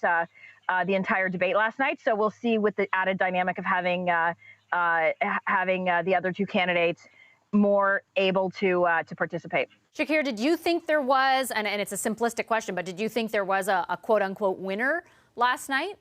the entire debate last night. So we'll see with the added dynamic of having the other two candidates more able to participate. Shakir, did you think there was, and it's a simplistic question, but did you think there was a quote unquote winner last night?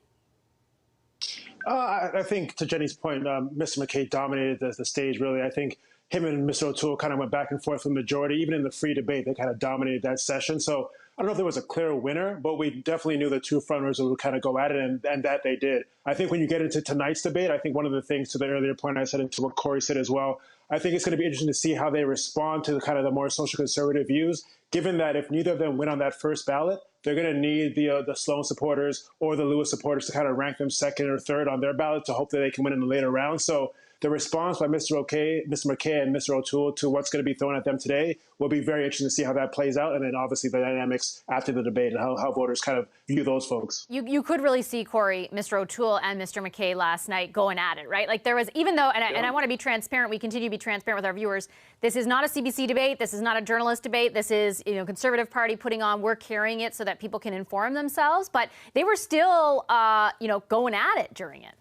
I think, to Jenny's point, Mr. MacKay dominated the stage, really. I think him and Mr. O'Toole kind of went back and forth for the majority. Even in the free debate, they kind of dominated that session. So I don't know if there was a clear winner, but we definitely knew the two frontrunners would kind of go at it, and that they did. I think when you get into tonight's debate, I think one of the things, to the earlier point I said and to what Corey said as well, I think it's going to be interesting to see how they respond to the kind of the more social conservative views, given that if neither of them win on that first ballot, they're going to need the Sloan supporters or the Lewis supporters to kind of rank them second or third on their ballot to hope that they can win in the later rounds. So the response by Mr. MacKay and Mr. O'Toole to what's going to be thrown at them today will be very interesting to see how that plays out. And then obviously the dynamics after the debate and how voters kind of view those folks. You could really see, Corey, Mr. O'Toole and Mr. MacKay last night going at it, right? Like there was, even though, and I want to be transparent, we continue to be transparent with our viewers. This is not a CBC debate. This is not a journalist debate. This is, Conservative Party putting on, we're carrying it so that people can inform themselves. But they were still, going at it during it.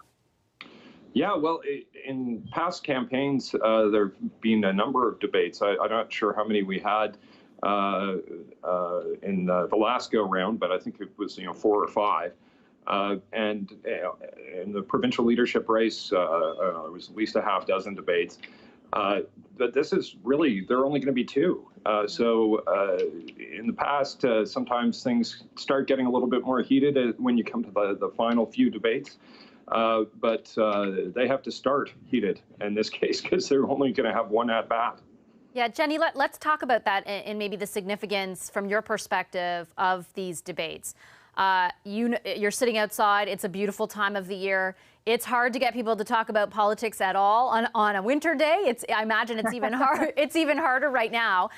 Yeah, well, in past campaigns, there have been a number of debates. I'm not sure how many we had in the last go-round, but I think it was 4 or 5. And in the provincial leadership race, there was at least a half dozen debates. But this is really, there are only going to be 2. So in the past, sometimes things start getting a little bit more heated when you come to the final few debates. But they have to start heated in this case because they're only going to have one at bat. Yeah, Jenny, let's talk about that and maybe the significance from your perspective of these debates. You're sitting outside. It's a beautiful time of the year. It's hard to get people to talk about politics at all on a winter day. I imagine it's even hard. It's even harder right now.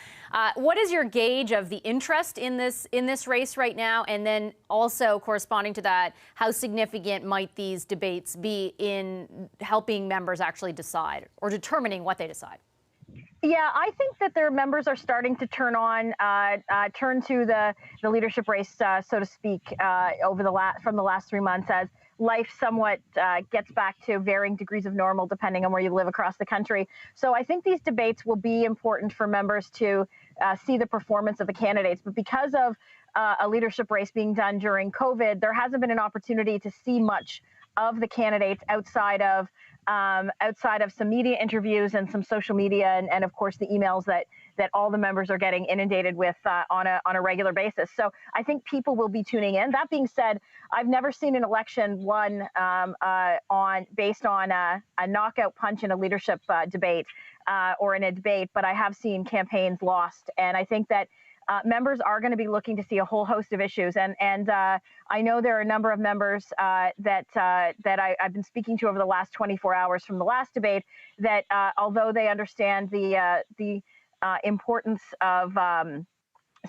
What is your gauge of the interest in this race right now? And then also corresponding to that, how significant might these debates be in helping members actually decide or determining what they decide? Yeah, I think that their members are starting to turn to the leadership race, so to speak, from the last 3 months as life somewhat gets back to varying degrees of normal depending on where you live across the country. So I think these debates will be important for members to see the performance of the candidates. But because of a leadership race being done during COVID, there hasn't been an opportunity to see much of the candidates outside of some media interviews and some social media and of course the emails that all the members are getting inundated with on a regular basis. So I think people will be tuning in. That being said, I've never seen an election won based on a knockout punch in a leadership debate or in a debate, but I have seen campaigns lost, and I think that members are going to be looking to see a whole host of issues, and I know there are a number of members that I've been speaking to over the last 24 hours from the last debate that although they understand the importance of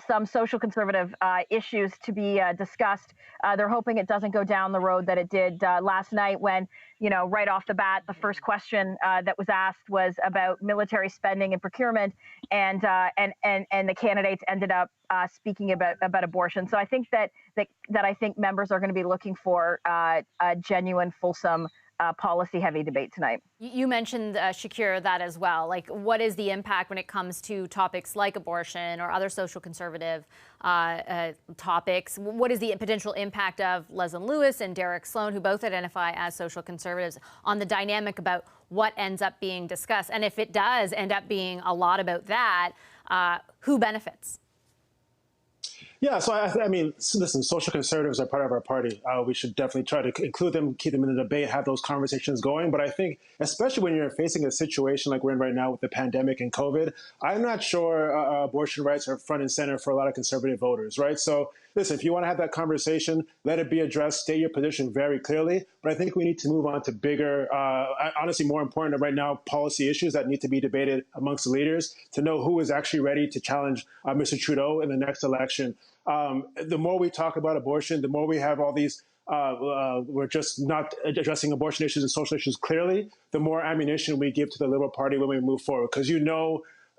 some social conservative issues to be discussed, they're hoping it doesn't go down the road that it did last night when, right off the bat, the first question that was asked was about military spending and procurement, and the candidates ended up speaking about abortion. So I think that I think members are going to be looking for a genuine, fulsome, policy-heavy debate tonight. You mentioned, Shakir, that as well. Like, what is the impact when it comes to topics like abortion or other social conservative topics? What is the potential impact of Leslyn Lewis and Derek Sloan, who both identify as social conservatives, on the dynamic about what ends up being discussed? And if it does end up being a lot about that, who benefits? Yeah, so I mean, listen, social conservatives are part of our party. We should definitely try to include them, keep them in the debate, have those conversations going. But I think, especially when you're facing a situation like we're in right now with the pandemic and COVID, I'm not sure abortion rights are front and center for a lot of conservative voters, right? So listen, if you want to have that conversation, let it be addressed, state your position very clearly. But I think we need to move on to bigger, honestly, more important right now, policy issues that need to be debated amongst the leaders to know who is actually ready to challenge Mr. Trudeau in the next election. The more we talk about abortion, the more we have all these, we're just not addressing abortion issues and social issues clearly, the more ammunition we give to the Liberal Party when we move forward. Because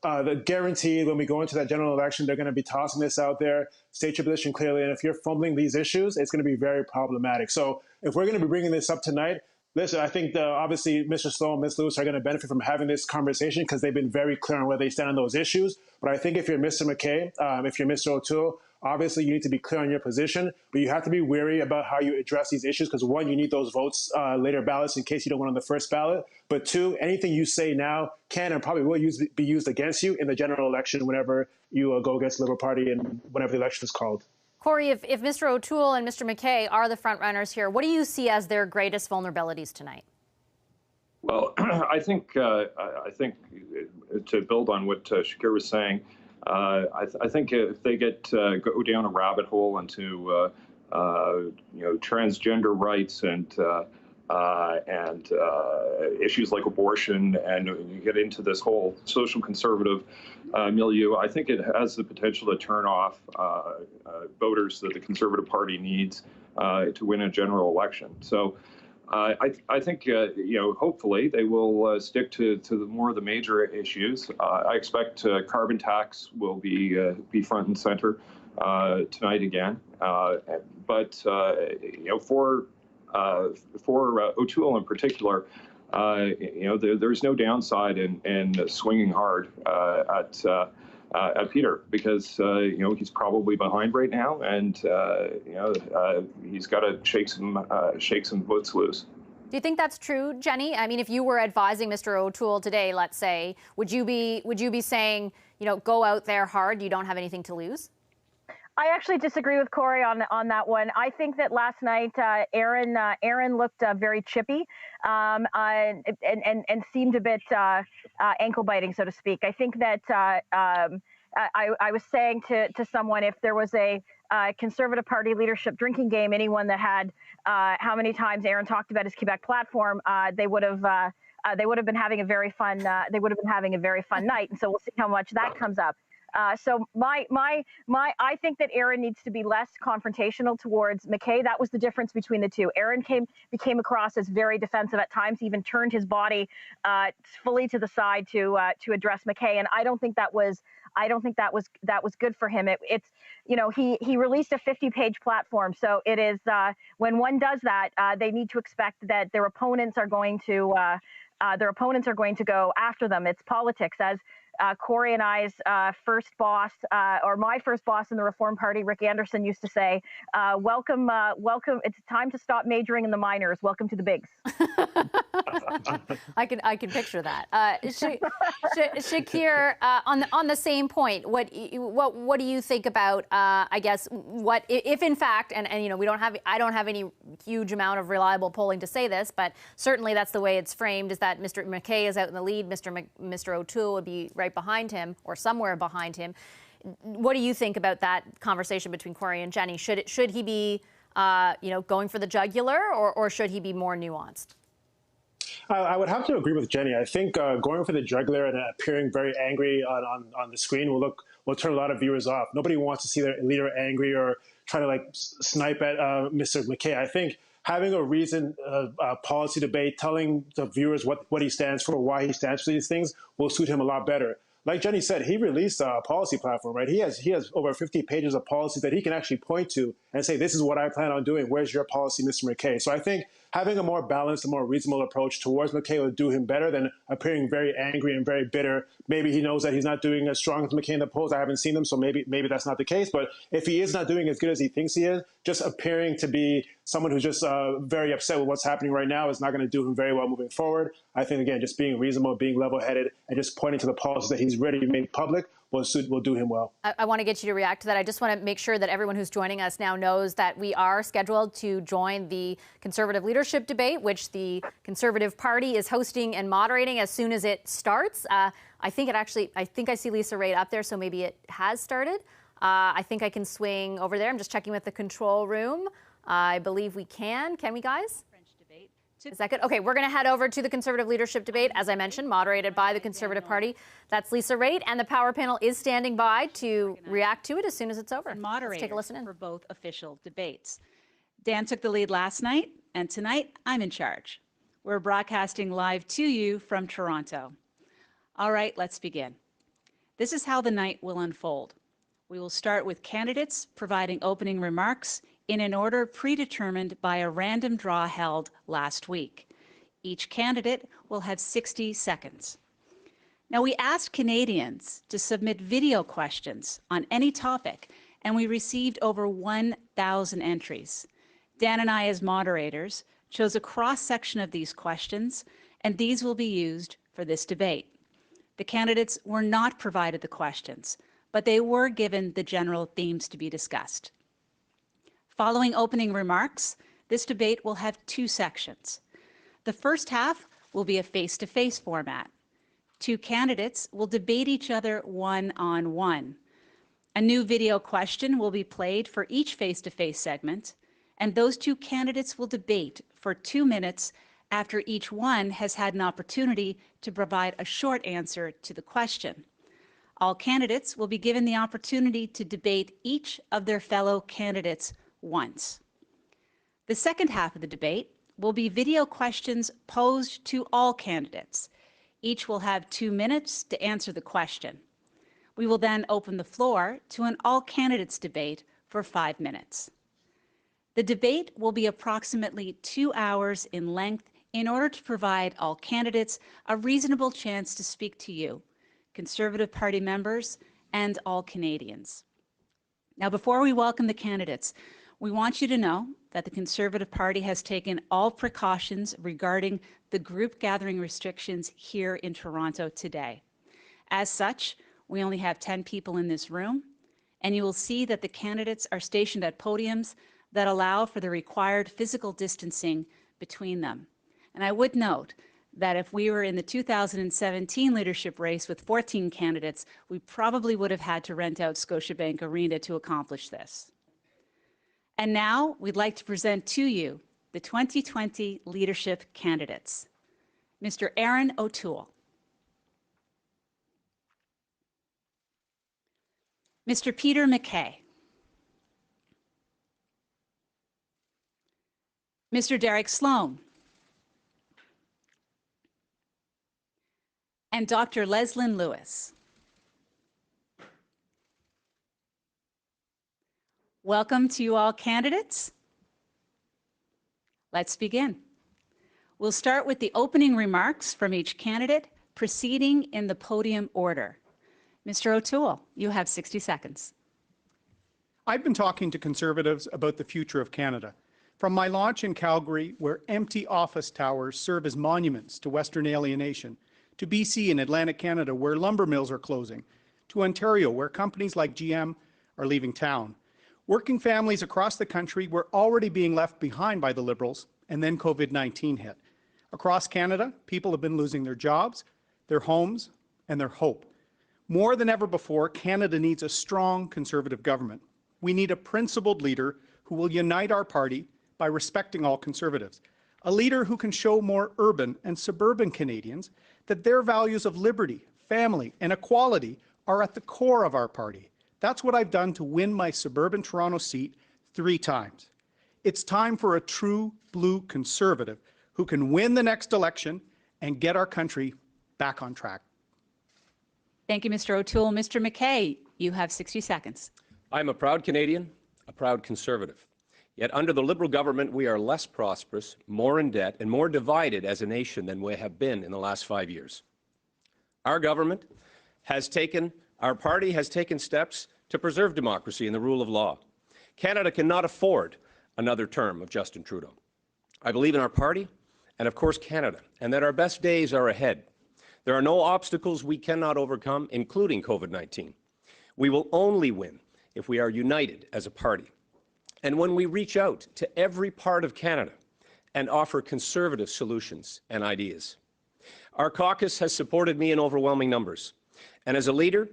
the guarantee when we go into that general election, they're going to be tossing this out there, state your position clearly. And if you're fumbling these issues, it's going to be very problematic. So if we're going to be bringing this up tonight, listen, I think obviously Mr. Sloan and Ms. Lewis are going to benefit from having this conversation because they've been very clear on where they stand on those issues. But I think if you're Mr. MacKay, if you're Mr. O'Toole, obviously you need to be clear on your position, but you have to be wary about how you address these issues because one, you need those votes, later ballots in case you don't win on the first ballot. But two, anything you say now can and probably will be used against you in the general election whenever you go against the Liberal Party and whenever the election is called. Corey, if Mr. O'Toole and Mr. MacKay are the front runners here, what do you see as their greatest vulnerabilities tonight? Well, I think to build on what Shakir was saying, I think if they go down a rabbit hole into transgender rights and issues like abortion, and you get into this whole social conservative milieu, I think it has the potential to turn off voters that the Conservative Party needs to win a general election. So I think hopefully they will stick to more of the major issues. I expect carbon tax will be front and center tonight again. But for O'Toole in particular, there's no downside in swinging hard at Peter because he's probably behind right now, and he's got to shake some votes loose. Do you think that's true, Jenny? I mean, if you were advising Mr. O'Toole today, let's say, would you be saying, go out there hard, you don't have anything to lose? I actually disagree with Corey on that one. I think that last night Erin looked very chippy and seemed a bit ankle biting, so to speak. I think that I was saying to someone, if there was a Conservative Party leadership drinking game, anyone that had how many times Erin talked about his Quebec platform, they would have been having a very fun night. And so we'll see how much that comes up. So I think that Erin needs to be less confrontational towards MacKay. That was the difference between the two. Erin became across as very defensive at times, even turned his body fully to the side to address MacKay, and I don't think that was good for him. It's he released a 50-page platform, so it is when one does that, they need to expect that their opponents are going to go after them. It's politics, as Corey and I's first boss, or my first boss in the Reform Party, Rick Anderson, used to say, welcome, it's time to stop majoring in the minors. Welcome to the bigs. I can picture that. Shakir, on the same point, what do you think about, I guess, what if in fact, and I don't have any huge amount of reliable polling to say this, but certainly that's the way it's framed, is that Mr. MacKay is out in the lead, Mr. O'Toole would be right behind him or somewhere behind him. What do you think about that conversation between Corey and Jenny? Should he be going for the jugular, or should he be more nuanced? I would have to agree with Jenny. I think going for the jugular and appearing very angry on the screen will turn a lot of viewers off. Nobody wants to see their leader angry or trying to snipe at Mr. MacKay. I think having a reasoned policy debate, telling the viewers what he stands for, why he stands for these things, will suit him a lot better. Like Jenny said, he released a policy platform, right? He has over 50 pages of policies that he can actually point to and say, this is what I plan on doing. Where's your policy, Mr. MacKay? So I think having a more balanced, a more reasonable approach towards MacKay will do him better than appearing very angry and very bitter. Maybe he knows that he's not doing as strong as MacKay in the polls. I haven't seen them, so maybe that's not the case. But if he is not doing as good as he thinks he is, just appearing to be someone who's just very upset with what's happening right now is not going to do him very well moving forward. I think, again, just being reasonable, being level-headed, and just pointing to the policies that he's ready to make public will do him well. I want to get you to react to that. I just want to make sure that everyone who's joining us now knows that we are scheduled to join the Conservative leadership debate, which the Conservative Party is hosting and moderating as soon as it starts. I think I see Lisa Raitt up there, so maybe it has started. I think I can swing over there. I'm just checking with the control room. I believe we can. Can we, guys? Is that good? Okay, we're going to head over to the Conservative leadership debate, as I mentioned, moderated by the Conservative Party. That's Lisa Raitt, and the Power panel is standing by to react to it as soon as it's over. Let's take a listen in. For both official debates. Dan took the lead last night, and tonight I'm in charge. We're broadcasting live to you from Toronto. All right, let's begin. This is how the night will unfold. We will start with candidates providing opening remarks in an order predetermined by a random draw held last week. Each candidate will have 60 seconds. Now, we asked Canadians to submit video questions on any topic, and we received over 1,000 entries. Dan and I, as moderators, chose a cross-section of these questions, and these will be used for this debate. The candidates were not provided the questions, but they were given the general themes to be discussed. Following opening remarks, this debate will have two sections. The first half will be a face-to-face format. Two candidates will debate each other one-on-one. A new video question will be played for each face-to-face segment, and those two candidates will debate for 2 minutes after each one has had an opportunity to provide a short answer to the question. All candidates will be given the opportunity to debate each of their fellow candidates once. The second half of the debate will be video questions posed to all candidates. Each will have 2 minutes to answer the question. We will then open the floor to an all candidates debate for 5 minutes. The debate will be approximately 2 hours in length in order to provide all candidates a reasonable chance to speak to you, Conservative Party members, and all Canadians. Now, before we welcome the candidates, we want you to know that the Conservative Party has taken all precautions regarding the group gathering restrictions here in Toronto today. As such, we only have 10 people in this room, and you will see that the candidates are stationed at podiums that allow for the required physical distancing between them. And I would note that if we were in the 2017 leadership race with 14 candidates, we probably would have had to rent out Scotiabank Arena to accomplish this. And now we'd like to present to you the 2020 leadership candidates. Mr. Erin O'Toole. Mr. Peter MacKay. Mr. Derek Sloan. And Dr. Leslyn Lewis. Welcome to you all candidates. Let's begin. We'll start with the opening remarks from each candidate, proceeding in the podium order. Mr. O'Toole, you have 60 seconds. I've been talking to Conservatives about the future of Canada. From my launch in Calgary, where empty office towers serve as monuments to Western alienation, to BC and Atlantic Canada, where lumber mills are closing, to Ontario, where companies like GM are leaving town. Working families across the country were already being left behind by the Liberals, and then COVID-19 hit. Across Canada, people have been losing their jobs, their homes, and their hope. More than ever before, Canada needs a strong Conservative government. We need a principled leader who will unite our party by respecting all Conservatives. A leader who can show more urban and suburban Canadians that their values of liberty, family, and equality are at the core of our party. That's what I've done to win my suburban Toronto seat 3 times. It's time for a true blue Conservative who can win the next election and get our country back on track. Thank you, Mr. O'Toole. Mr. MacKay, you have 60 seconds. I'm a proud Canadian, a proud Conservative. Yet under the Liberal government, we are less prosperous, more in debt, and more divided as a nation than we have been in the last 5 years. Our government has taken, our party has taken steps to preserve democracy and the rule of law. Canada cannot afford another term of Justin Trudeau. I believe in our party and, of course, Canada, and that our best days are ahead. There are no obstacles we cannot overcome, including COVID-19. We will only win if we are united as a party. And when we reach out to every part of Canada and offer Conservative solutions and ideas. Our caucus has supported me in overwhelming numbers. And as a leader,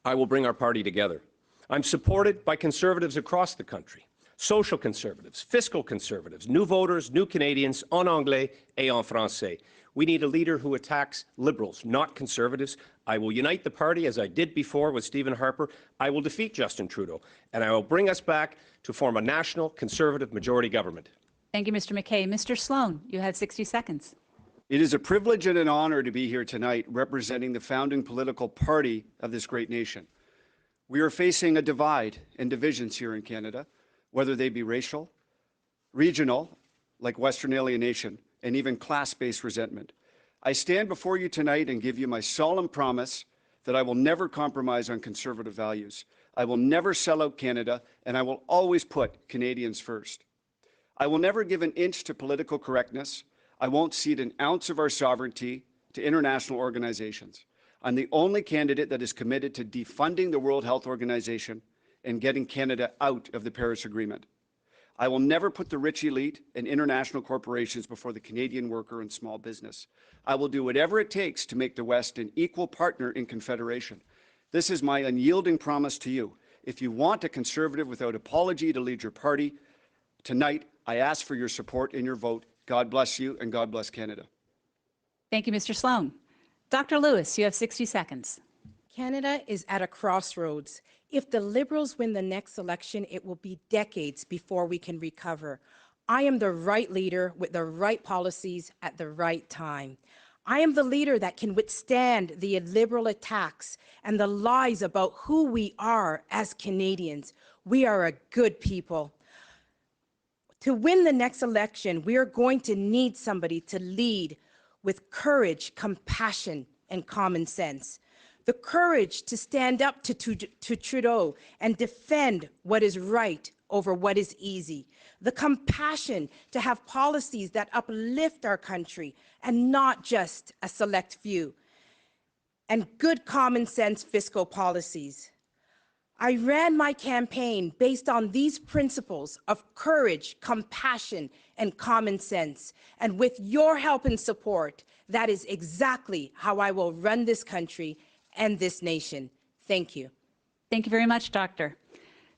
I will bring our party together. I'm supported by Conservatives across the country, social Conservatives, fiscal Conservatives, new voters, new Canadians, en anglais et en français. We need a leader who attacks Liberals, not Conservatives. I will unite the party as I did before with Stephen Harper. I will defeat Justin Trudeau, and I will bring us back to form a national Conservative majority government. Thank you, Mr. MacKay. Mr. Sloan, you have 60 seconds. It is a privilege and an honor to be here tonight representing the founding political party of this great nation. We are facing a divide and divisions here in Canada, whether they be racial, regional, like Western alienation, and even class-based resentment. I stand before you tonight and give you my solemn promise that I will never compromise on conservative values. I will never sell out Canada, and I will always put Canadians first. I will never give an inch to political correctness. I won't cede an ounce of our sovereignty to international organizations. I'm the only candidate that is committed to defunding the World Health Organization and getting Canada out of the Paris Agreement. I will never put the rich elite and international corporations before the Canadian worker and small business. I will do whatever it takes to make the West an equal partner in Confederation. This is my unyielding promise to you. If you want a Conservative without apology to lead your party, tonight I ask for your support in your vote. God bless you and God bless Canada. Thank you, Mr. Sloan. Dr. Lewis, you have 60 seconds. Canada is at a crossroads. If the Liberals win the next election, it will be decades before we can recover. I am the right leader with the right policies at the right time. I am the leader that can withstand the Liberal attacks and the lies about who we are as Canadians. We are a good people. To win the next election, we are going to need somebody to lead with courage, compassion, and common sense. The courage to stand up to Trudeau and defend what is right over what is easy. The compassion to have policies that uplift our country and not just a select few. And good common sense fiscal policies. I ran my campaign based on these principles of courage, compassion, and common sense. And with your help and support, that is exactly how I will run this country and this nation. Thank you. Thank you very much, Doctor.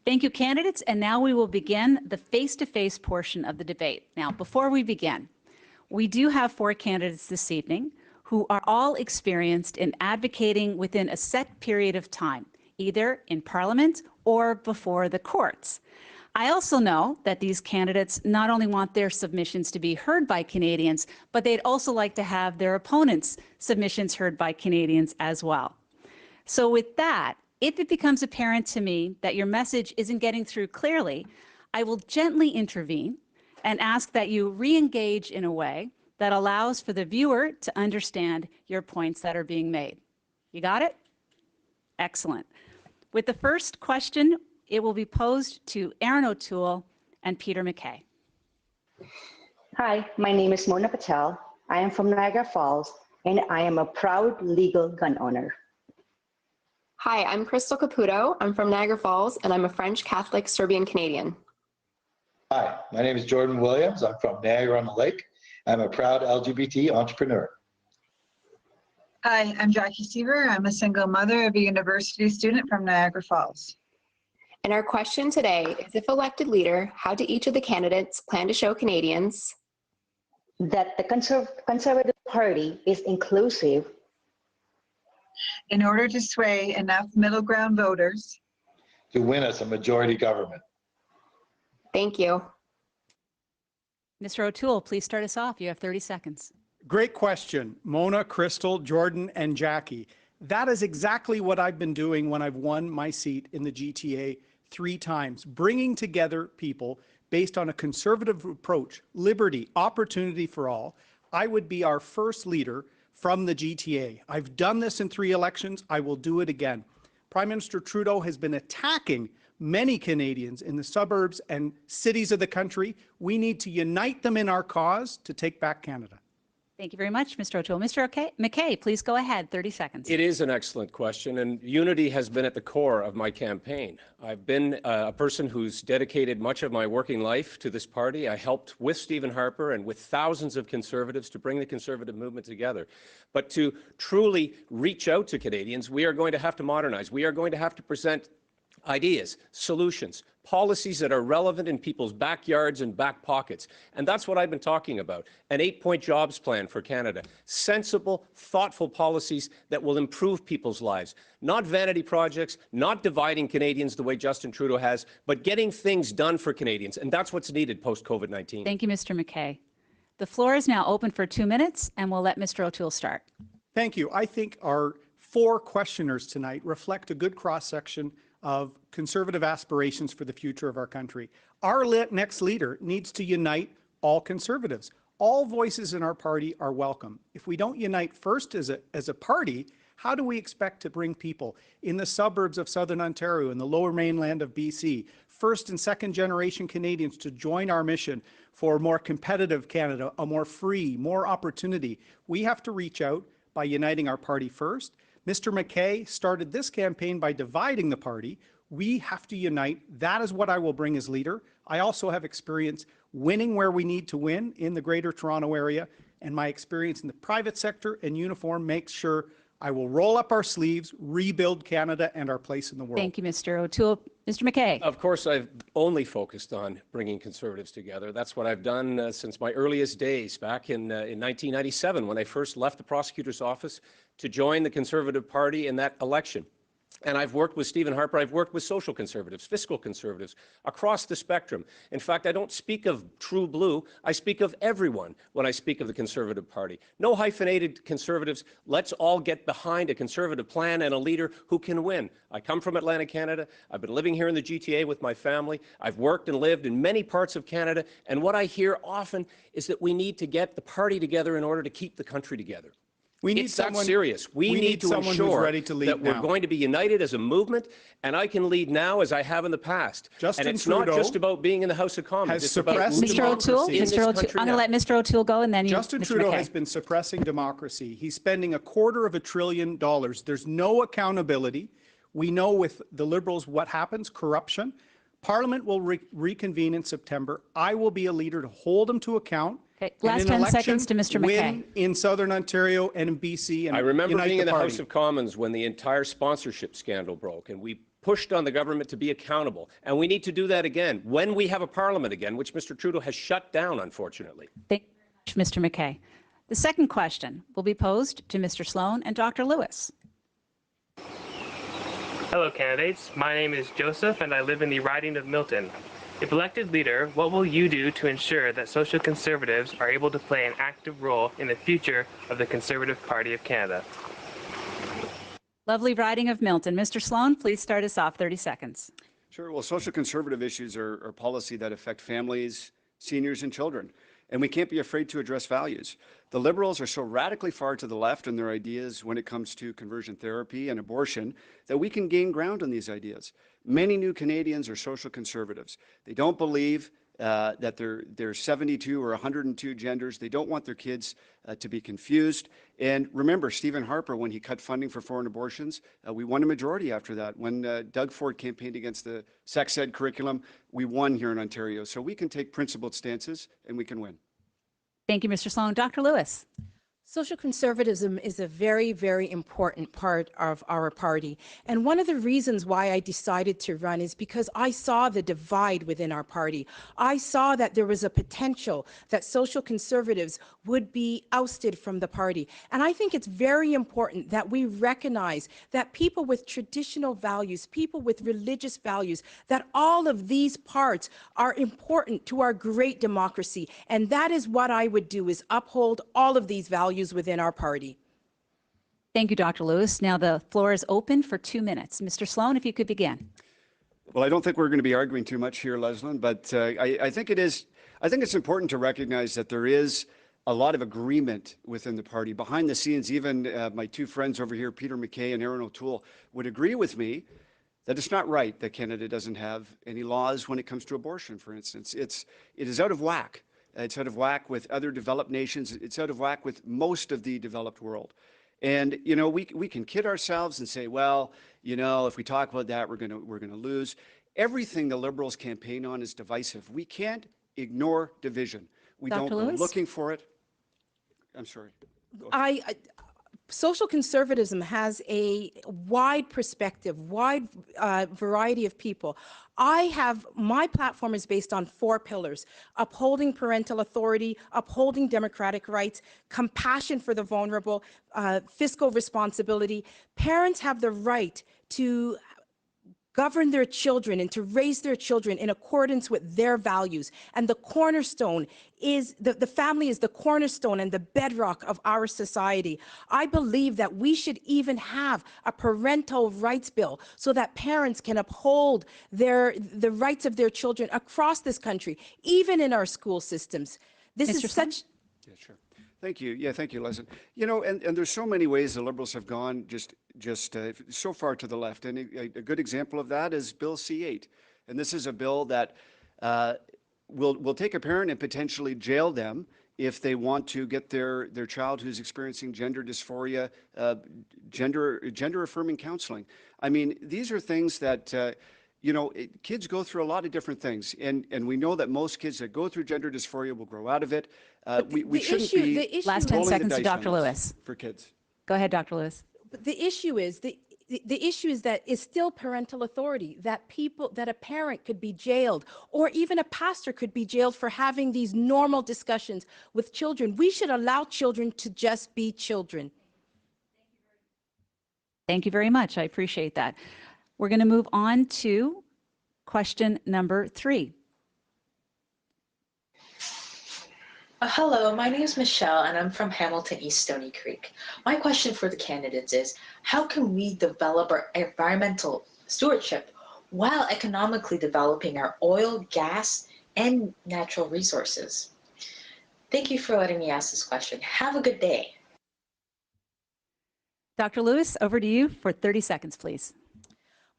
Thank you, candidates. And now we will begin the face-to-face portion of the debate. Now, before we begin, we do have 4 candidates this evening who are all experienced in advocating within a set period of time, either in Parliament or before the courts. I also know that these candidates not only want their submissions to be heard by Canadians, but they'd also like to have their opponents' submissions heard by Canadians as well. So with that, if it becomes apparent to me that your message isn't getting through clearly, I will gently intervene and ask that you re-engage in a way that allows for the viewer to understand your points that are being made. You got it? Excellent. With the first question, it will be posed to Erin O'Toole and Peter MacKay. Hi, my name is Mona Patel. I am from Niagara Falls, and I am a proud legal gun owner. Hi, I'm Crystal Caputo. I'm from Niagara Falls, and I'm a French Catholic Serbian Canadian. Hi, my name is Jordan Williams. I'm from Niagara-on-the-Lake. I'm a proud LGBT entrepreneur. Hi, I'm Jackie Seaver. I'm a single mother of a university student from Niagara Falls. And our question today is, if elected leader, how do each of the candidates plan to show Canadians that the Conservative Party is inclusive in order to sway enough middle ground voters to win us a majority government? Thank you. Mr. O'Toole, please start us off. You have 30 seconds. Great question, Mona, Crystal, Jordan, and Jackie. That is exactly what I've been doing when I've won my seat in the GTA 3 times, bringing together people based on a conservative approach, liberty, opportunity for all. I would be our first leader from the GTA. I've done this in 3 elections. I will do it again. Prime Minister Trudeau has been attacking many Canadians in the suburbs and cities of the country. We need to unite them in our cause to take back Canada. Thank you very much, Mr. O'Toole. Mr. MacKay, please go ahead. 30 seconds. It is an excellent question, and unity has been at the core of my campaign. I've been a person who's dedicated much of my working life to this party. I helped with Stephen Harper and with thousands of Conservatives to bring the Conservative movement together. But to truly reach out to Canadians, we are going to have to modernize. We are going to have to present ideas, solutions, policies that are relevant in people's backyards and back pockets. And that's what I've been talking about. An 8-point jobs plan for Canada. Sensible, thoughtful policies that will improve people's lives. Not vanity projects, not dividing Canadians the way Justin Trudeau has, but getting things done for Canadians. And that's what's needed post-COVID-19. Thank you, Mr. MacKay. The floor is now open for 2 minutes, and we'll let Mr. O'Toole start. Thank you. I think our 4 questioners tonight reflect a good cross-section of conservative aspirations for the future of our country. Our next leader needs to unite all conservatives. All voices in our party are welcome. If we don't unite first as a party, how do we expect to bring people in the suburbs of Southern Ontario and the lower mainland of BC, first and second generation Canadians, to join our mission for a more competitive Canada, a more free, more opportunity? We have to reach out by uniting our party first. Mr. MacKay started this campaign by dividing the party. We have to unite. That is what I will bring as leader. I also have experience winning where we need to win in the Greater Toronto Area, and my experience in the private sector and uniform makes sure I will roll up our sleeves, rebuild Canada and our place in the world. Thank you, Mr. O'Toole. Mr. MacKay. Of course, I've only focused on bringing Conservatives together. That's what I've done since my earliest days, back in 1997, when I first left the prosecutor's office to join the Conservative Party in that election. And I've worked with Stephen Harper. I've worked with social conservatives, fiscal conservatives, across the spectrum. In fact, I don't speak of true blue. I speak of everyone when I speak of the Conservative Party. No hyphenated conservatives. Let's all get behind a conservative plan and a leader who can win. I come from Atlantic Canada. I've been living here in the GTA with my family. I've worked and lived in many parts of Canada. And what I hear often is that we need to get the party together in order to keep the country together. We need it's that someone serious. We need to ensure ready to lead that we're going to be united as a movement, and I can lead now as I have in the past. Justin and it's Trudeau not just about being in the House of Commons. It's about Mr. O'Toole, I'm going to let Mr. O'Toole go, and then Justin Trudeau has been suppressing democracy. He's spending $250 billion. There's no accountability. We know with the Liberals what happens: corruption. Parliament will reconvene in September. I will be a leader to hold him to account. Okay. Last 10 seconds to Mr. MacKay. In Southern Ontario and in BC. And I remember being in the party. House of Commons when the entire sponsorship scandal broke, and we pushed on the government to be accountable. And we need to do that again when we have a parliament again, which Mr. Trudeau has shut down, unfortunately. Thank you, Mr. MacKay. The second question will be posed to Mr. Sloan and Dr. Lewis. Hello, candidates. My name is Joseph, and I live in the riding of Milton. If elected leader, what will you do to ensure that social conservatives are able to play an active role in the future of the Conservative Party of Canada? Lovely riding of Milton. Mr. Sloan, please start us off. 30 seconds. Sure. Well, social conservative issues are policy that affect families, seniors, and children. And we can't be afraid to address values. The Liberals are so radically far to the left in their ideas when it comes to conversion therapy and abortion that we can gain ground on these ideas. Many new Canadians are social conservatives. They don't believe that there's 72 or 102 genders. They don't want their kids to be confused. And remember, Stephen Harper, when he cut funding for foreign abortions, we won a majority after that. When Doug Ford campaigned against the sex ed curriculum, we won here in Ontario. So we can take principled stances and we can win. Thank you, Mr. Sloan. Dr. Lewis. Social conservatism is a very, very important part of our party. And one of the reasons why I decided to run is because I saw the divide within our party. I saw that there was a potential that social conservatives would be ousted from the party. And I think it's very important that we recognize that people with traditional values, people with religious values, that all of these parts are important to our great democracy. And that is what I would do, is uphold all of these values within our party. Thank you, Dr. Lewis. Now the floor is open for 2 minutes. Mr. Sloan, if you could begin. Well, I don't think we're going to be arguing too much here, Leslyn, but I think it's important to recognize that there is a lot of agreement within the party. Behind the scenes, even my two friends over here, Peter MacKay and Erin O'Toole, would agree with me that it's not right that Canada doesn't have any laws when it comes to abortion, for instance. It is out of whack. It's out of whack with other developed nations. It's out of whack with most of the developed world. And, you know, we can kid ourselves and say, well, you know, if we talk about that, we're going to lose. Everything the Liberals campaign on is divisive. We can't ignore division. We Dr. don't go Lewis? looking for it. I'm sorry. Social conservatism has a wide perspective, wide variety of people. My platform is based on 4 pillars: upholding parental authority, upholding democratic rights, compassion for the vulnerable, fiscal responsibility. Parents have the right to govern their children and to raise their children in accordance with their values. And the cornerstone is, the family is the cornerstone and the bedrock of our society. I believe that we should even have a parental rights bill so that parents can uphold the rights of their children across this country, even in our school systems. This is such... Yeah, sure. Thank you. Yeah, thank you, Leslyn. You know, and there's so many ways the Liberals have gone just so far to the left. And a good example of that is Bill C-8. And this is a bill that will take a parent and potentially jail them if they want to get their child who's experiencing gender dysphoria, gender affirming counseling. I mean, these are things that you know, kids go through a lot of different things, and we know that most kids that go through gender dysphoria will grow out of it. We shouldn't be last 10 seconds to Dr. Lewis for kids. Go ahead, Dr. Lewis. But the issue is the issue is that it's still parental authority, that a parent could be jailed, or even a pastor could be jailed for having these normal discussions with children. We should allow children to just be children. Thank you very much. I appreciate that. We're going to move on to question number 3. Hello, my name is Michelle and I'm from Hamilton East Stony Creek. My question for the candidates is, how can we develop our environmental stewardship while economically developing our oil, gas, and natural resources? Thank you for letting me ask this question. Have a good day. Dr. Lewis, over to you for 30 seconds, please.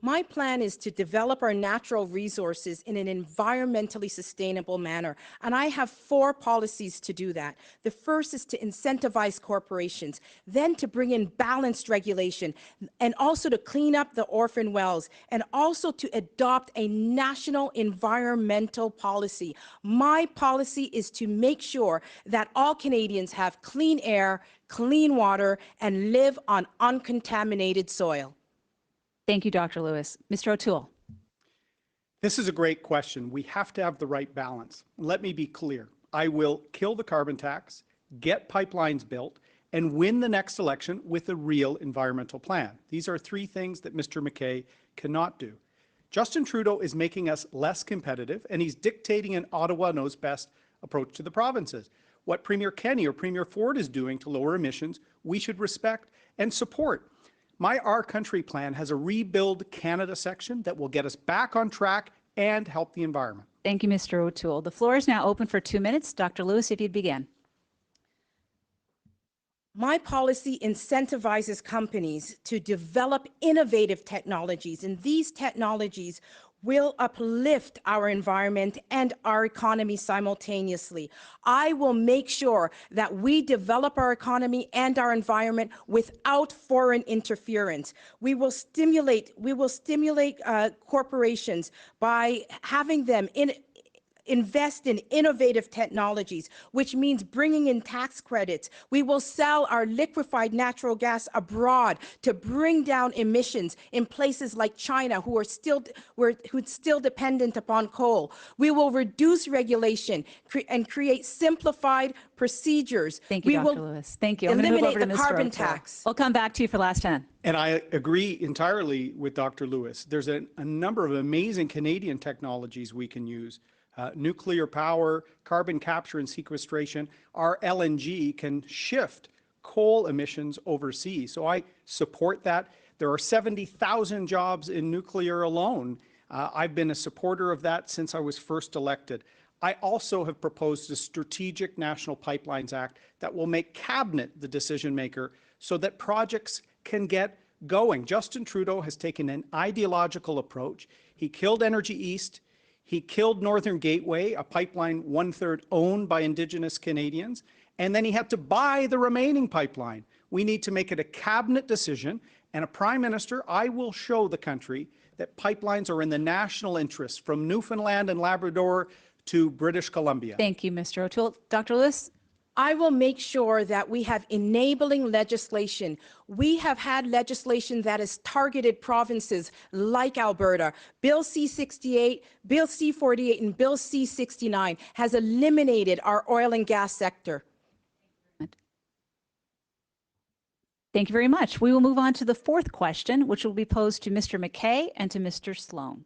My plan is to develop our natural resources in an environmentally sustainable manner, and I have 4 policies to do that. The first is to incentivize corporations, then to bring in balanced regulation, and also to clean up the orphan wells, and also to adopt a national environmental policy. My policy is to make sure that all Canadians have clean air, clean water, and live on uncontaminated soil. Thank you, Dr. Lewis. Mr. O'Toole. This is a great question. We have to have the right balance. Let me be clear. I will kill the carbon tax, get pipelines built, and win the next election with a real environmental plan. These are 3 things that Mr. MacKay cannot do. Justin Trudeau is making us less competitive, and he's dictating an Ottawa knows best approach to the provinces. What Premier Kenney or Premier Ford is doing to lower emissions, we should respect and support. My Our Country plan has a Rebuild Canada section that will get us back on track and help the environment. Thank you, Mr. O'Toole. The floor is now open for 2 minutes. Dr. Lewis, if you'd begin. My policy incentivizes companies to develop innovative technologies, and these technologies will uplift our environment and our economy simultaneously. I will make sure that we develop our economy and our environment without foreign interference. We will stimulate corporations by having them invest in innovative technologies, which means bringing in tax credits. We will sell our liquefied natural gas abroad to bring down emissions in places like China, who's still dependent upon coal. We will reduce regulation and create simplified procedures. Thank you, Dr. Lewis. Thank you. I'm going to move over to Mr. carbon O'Toole. tax. We'll come back to you for last 10. And I agree entirely with Dr. Lewis. There's a number of amazing Canadian technologies we can use. Nuclear power, carbon capture and sequestration. Our LNG can shift coal emissions overseas. So I support that. There are 70,000 jobs in nuclear alone. I've been a supporter of that since I was first elected. I also have proposed a Strategic National Pipelines Act that will make Cabinet the decision maker so that projects can get going. Justin Trudeau has taken an ideological approach. He killed Energy East. He killed Northern Gateway, a pipeline 1/3 owned by Indigenous Canadians, and then he had to buy the remaining pipeline. We need to make it a cabinet decision, and a Prime Minister, I will show the country that pipelines are in the national interest, from Newfoundland and Labrador to British Columbia. Thank you, Mr. O'Toole. Dr. Lewis? I will make sure that we have enabling legislation. We have had legislation that has targeted provinces like Alberta. Bill C-68, Bill C-48, and Bill C-69 has eliminated our oil and gas sector. Thank you very much. We will move on to the fourth question, which will be posed to Mr. MacKay and to Mr. Sloan.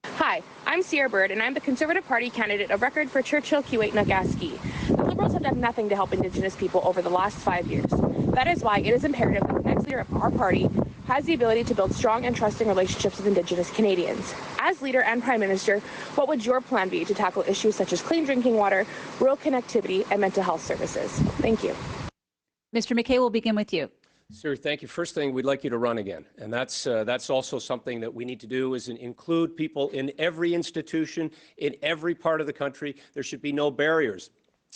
Hi, I'm Sierra Bird, and I'm the Conservative Party candidate of record for Churchill, Kuwait, Nagaski. The Liberals have done nothing to help Indigenous people over the last 5 years. That is why it is imperative that the next leader of our party has the ability to build strong and trusting relationships with Indigenous Canadians. As leader and Prime Minister, what would your plan be to tackle issues such as clean drinking water, rural connectivity, and mental health services? Thank you. Mr. MacKay, we'll begin with you. Sir, thank you. First thing, we'd like you to run again. And that's also something that we need to do is include people in every institution, in every part of the country. There should be no barriers.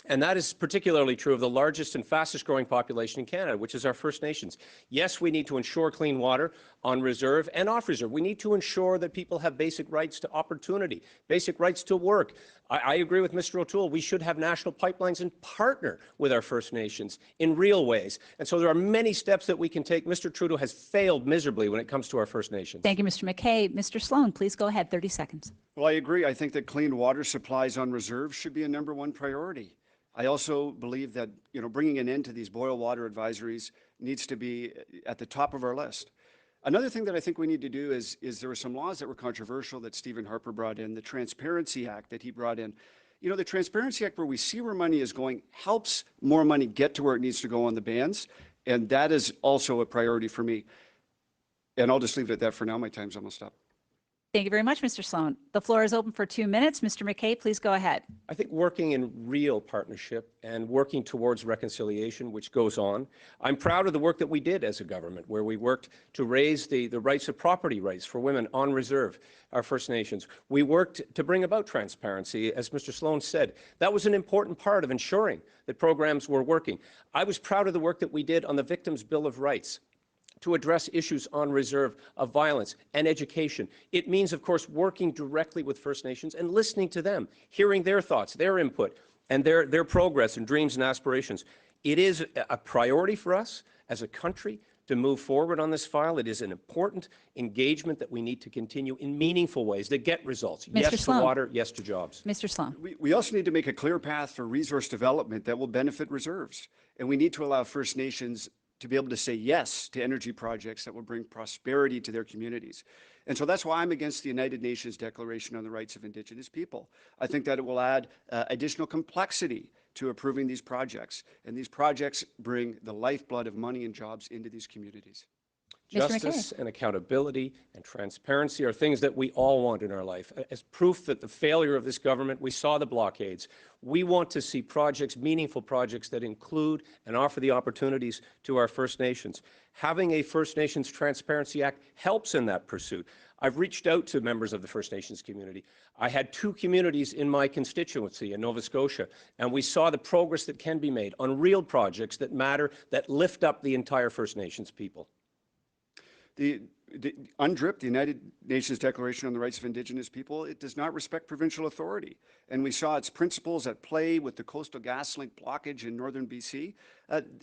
And that is particularly true of the largest and fastest growing population in Canada, which is our First Nations. Yes, we need to ensure clean water on reserve and off reserve. We need to ensure that people have basic rights to opportunity, basic rights to work. I agree with Mr. O'Toole. We should have national pipelines and partner with our First Nations in real ways. And so there are many steps that we can take. Mr. Trudeau has failed miserably when it comes to our First Nations. Thank you, Mr. MacKay. Mr. Sloan, please go ahead. 30 seconds. Well, I agree. I think that clean water supplies on reserve should be a #1 priority. I also believe that, bringing an end to these boil water advisories needs to be at the top of our list. Another thing that I think we need to do is there were some laws that were controversial that Stephen Harper brought in, the Transparency Act that he brought in. The Transparency Act, where we see where money is going, helps more money get to where it needs to go on the bans, and that is also a priority for me. And I'll just leave it at that for now. My time's almost up. Thank you very much, Mr. Sloan. The floor is open for 2 minutes. Mr. MacKay, please go ahead. I think working in real partnership and working towards reconciliation, which goes on. I'm proud of the work that we did as a government, where we worked to raise the rights of property rights for women on reserve, our First Nations. We worked to bring about transparency, as Mr. Sloan said. That was an important part of ensuring that programs were working. I was proud of the work that we did on the Victims' Bill of Rights, to address issues on reserve of violence and education. It means, of course, working directly with First Nations and listening to them, hearing their thoughts, their input, and their progress and dreams and aspirations. It is a priority for us as a country to move forward on this file. It is an important engagement that we need to continue in meaningful ways that get results. Mr. Yes Sloan. to water, yes to jobs. Mr. Sloan. We also need to make a clear path for resource development that will benefit reserves. And we need to allow First Nations to be able to say yes to energy projects that will bring prosperity to their communities. And so that's why I'm against the United Nations Declaration on the Rights of Indigenous People. I think that it will add additional complexity to approving these projects. And these projects bring the lifeblood of money and jobs into these communities. Justice and accountability and transparency are things that we all want in our life. As proof that the failure of this government, we saw the blockades. We want to see projects, meaningful projects that include and offer the opportunities to our First Nations. Having a First Nations Transparency Act helps in that pursuit. I've reached out to members of the First Nations community. I had 2 communities in my constituency in Nova Scotia, and we saw the progress that can be made on real projects that matter, that lift up the entire First Nations people. The UNDRIP, the United Nations Declaration on the Rights of Indigenous People, it does not respect provincial authority. And we saw its principles at play with the Coastal GasLink blockage in northern BC.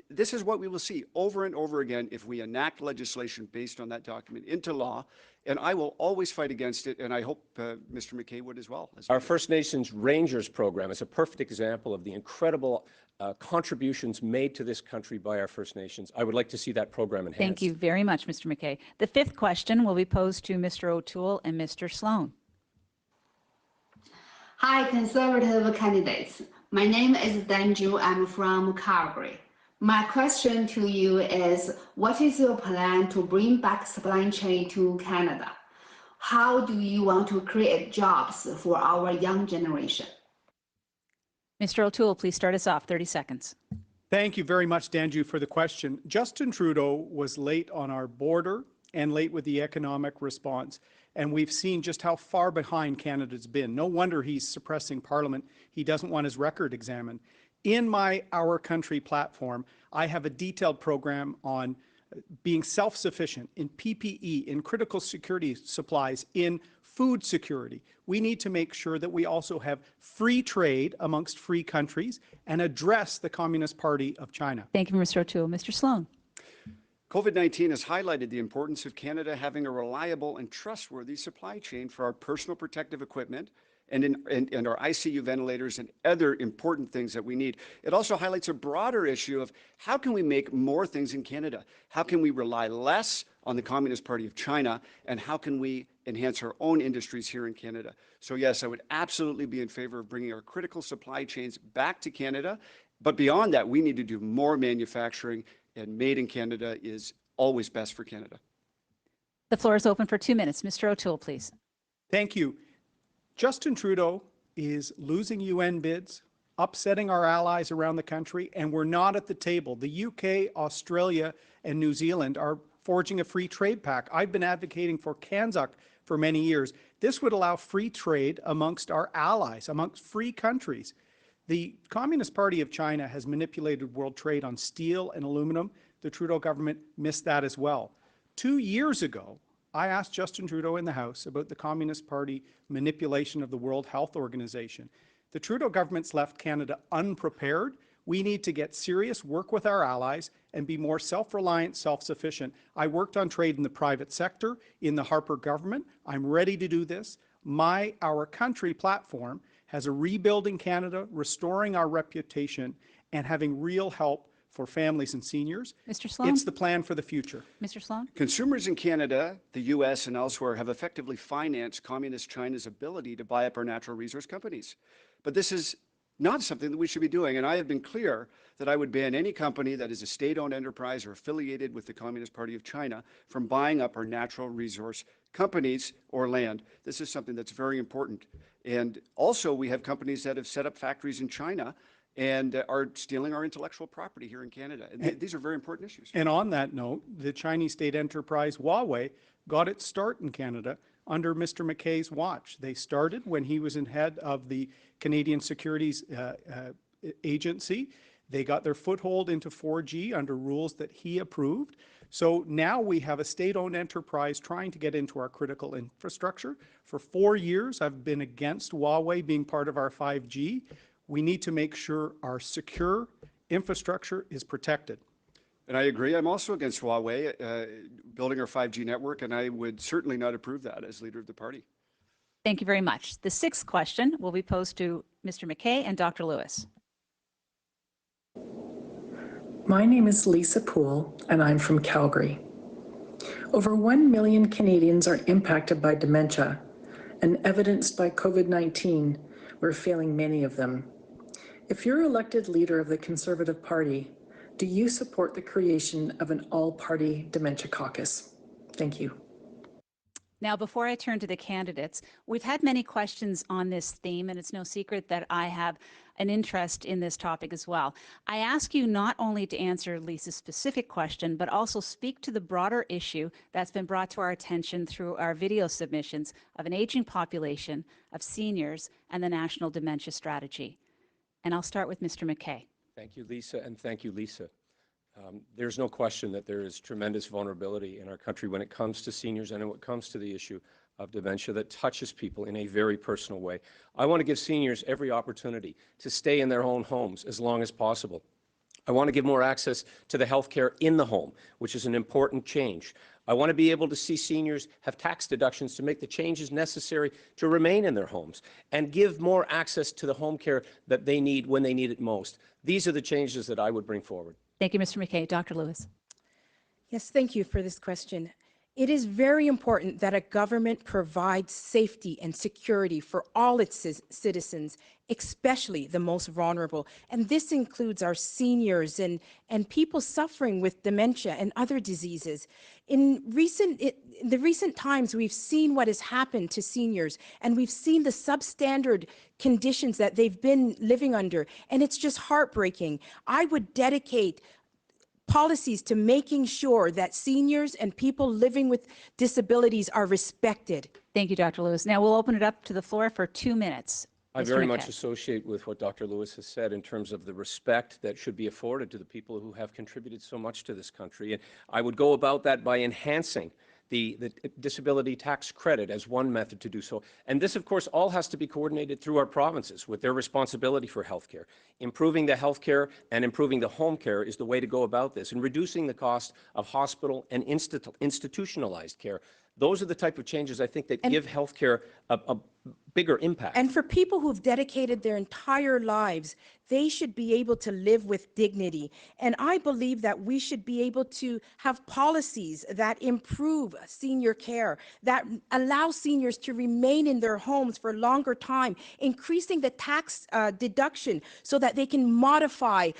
This is what we will see over and over again if we enact legislation based on that document into law. And I will always fight against it, and I hope Mr. MacKay would as well. Our First Nations Rangers program is a perfect example of the incredible contributions made to this country by our First Nations. I would like to see that program enhanced. Thank you very much, Mr. MacKay. The 5th question will be posed to Mr. O'Toole and Mr. Sloan. Hi, Conservative candidates. My name is Danju. I'm from Calgary. My question to you is, what is your plan to bring back supply chain to Canada? How do you want to create jobs for our young generation? Mr. O'Toole, please start us off. 30 seconds. Thank you very much, Danju, for the question. Justin Trudeau was late on our border and late with the economic response. And we've seen just how far behind Canada's been. No wonder he's suppressing Parliament. He doesn't want his record examined. In my Our Country platform, I have a detailed program on being self-sufficient in PPE, in critical security supplies, in food security. We need to make sure that we also have free trade amongst free countries and address the Communist Party of China. Thank you, Mr. O'Toole. Mr. Sloan. COVID-19 has highlighted the importance of Canada having a reliable and trustworthy supply chain for our personal protective equipment and our ICU ventilators and other important things that we need. It also highlights a broader issue of how can we make more things in Canada? How can we rely less on the Communist Party of China, and how can we enhance our own industries here in Canada? So yes, I would absolutely be in favor of bringing our critical supply chains back to Canada. But beyond that, we need to do more manufacturing, and made in Canada is always best for Canada. The floor is open for 2 minutes. Mr. O'Toole, please. Thank you. Justin Trudeau is losing UN bids, upsetting our allies around the country, and we're not at the table. The UK, Australia, and New Zealand are forging a free trade pact. I've been advocating for CANZUK for many years. This would allow free trade amongst our allies, amongst free countries. The Communist Party of China has manipulated world trade on steel and aluminum. The Trudeau government missed that as well. 2 years ago, I asked Justin Trudeau in the House about the Communist Party manipulation of the World Health Organization. The Trudeau government's left Canada unprepared. We need to get serious, work with our allies, and be more self-reliant, self-sufficient. I worked on trade in the private sector, in the Harper government. I'm ready to do this. Our Country platform has a rebuilding Canada, restoring our reputation, and having real help for families and seniors. Mr. Sloan? It's the plan for the future. Mr. Sloan? Consumers in Canada, the US, and elsewhere have effectively financed Communist China's ability to buy up our natural resource companies. But this is not something that we should be doing, and I have been clear that I would ban any company that is a state-owned enterprise or affiliated with the Communist Party of China from buying up our natural resource companies or land. This is something that's very important. And also, we have companies that have set up factories in China and are stealing our intellectual property here in Canada. These are very important issues. And on that note, the Chinese state enterprise Huawei got its start in Canada under Mr. MacKay's watch. They started when he was in head of the Canadian Securities Agency. They got their foothold into 4G under rules that he approved. So now we have a state-owned enterprise trying to get into our critical infrastructure. For 4 years, I've been against Huawei being part of our 5G. We need to make sure our secure infrastructure is protected. And I agree. I'm also against Huawei building our 5G network, and I would certainly not approve that as leader of the party. Thank you very much. The sixth question will be posed to Mr. MacKay and Dr. Lewis. My name is Lisa Poole, and I'm from Calgary. Over 1 million Canadians are impacted by dementia, and evidenced by COVID-19, we're failing many of them. If you're elected leader of the Conservative Party, do you support the creation of an all-party dementia caucus? Thank you. Now, before I turn to the candidates, we've had many questions on this theme, and it's no secret that I have an interest in this topic as well. I ask you not only to answer Lisa's specific question, but also speak to the broader issue that's been brought to our attention through our video submissions of an aging population, of seniors, and the National Dementia Strategy. And I'll start with Mr. MacKay. Thank you, Lisa, and thank you, Lisa. There's no question that there is tremendous vulnerability in our country when it comes to seniors and when it comes to the issue of dementia that touches people in a very personal way. I want to give seniors every opportunity to stay in their own homes as long as possible. I want to give more access to the health care in the home, which is an important change. I want to be able to see seniors have tax deductions to make the changes necessary to remain in their homes and give more access to the home care that they need when they need it most. These are the changes that I would bring forward. Thank you, Mr. MacKay. Dr. Lewis. Yes, thank you for this question. It is very important that a government provides safety and security for all its citizens, especially the most vulnerable. And this includes our seniors and people suffering with dementia and other diseases. In the recent times, we've seen what has happened to seniors, and we've seen the substandard conditions that they've been living under, and it's just heartbreaking. I would dedicate policies to making sure that seniors and people living with disabilities are respected. Thank you, Dr. Lewis. Now we'll open it up to the floor for 2 minutes. I very much associate with what Dr. Lewis has said in terms of the respect that should be afforded to the people who have contributed so much to this country. And I would go about that by enhancing the disability tax credit as one method to do so. And this, of course, all has to be coordinated through our provinces with their responsibility for health care. Improving the health care and improving the home care is the way to go about this, and reducing the cost of hospital and institutionalized care. Those are the type of changes I think that give healthcare a bigger impact. And for people who've dedicated their entire lives, they should be able to live with dignity. And I believe that we should be able to have policies that improve senior care, that allow seniors to remain in their homes for longer time, increasing the tax deduction so that they can modify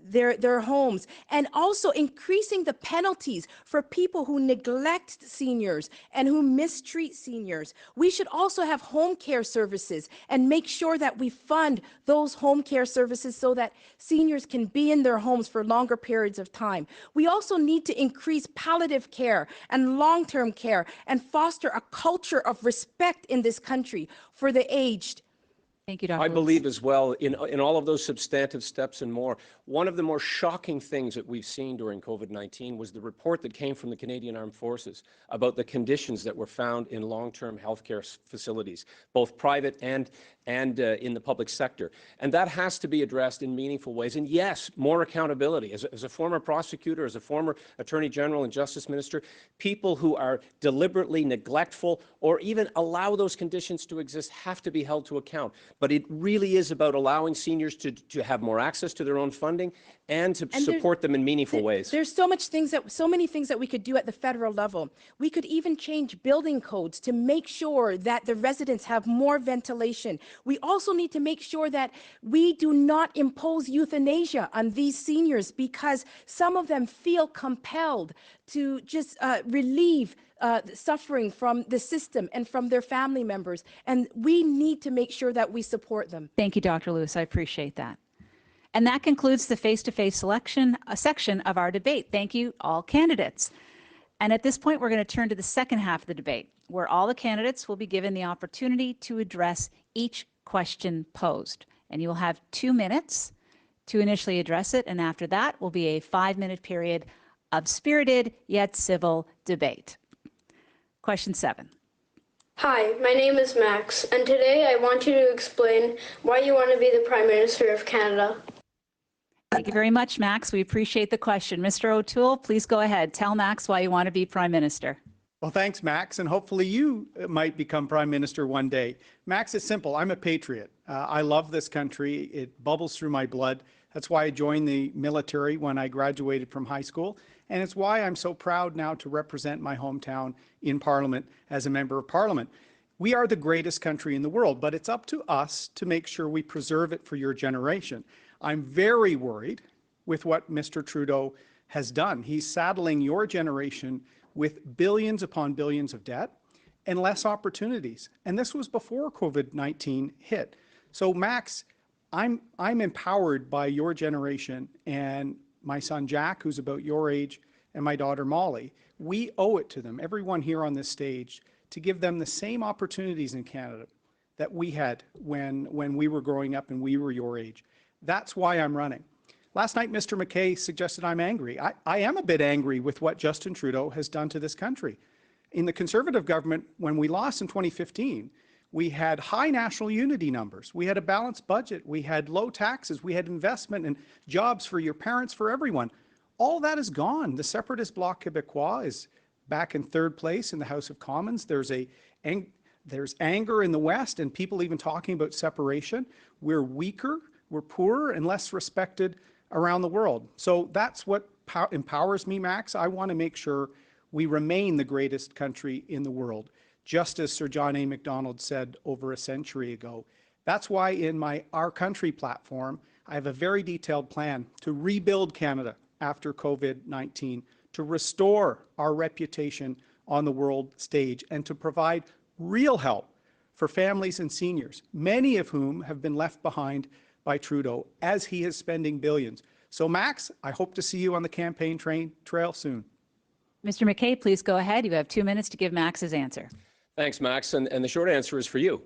their homes, and also increasing the penalties for people who neglect seniors and who mistreat seniors. We should also have home care services and make sure that we fund those home care services so that seniors can be in their homes for longer periods of time. We also need to increase palliative care and long-term care and foster a culture of respect in this country for the aged. Thank you, Dr. I believe as well in all of those substantive steps and more. One of the more shocking things that we've seen during COVID-19 was the report that came from the Canadian Armed Forces about the conditions that were found in long-term healthcare facilities, both private and in the public sector. And that has to be addressed in meaningful ways. And yes, more accountability. As a former prosecutor, as a former Attorney General and Justice Minister, people who are deliberately neglectful or even allow those conditions to exist have to be held to account. But it really is about allowing seniors to have more access to their own funding and to support them in meaningful ways. There's so many things that we could do at the federal level. We could even change building codes to make sure that the residents have more ventilation. We also need to make sure that we do not impose euthanasia on these seniors, because some of them feel compelled to just relieve suffering from the system and from their family members. And we need to make sure that we support them. Thank you, Dr. Lewis. I appreciate that. And that concludes the face-to-face section of our debate. Thank you, all candidates. And at this point, we're going to turn to the second half of the debate, where all the candidates will be given the opportunity to address each question posed. And you will have 2 minutes to initially address it. And after that will be a 5-minute period of spirited yet civil debate. Question 7. Hi, my name is Max, and today I want you to explain why you want to be the Prime Minister of Canada. Thank you very much, Max. We appreciate the question. Mr. O'Toole, please go ahead. Tell Max why you want to be Prime Minister. Well, thanks, Max, and hopefully you might become Prime Minister one day. Max, it's simple. I'm a patriot. I love this country. It bubbles through my blood. That's why I joined the military when I graduated from high school, and it's why I'm so proud now to represent my hometown in Parliament as a Member of Parliament. We are the greatest country in the world, but it's up to us to make sure we preserve it for your generation. I'm very worried with what Mr. Trudeau has done. He's saddling your generation with billions upon billions of debt and less opportunities. And this was before COVID-19 hit. So Max, I'm empowered by your generation and my son Jack, who's about your age, and my daughter Molly. We owe it to them, everyone here on this stage, to give them the same opportunities in Canada that we had when we were growing up and we were your age. That's why I'm running. Last night, Mr. MacKay suggested I'm angry. I am a bit angry with what Justin Trudeau has done to this country. In the Conservative government, when we lost in 2015, we had high national unity numbers. We had a balanced budget. We had low taxes. We had investment and jobs for your parents, for everyone. All that is gone. The separatist Bloc Québécois is back in 3rd place in the House of Commons. There's anger in the West and people even talking about separation. We're weaker, we're poorer and less respected around the world. So that's what empowers me, Max. I want to make sure we remain the greatest country in the world, just as Sir John A. Macdonald said over a century ago. That's why in my Our Country platform, I have a very detailed plan to rebuild Canada after COVID-19, to restore our reputation on the world stage, and to provide real help for families and seniors, many of whom have been left behind by Trudeau as he is spending billions. So Max, I hope to see you on the campaign trail soon. Mr. MacKay, please go ahead. You have 2 minutes to give Max his answer. Thanks, Max. And the short answer is for you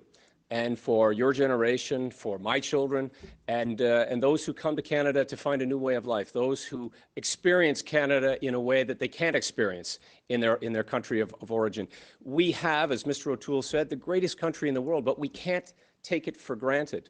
and for your generation, for my children, and those who come to Canada to find a new way of life, those who experience Canada in a way that they can't experience in their country of origin. We have, as Mr. O'Toole said, the greatest country in the world, but we can't take it for granted.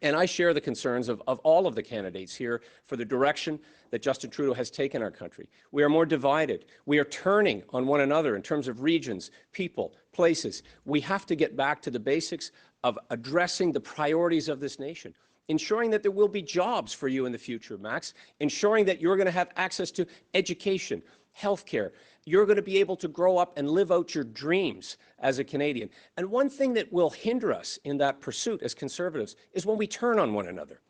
And I share the concerns of all of the candidates here for the direction that Justin Trudeau has taken our country. We are more divided. We are turning on one another in terms of regions, people, places. We have to get back to the basics of addressing the priorities of this nation, ensuring that there will be jobs for you in the future, Max, ensuring that you're going to have access to education, healthcare. You're going to be able to grow up and live out your dreams as a Canadian. And one thing that will hinder us in that pursuit as Conservatives is when we turn on one another.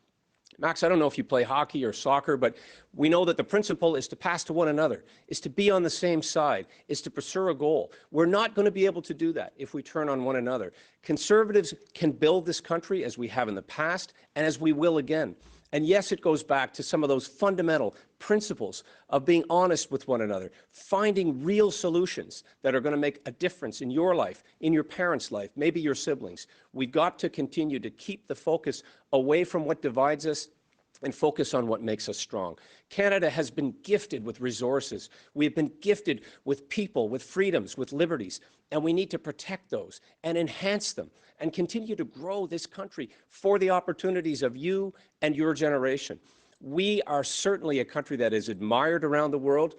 Max, I don't know if you play hockey or soccer, but we know that the principle is to pass to one another, is to be on the same side, is to pursue a goal. We're not going to be able to do that if we turn on one another. Conservatives can build this country as we have in the past and as we will again. And yes, it goes back to some of those fundamental principles of being honest with one another, finding real solutions that are going to make a difference in your life, in your parents' life, maybe your siblings. We've got to continue to keep the focus away from what divides us and focus on what makes us strong. Canada has been gifted with resources. We have been gifted with people, with freedoms, with liberties, and we need to protect those and enhance them and continue to grow this country for the opportunities of you and your generation. We are certainly a country that is admired around the world,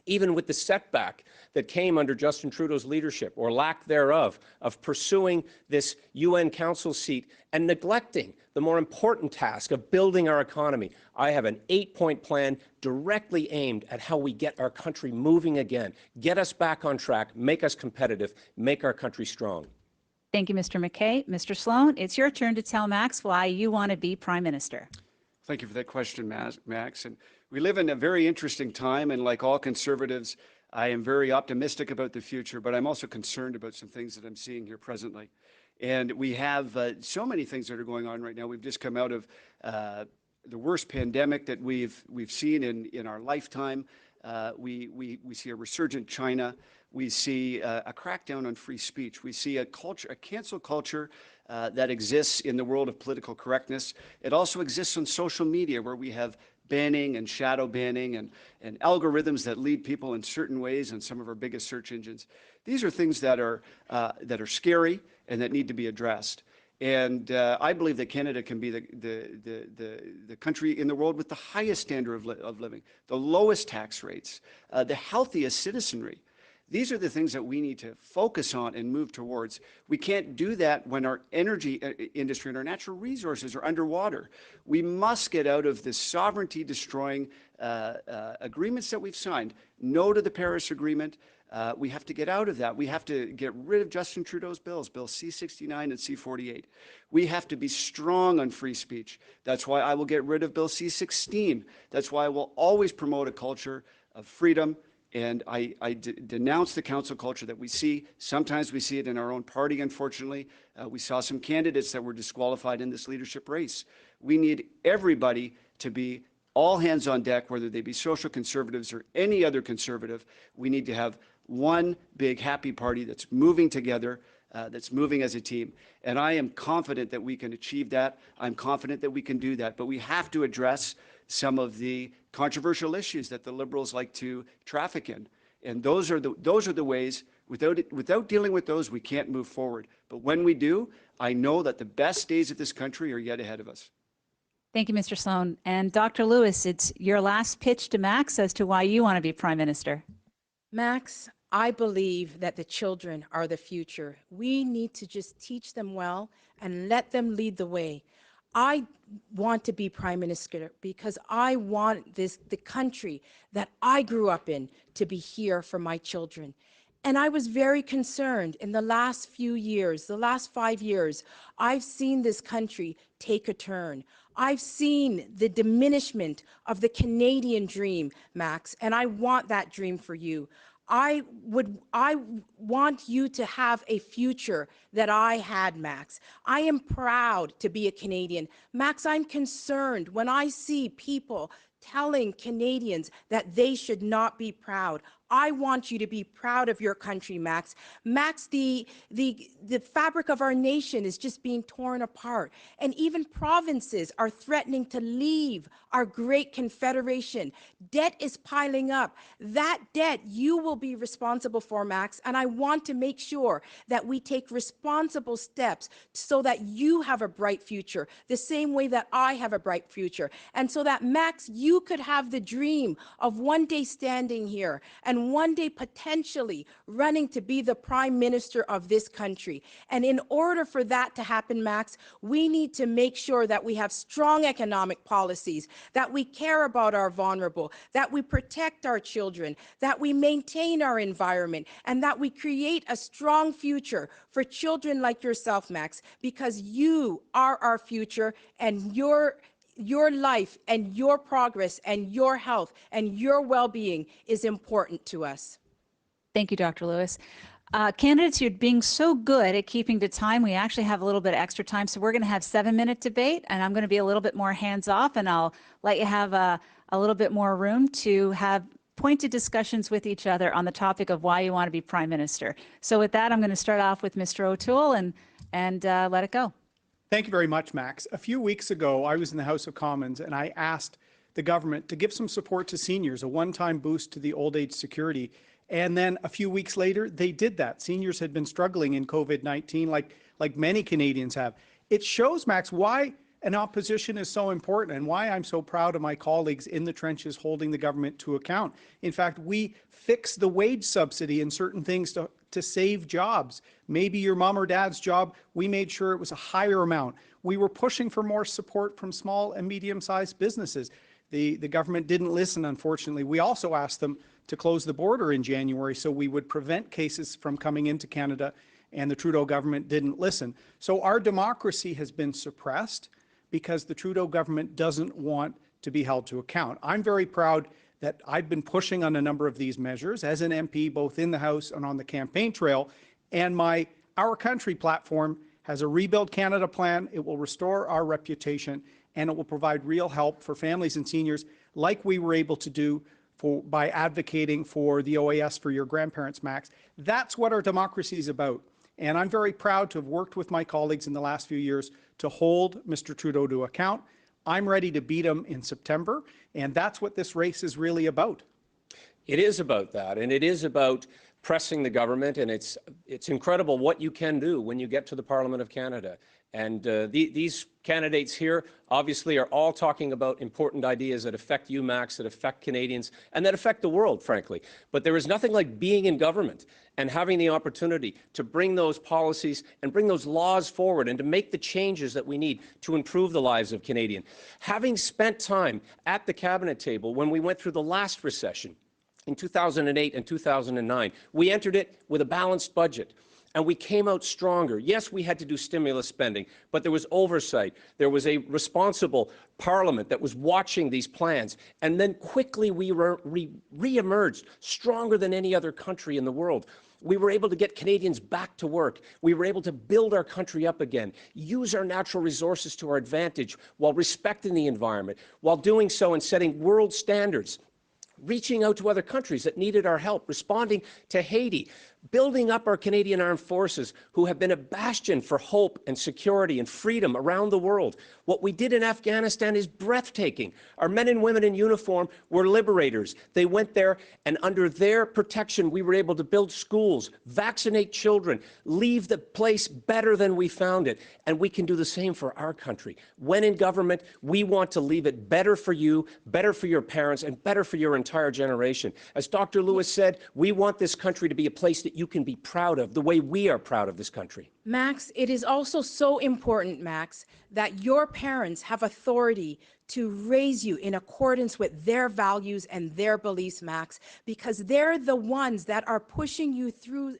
even with the setback that came under Justin Trudeau's leadership, or lack thereof, of pursuing this UN Council seat and neglecting the more important task of building our economy. I have an 8-point plan directly aimed at how we get our country moving again, get us back on track, make us competitive, make our country strong. Thank you, Mr. MacKay. Mr. Sloan, it's your turn to tell Max why you want to be Prime Minister. Thank you for that question, Max. And we live in a very interesting time, and like all Conservatives, I am very optimistic about the future, but I'm also concerned about some things that I'm seeing here presently. And we have so many things that are going on right now. We've just come out of the worst pandemic that we've seen in our lifetime. We see a resurgent China. We see a crackdown on free speech. We see a cancel culture that exists in the world of political correctness. It also exists on social media, where we have banning and shadow banning and algorithms that lead people in certain ways in some of our biggest search engines. These are things that are scary and that need to be addressed. And I believe that Canada can be the country in the world with the highest standard of living, the lowest tax rates, the healthiest citizenry. These are the things that we need to focus on and move towards. We can't do that when our energy industry and our natural resources are underwater. We must get out of this sovereignty-destroying agreements that we've signed. No to the Paris Agreement. We have to get out of that. We have to get rid of Justin Trudeau's bills, Bill C-69 and C-48. We have to be strong on free speech. That's why I will get rid of Bill C-16. That's why I will always promote a culture of freedom. And I denounce the council culture that we see. Sometimes we see it in our own party, unfortunately. We saw some candidates that were disqualified in this leadership race. We need everybody to be all hands on deck, whether they be social conservatives or any other conservative. We need to have one big happy party that's moving together, that's moving as a team. And I am confident that we can achieve that. I'm confident that we can do that. But we have to address some of the controversial issues that the Liberals like to traffic in. And those are the ways, without dealing with those, we can't move forward. But when we do, I know that the best days of this country are yet ahead of us. Thank you, Mr. Sloan. And Dr. Lewis, it's your last pitch to Max as to why you want to be Prime Minister. Max, I believe that the children are the future. We need to just teach them well and let them lead the way. I want to be Prime Minister because I want the country that I grew up in to be here for my children. And I was very concerned in the last few years, the last 5 years, I've seen this country take a turn. I've seen the diminishment of the Canadian dream, Max, and I want that dream for you. I want you to have a future that I had, Max. I am proud to be a Canadian. Max, I'm concerned when I see people telling Canadians that they should not be proud. I want you to be proud of your country, Max. Max, the fabric of our nation is just being torn apart. And even provinces are threatening to leave our great confederation. Debt is piling up. That debt you will be responsible for, Max. And I want to make sure that we take responsibility responsible steps so that you have a bright future, the same way that I have a bright future. And so that, Max, you could have the dream of one day standing here and one day potentially running to be the Prime Minister of this country. And in order for that to happen, Max, we need to make sure that we have strong economic policies, that we care about our vulnerable, that we protect our children, that we maintain our environment, and that we create a strong future for children like yourself, Max, because you are our future, and your life and your progress and your health and your well-being is important to us. Thank you, Dr. Lewis. Candidates, you're being so good at keeping to time. We actually have a little bit of extra time, so we're going to have 7-minute debate, and I'm going to be a little bit more hands-off, and I'll let you have a little bit more room to have pointed discussions with each other on the topic of why you want to be Prime Minister. So with that, I'm going to start off with Mr. O'Toole and let it go. Thank you very much, Max. A few weeks ago, I was in the House of Commons and I asked the government to give some support to seniors, a one-time boost to the old age security. And then a few weeks later, they did that. Seniors had been struggling in COVID-19 like many Canadians have. It shows, Max, why an opposition is so important and why I'm so proud of my colleagues in the trenches holding the government to account. In fact, we fixed the wage subsidy and certain things to save jobs. Maybe your mom or dad's job, we made sure it was a higher amount. We were pushing for more support from small and medium-sized businesses. The government didn't listen, unfortunately. We also asked them to close the border in January so we would prevent cases from coming into Canada, and the Trudeau government didn't listen. So our democracy has been suppressed because the Trudeau government doesn't want to be held to account. I'm very proud that I've been pushing on a number of these measures as an MP, both in the House and on the campaign trail, and my Our Country platform has a Rebuild Canada plan. It will restore our reputation, and it will provide real help for families and seniors like we were able to do by advocating for the OAS for your grandparents, Max. That's what our democracy is about. And I'm very proud to have worked with my colleagues in the last few years to hold Mr. Trudeau to account. I'm ready to beat him in September, and that's what this race is really about. It is about that, and it is about pressing the government, and it's incredible what you can do when you get to the Parliament of Canada. And these candidates here obviously are all talking about important ideas that affect you, Max, that affect Canadians, and that affect the world, frankly. But there is nothing like being in government and having the opportunity to bring those policies and bring those laws forward and to make the changes that we need to improve the lives of Canadians. Having spent time at the cabinet table when we went through the last recession in 2008 and 2009, we entered it with a balanced budget. And we came out stronger. Yes, we had to do stimulus spending, but there was oversight. There was a responsible parliament that was watching these plans. And then quickly we re-emerged stronger than any other country in the world. We were able to get Canadians back to work. We were able to build our country up again, use our natural resources to our advantage while respecting the environment, while doing so and setting world standards, reaching out to other countries that needed our help, responding to Haiti, building up our Canadian Armed Forces, who have been a bastion for hope and security and freedom around the world. What we did in Afghanistan is breathtaking. Our men and women in uniform were liberators. They went there, and under their protection, we were able to build schools, vaccinate children, leave the place better than we found it. And we can do the same for our country. When in government, we want to leave it better for you, better for your parents, and better for your entire generation. As Dr. Lewis said, we want this country to be a place that you can be proud of, the way we are proud of this country. Max, it is also so important, Max, that your parents have authority to raise you in accordance with their values and their beliefs, Max, because they're the ones that are pushing you through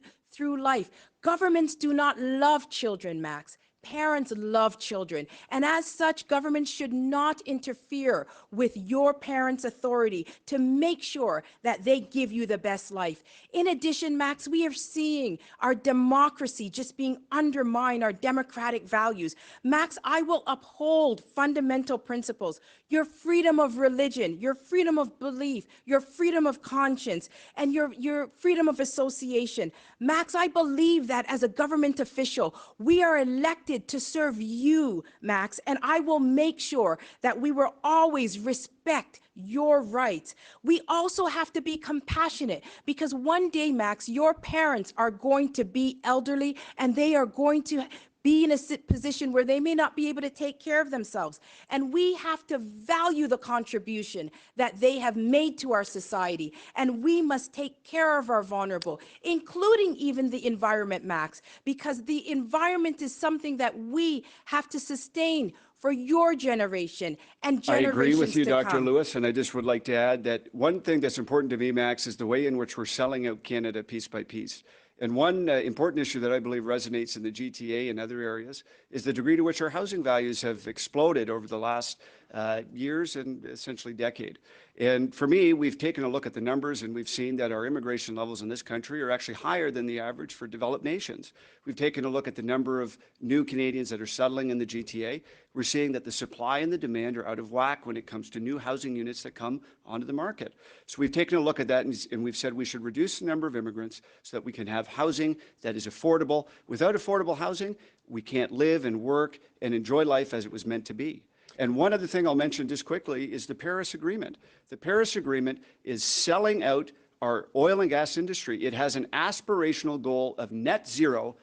life. Governments do not love children, Max. Parents love children, and as such, government should not interfere with your parents' authority to make sure that they give you the best life. In addition, Max, we are seeing our democracy just being undermined, our democratic values. Max, I will uphold fundamental principles, your freedom of religion, your freedom of belief, your freedom of conscience, and your freedom of association. Max, I believe that as a government official, we are elected elected to serve you, Max, and I will make sure that we will always respect your rights. We also have to be compassionate because one day, Max, your parents are going to be elderly and they are going to be in a position where they may not be able to take care of themselves. And we have to value the contribution that they have made to our society. And we must take care of our vulnerable, including even the environment, Max, because the environment is something that we have to sustain for your generation and generations to come. I agree with you, Dr. Lewis, and I just would like to add that one thing that's important to me, Max, is the way in which we're selling out Canada piece by piece. And one important issue that I believe resonates in the GTA and other areas is the degree to which our housing values have exploded over the last years and essentially decade. And for me, we've taken a look at the numbers and we've seen that our immigration levels in this country are actually higher than the average for developed nations. We've taken a look at the number of new Canadians that are settling in the GTA. We're seeing that the supply and the demand are out of whack when it comes to new housing units that come onto the market. So we've taken a look at that and we've said we should reduce the number of immigrants so that we can have housing that is affordable. Without affordable housing, we can't live and work and enjoy life as it was meant to be. And one other thing I'll mention just quickly is the Paris Agreement. The Paris Agreement is selling out our oil and gas industry. It has an aspirational goal of net zero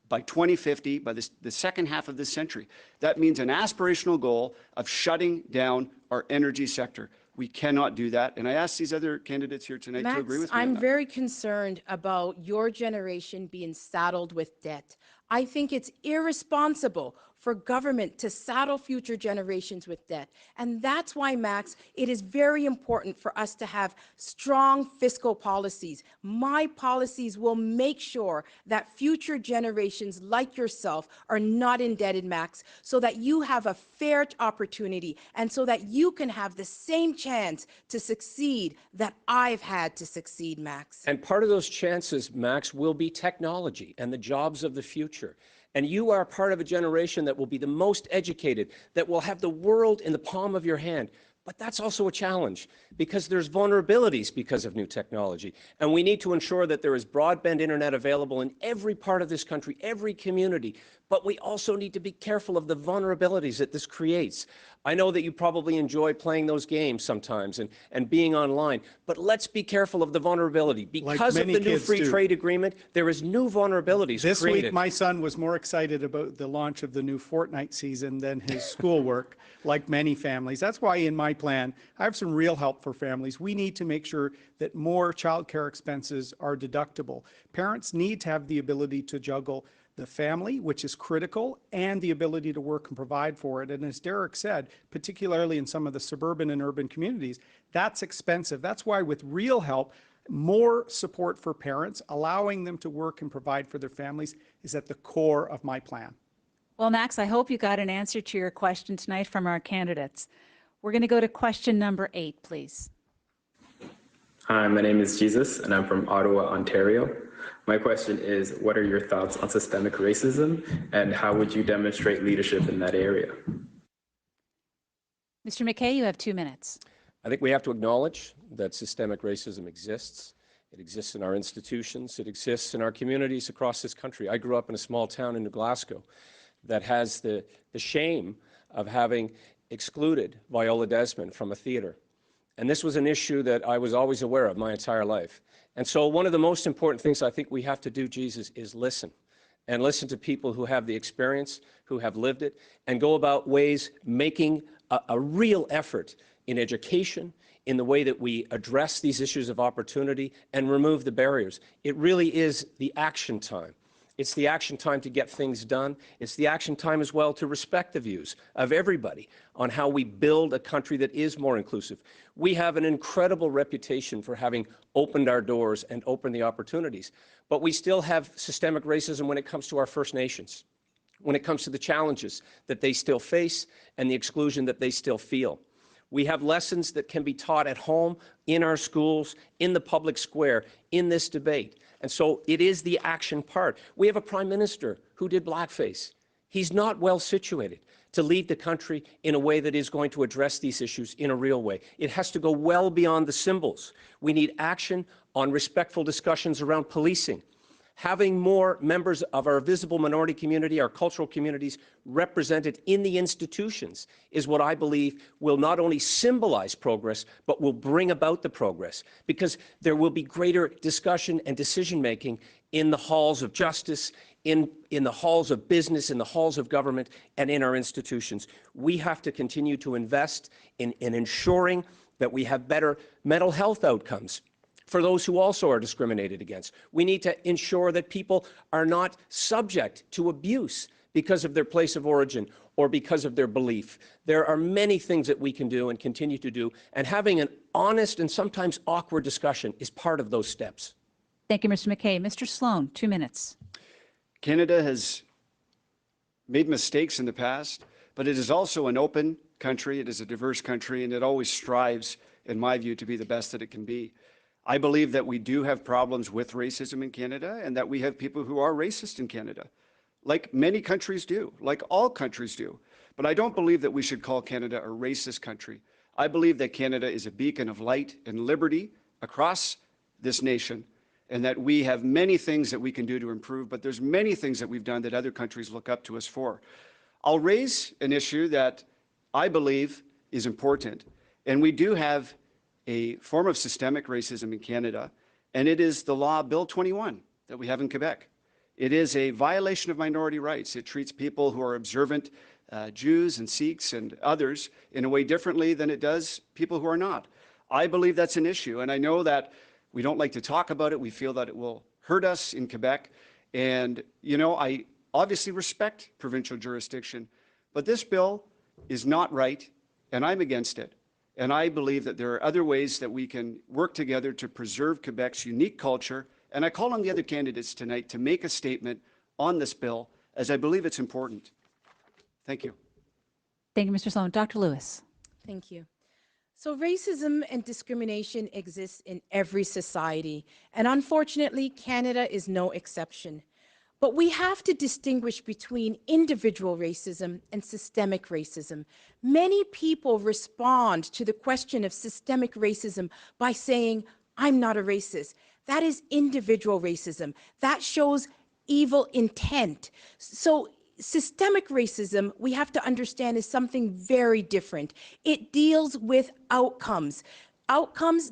by 2050, by the second half of this century. That means an aspirational goal of shutting down our energy sector. We cannot do that. And I ask these other candidates here tonight to agree with me. I'm very concerned about your generation being saddled with debt. I think it's irresponsible for government to saddle future generations with debt. And that's why, Max, it is very important for us to have strong fiscal policies. My policies will make sure that future generations like yourself are not indebted, Max, so that you have a fair opportunity and so that you can have the same chance to succeed that I've had to succeed, Max. And part of those chances, Max, will be technology and the jobs of the future. And you are part of a generation that will be the most educated, that will have the world in the palm of your hand. But that's also a challenge because there's vulnerabilities because of new technology. And we need to ensure that there is broadband internet available in every part of this country, every community. But we also need to be careful of the vulnerabilities that this creates. I know that you probably enjoy playing those games sometimes and being online, but let's be careful of the vulnerability. Because of the new free trade agreement, there is new vulnerabilities this created. Week, my son was more excited about the launch of the new Fortnite season than his schoolwork, like many families. That's why in my plan, I have some real help for families. We need to make sure that more childcare expenses are deductible. Parents need to have the ability to juggle the family, which is critical, and the ability to work and provide for it. And as Derek said, particularly in some of the suburban and urban communities, that's expensive. That's why with real help, more support for parents, allowing them to work and provide for their families is at the core of my plan. Well, Max, I hope you got an answer to your question tonight from our candidates. We're going to go to question number 8, please. Hi, my name is Jesus, and I'm from Ottawa, Ontario. My question is, what are your thoughts on systemic racism, and how would you demonstrate leadership in that area? Mr. MacKay, you have 2 minutes. I think we have to acknowledge that systemic racism exists. It exists in our institutions. It exists in our communities across this country. I grew up in a small town in New Glasgow that has the shame of having excluded Viola Desmond from a theater. And this was an issue that I was always aware of my entire life. And so one of the most important things I think we have to do, Jesus, is listen. And listen to people who have the experience, who have lived it, and go about ways making a real effort in education, in the way that we address these issues of opportunity and remove the barriers. It really is the action time. It's the action time to get things done. It's the action time as well to respect the views of everybody on how we build a country that is more inclusive. We have an incredible reputation for having opened our doors and opened the opportunities, but we still have systemic racism when it comes to our First Nations, when it comes to the challenges that they still face and the exclusion that they still feel. We have lessons that can be taught at home, in our schools, in the public square, in this debate. And so it is the action part. We have a prime minister who did blackface. He's not well situated to lead the country in a way that is going to address these issues in a real way. It has to go well beyond the symbols. We need action on respectful discussions around policing, Having more members of our visible minority community, our cultural communities represented in the institutions is what I believe will not only symbolize progress, but will bring about the progress, because there will be greater discussion and decision-making in the halls of justice, in the halls of business, in the halls of government, and in our institutions. We have to continue to invest in ensuring that we have better mental health outcomes for those who also are discriminated against. We need to ensure that people are not subject to abuse because of their place of origin or because of their belief. There are many things that we can do and continue to do, and having an honest and sometimes awkward discussion is part of those steps. Thank you, Mr. MacKay. Mr. Sloan, 2 minutes. Canada has made mistakes in the past, but it is also an open country, it is a diverse country, and it always strives, in my view, to be the best that it can be. I believe that we do have problems with racism in Canada and that we have people who are racist in Canada, like many countries do, like all countries do. But I don't believe that we should call Canada a racist country. I believe that Canada is a beacon of light and liberty across this nation, and that we have many things that we can do to improve, but there's many things that we've done that other countries look up to us for. I'll raise an issue that I believe is important, and we do have a form of systemic racism in Canada, and it is the law Bill 21 that we have in Quebec. It is a violation of minority rights. It treats people who are observant, Jews and Sikhs and others, in a way differently than it does people who are not. I believe that's an issue, and I know that we don't like to talk about it. We feel that it will hurt us in Quebec, and I obviously respect provincial jurisdiction, but this bill is not right, and I'm against it. And I believe that there are other ways that we can work together to preserve Quebec's unique culture. And I call on the other candidates tonight to make a statement on this bill, as I believe it's important. Thank you. Thank you, Mr. Sloan. Dr. Lewis. Thank you. So racism and discrimination exists in every society, and unfortunately, Canada is no exception. But we have to distinguish between individual racism and systemic racism. Many people respond to the question of systemic racism by saying, I'm not a racist. That is individual racism. That shows evil intent. So systemic racism, we have to understand, is something very different. It deals with outcomes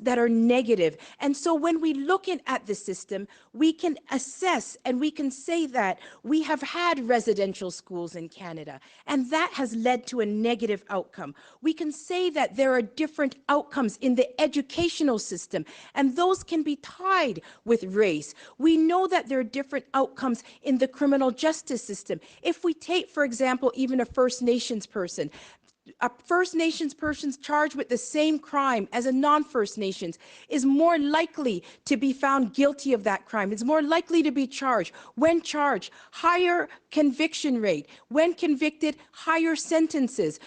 that are negative. And so when we look at the system, we can assess and we can say that we have had residential schools in Canada, and that has led to a negative outcome. We can say that there are different outcomes in the educational system, and those can be tied with race. We know that there are different outcomes in the criminal justice system. If we take, for example, even a First Nations person, a First Nations person charged with the same crime as a non-First Nations is more likely to be found guilty of that crime. It's more likely to be charged. When charged, higher conviction rate. When convicted, higher sentences.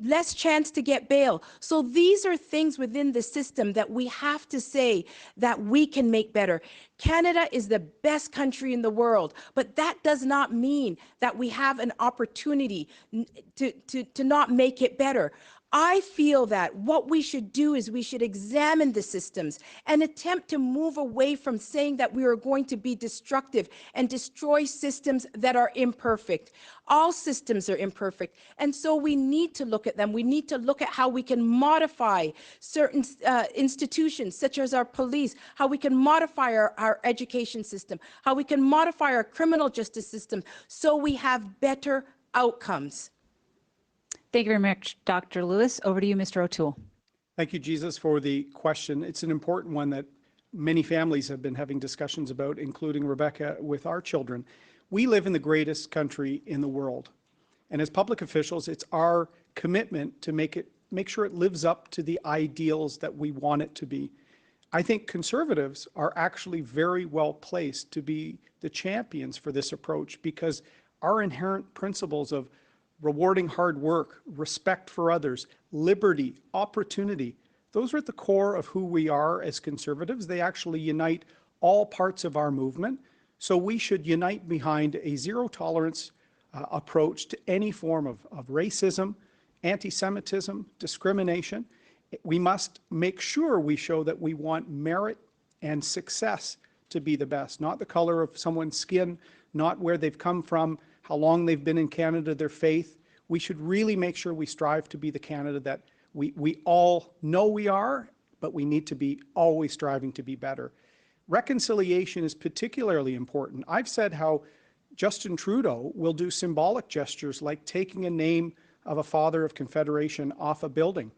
Less chance to get bail. So these are things within the system that we have to say that we can make better. Canada is the best country in the world, but that does not mean that we have an opportunity to not make it better. I feel that what we should do is we should examine the systems and attempt to move away from saying that we are going to be destructive and destroy systems that are imperfect. All systems are imperfect, and so we need to look at them. We need to look at how we can modify certain institutions, such as our police, how we can modify our education system, how we can modify our criminal justice system so we have better outcomes. Thank you very much, Dr. Lewis. Over to you, Mr. O'Toole. Thank you, Jesus, for the question. It's an important one that many families have been having discussions about, including Rebecca, with our children. We live in the greatest country in the world. And as public officials, it's our commitment to make sure it lives up to the ideals that we want it to be. I think conservatives are actually very well placed to be the champions for this approach, because our inherent principles of rewarding hard work, respect for others, liberty, opportunity, those are at the core of who we are as conservatives. They actually unite all parts of our movement. So we should unite behind a zero tolerance approach to any form of racism, anti-Semitism, discrimination. We must make sure we show that we want merit and success to be the best, not the color of someone's skin, not where they've come from, how long they've been in Canada, their faith. We should really make sure we strive to be the Canada that we all know we are, but we need to be always striving to be better. Reconciliation is particularly important. I've said how Justin Trudeau will do symbolic gestures like taking a name of a father of Confederation off a building,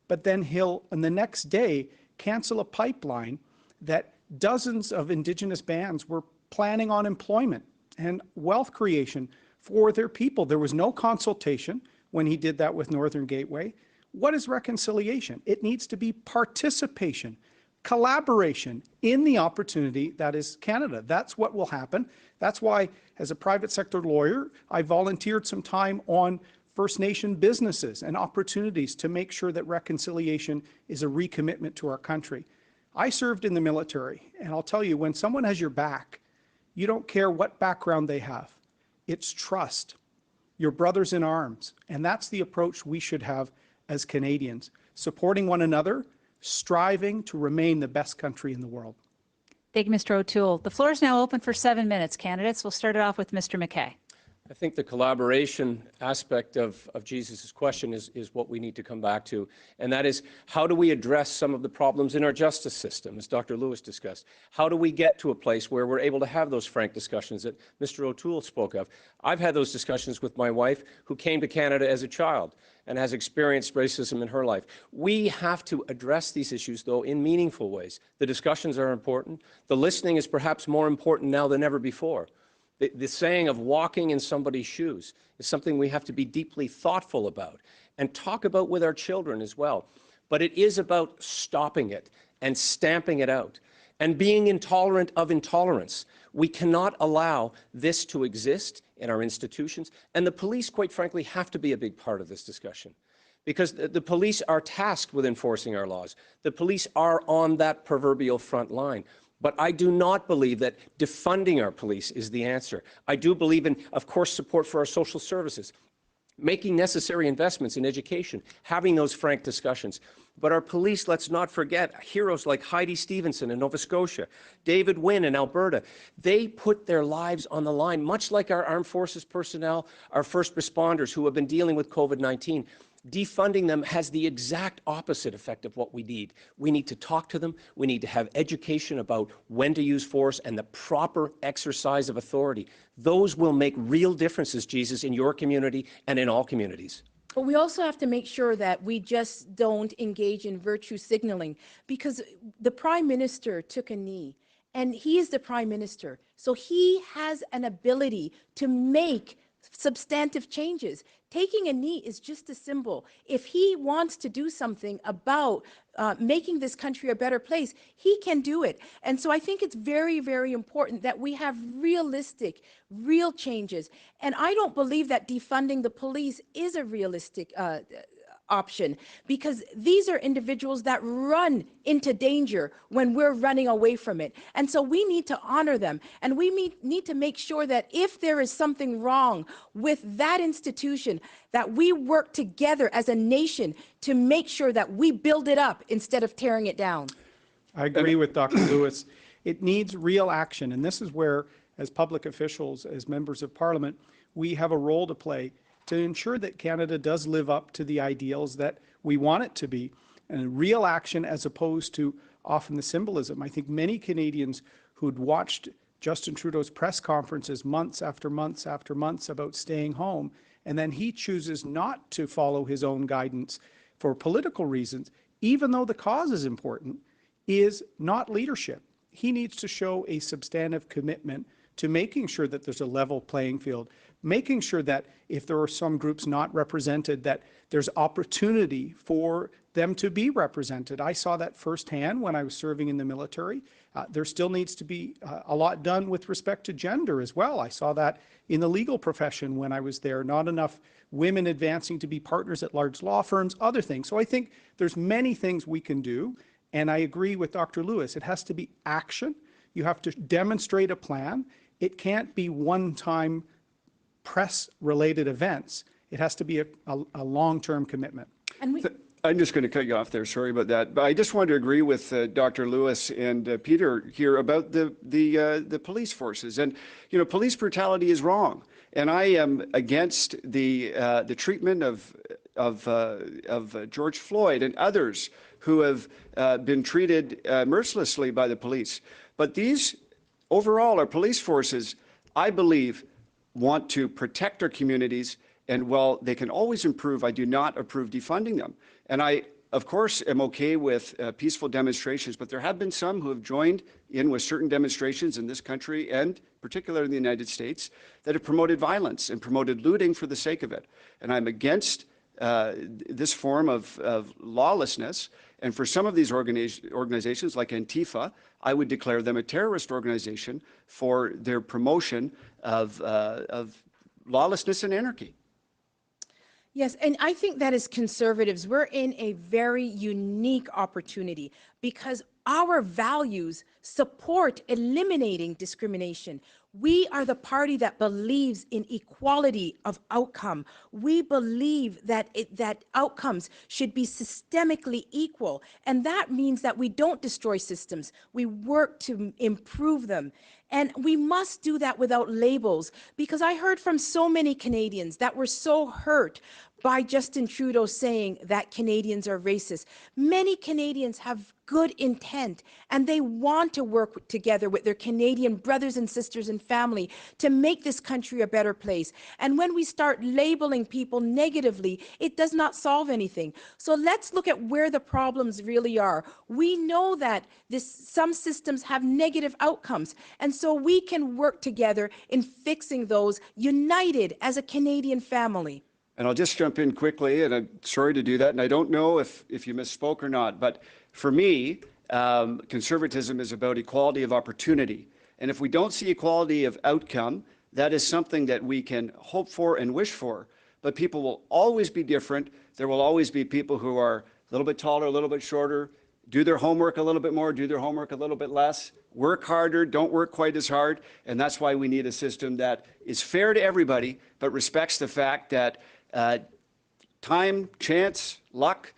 but then he'll, on the next day, cancel a pipeline that dozens of Indigenous bands were planning on employment and wealth creation for their people. There was no consultation when he did that with Northern Gateway. What is reconciliation? It needs to be participation, collaboration in the opportunity that is Canada. That's what will happen. That's why, as a private sector lawyer, I volunteered some time on First Nation businesses and opportunities to make sure that reconciliation is a recommitment to our country. I served in the military, and I'll tell you, when someone has your back, you don't care what background they have. It's trust. Your brothers in arms. And that's the approach we should have as Canadians, supporting one another, striving to remain the best country in the world. Thank you, Mr. O'Toole. The floor is now open for 7 minutes. Candidates, we'll start it off with Mr. MacKay. I think the collaboration aspect of Jesus' question is what we need to come back to, and that is, how do we address some of the problems in our justice system, as Dr. Lewis discussed? How do we get to a place where we're able to have those frank discussions that Mr. O'Toole spoke of? I've had those discussions with my wife, who came to Canada as a child and has experienced racism in her life. We have to address these issues, though, in meaningful ways. The discussions are important. The listening is perhaps more important now than ever before. The saying of walking in somebody's shoes is something we have to be deeply thoughtful about and talk about with our children as well. But it is about stopping it and stamping it out and being intolerant of intolerance. We cannot allow this to exist in our institutions. And the police, quite frankly, have to be a big part of this discussion, because the police are tasked with enforcing our laws. The police are on that proverbial front line. But I do not believe that defunding our police is the answer. I do believe in, of course, support for our social services, making necessary investments in education, having those frank discussions. But our police, let's not forget, heroes like Heidi Stevenson in Nova Scotia, David Wynn in Alberta, they put their lives on the line, much like our armed forces personnel, our first responders who have been dealing with COVID-19. Defunding them has the exact opposite effect of what we need. We need to talk to them. We need to have education about when to use force and the proper exercise of authority. Those will make real differences, Jesus, in your community and in all communities. But we also have to make sure that we just don't engage in virtue signaling, because the Prime Minister took a knee, and he is the Prime Minister. So he has an ability to make substantive changes. Taking a knee is just a symbol. If he wants to do something about making this country a better place, he can do it. And so I think it's very, very important that we have realistic, real changes. And I don't believe that defunding the police is a realistic option, because these are individuals that run into danger when we're running away from it. And so we need to honor them, and we need to make sure that if there is something wrong with that institution, that we work together as a nation to make sure that we build it up instead of tearing it down. I agree with Dr. Lewis. It needs real action, and this is where, as public officials, as members of Parliament, we have a role to play to ensure that Canada does live up to the ideals that we want it to be, and real action as opposed to often the symbolism. I think many Canadians who'd watched Justin Trudeau's press conferences months after months after months about staying home, and then he chooses not to follow his own guidance for political reasons, even though the cause is important, is not leadership. He needs to show a substantive commitment to making sure that there's a level playing field, making sure that if there are some groups not represented, that there's opportunity for them to be represented. I saw that firsthand when I was serving in the military. There still needs to be a lot done with respect to gender as well. I saw that in the legal profession when I was there. Not enough women advancing to be partners at large law firms, other things. So I think there's many things we can do, and I agree with Dr. Lewis. It has to be action. You have to demonstrate a plan. It can't be one-time press-related events. It has to be a long-term commitment. And I'm just going to cut you off there. Sorry about that. But I just wanted to agree with Dr. Lewis and Peter here about the police forces. And, you know, police brutality is wrong. And I am against the treatment of George Floyd and others who have been treated mercilessly by the police. But these, overall, our police forces, I believe, want to protect our communities. And while they can always improve, I do not approve defunding them. And I, of course, am okay with peaceful demonstrations, but there have been some who have joined in with certain demonstrations in this country and particularly in the United States that have promoted violence and promoted looting for the sake of it. And I'm against this form of lawlessness. And for some of these organizations like Antifa, I would declare them a terrorist organization for their promotion of lawlessness and anarchy. Yes, and I think that as conservatives, we're in a very unique opportunity because our values support eliminating discrimination. We are the party that believes in equality of outcome. We believe that that outcomes should be systemically equal. And that means that we don't destroy systems. We work to improve them. And we must do that without labels, because I heard from so many Canadians that were so hurt by Justin Trudeau saying that Canadians are racist. Many Canadians have good intent and they want to work together with their Canadian brothers and sisters and family to make this country a better place. And when we start labeling people negatively, it does not solve anything. So let's look at where the problems really are. We know that some systems have negative outcomes, and so we can work together in fixing those, united as a Canadian family. And I'll just jump in quickly, and I'm sorry to do that, and I don't know if you misspoke or not, but for me, conservatism is about equality of opportunity. And if we don't see equality of outcome, that is something that we can hope for and wish for. But people will always be different. There will always be people who are a little bit taller, a little bit shorter, do their homework a little bit more, do their homework a little bit less, work harder, don't work quite as hard. And that's why we need a system that is fair to everybody, but respects the fact that time, chance, luck,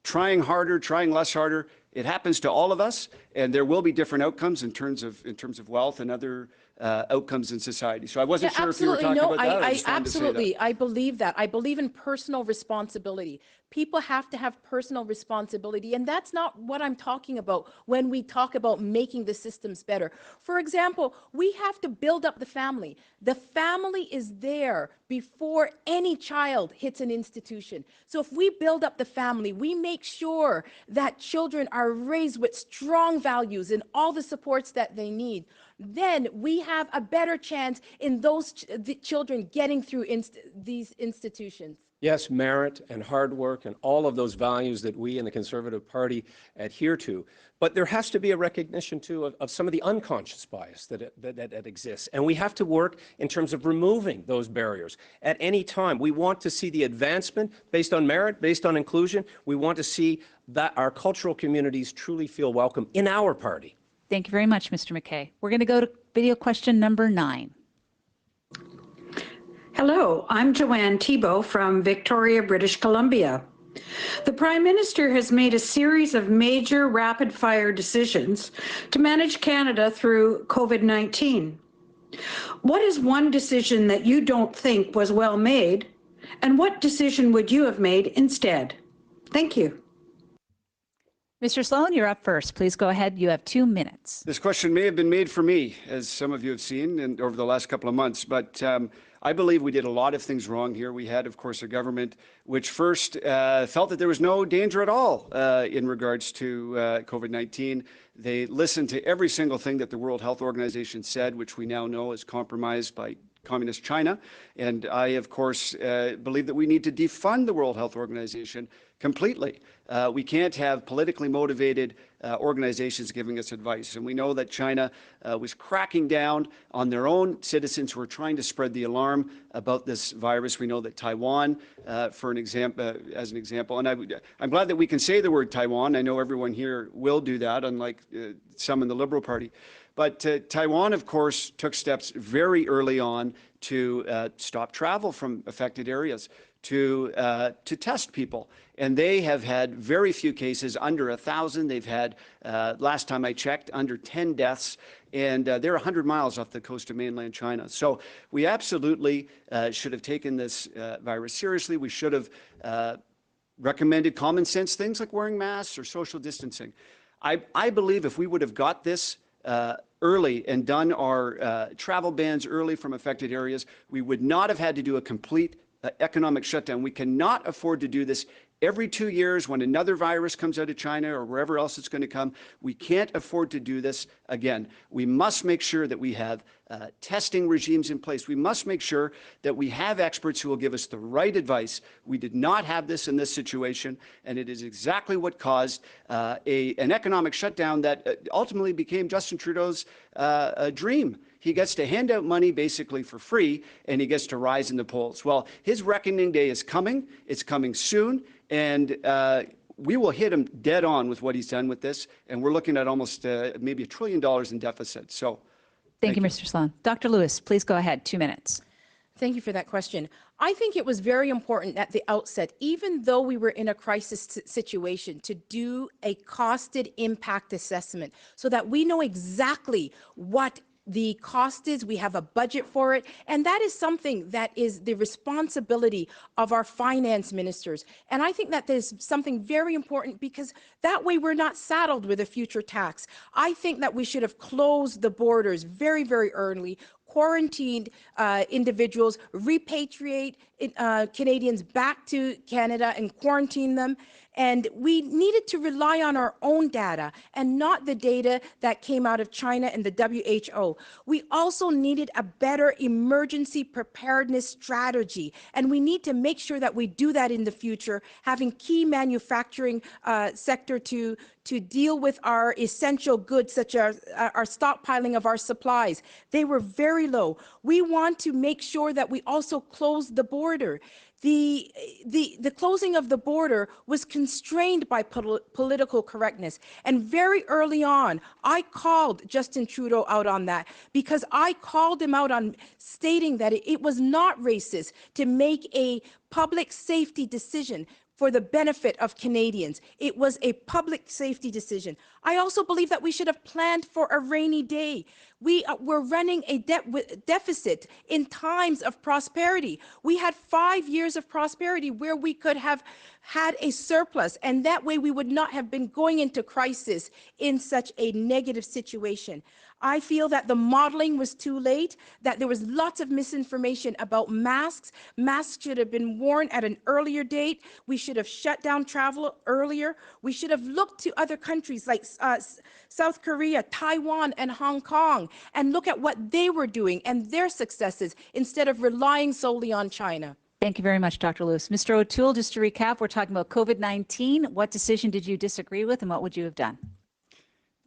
trying harder, trying less harder, it happens to all of us, and there will be different outcomes in terms of wealth and other outcomes in society. So I wasn't sure if you were talking about that. Absolutely. I believe that. I believe in personal responsibility. People have to have personal responsibility, and that's not what I'm talking about when we talk about making the systems better. For example, we have to build up the family. The family is there before any child hits an institution. So if we build up the family, we make sure that children are raised with strong values and all the supports that they need, then we have a better chance in those the children getting through these institutions. Yes, merit and hard work and all of those values that we in the Conservative Party adhere to. But there has to be a recognition, too, of some of the unconscious bias that exists. And we have to work in terms of removing those barriers at any time. We want to see the advancement based on merit, based on inclusion. We want to see that our cultural communities truly feel welcome in our party. Thank you very much, Mr. MacKay. We're going to go to video question number 9. Hello, I'm Joanne Thibault from Victoria, British Columbia. The Prime Minister has made a series of major rapid-fire decisions to manage Canada through COVID-19. What is one decision that you don't think was well made, and what decision would you have made instead? Thank you. Mr. Sloan, you're up first. Please go ahead. You have 2 minutes. This question may have been made for me, as some of you have seen over the last couple of months, but I believe we did a lot of things wrong here. We had, of course, a government which first felt that there was no danger at all in regards to COVID-19. They listened to every single thing that the World Health Organization said, which we now know is compromised by Communist China. And I, of course, believe that we need to defund the World Health Organization completely. We can't have politically motivated organizations giving us advice. And we know that China was cracking down on their own citizens who are trying to spread the alarm about this virus. We know that Taiwan, as an example, and I'm glad that we can say the word Taiwan. I know everyone here will do that, unlike some in the Liberal Party. But Taiwan, of course, took steps very early on to stop travel from affected areas, to test people. And they have had very few cases, under 1,000. They've had, last time I checked, under 10 deaths. And they're 100 miles off the coast of mainland China. So we absolutely should have taken this virus seriously. We should have recommended common sense things like wearing masks or social distancing. I believe if we would have got this early and done our travel bans early from affected areas, we would not have had to do a complete economic shutdown. We cannot afford to do this every 2 years when another virus comes out of China or wherever else it's going to come. We can't afford to do this again. We must make sure that we have testing regimes in place. We must make sure that we have experts who will give us the right advice. We did not have this in this situation, and it is exactly what caused an economic shutdown that ultimately became Justin Trudeau's dream. He gets to hand out money basically for free, and he gets to rise in the polls. Well, his reckoning day is coming. It's coming soon, and we will hit him dead on with what he's done with this, and we're looking at almost maybe $1 trillion in deficit. So, thank you, Mr. Sloan. Dr. Lewis, please go ahead. 2 minutes. Thank you for that question. I think it was very important at the outset, even though we were in a crisis situation, to do a costed impact assessment so that we know exactly what the cost is. We have a budget for it. And that is something that is the responsibility of our finance ministers. And I think that there's something very important, because that way we're not saddled with a future tax. I think that we should have closed the borders very, very early, quarantined individuals, repatriate Canadians back to Canada and quarantine them. And we needed to rely on our own data and not the data that came out of China and the WHO. We also needed a better emergency preparedness strategy. And we need to make sure that we do that in the future, having key manufacturing sector to deal with our essential goods, such as our stockpiling of our supplies. They were very low. We want to make sure that we also close the border. The closing of the border was constrained by political correctness. And very early on, I called Justin Trudeau out on that, because I called him out on stating that it was not racist to make a public safety decision for the benefit of Canadians. It was a public safety decision. I also believe that we should have planned for a rainy day. We were running a deficit in times of prosperity. We had 5 years of prosperity where we could have had a surplus, and that way we would not have been going into crisis in such a negative situation. I feel that the modeling was too late, that there was lots of misinformation about masks. Masks should have been worn at an earlier date. We should have shut down travel earlier. We should have looked to other countries like South Korea, Taiwan, and Hong Kong, and look at what they were doing and their successes instead of relying solely on China. Thank you very much, Dr. Lewis. Mr. O'Toole, just to recap, we're talking about COVID-19. What decision did you disagree with, and what would you have done?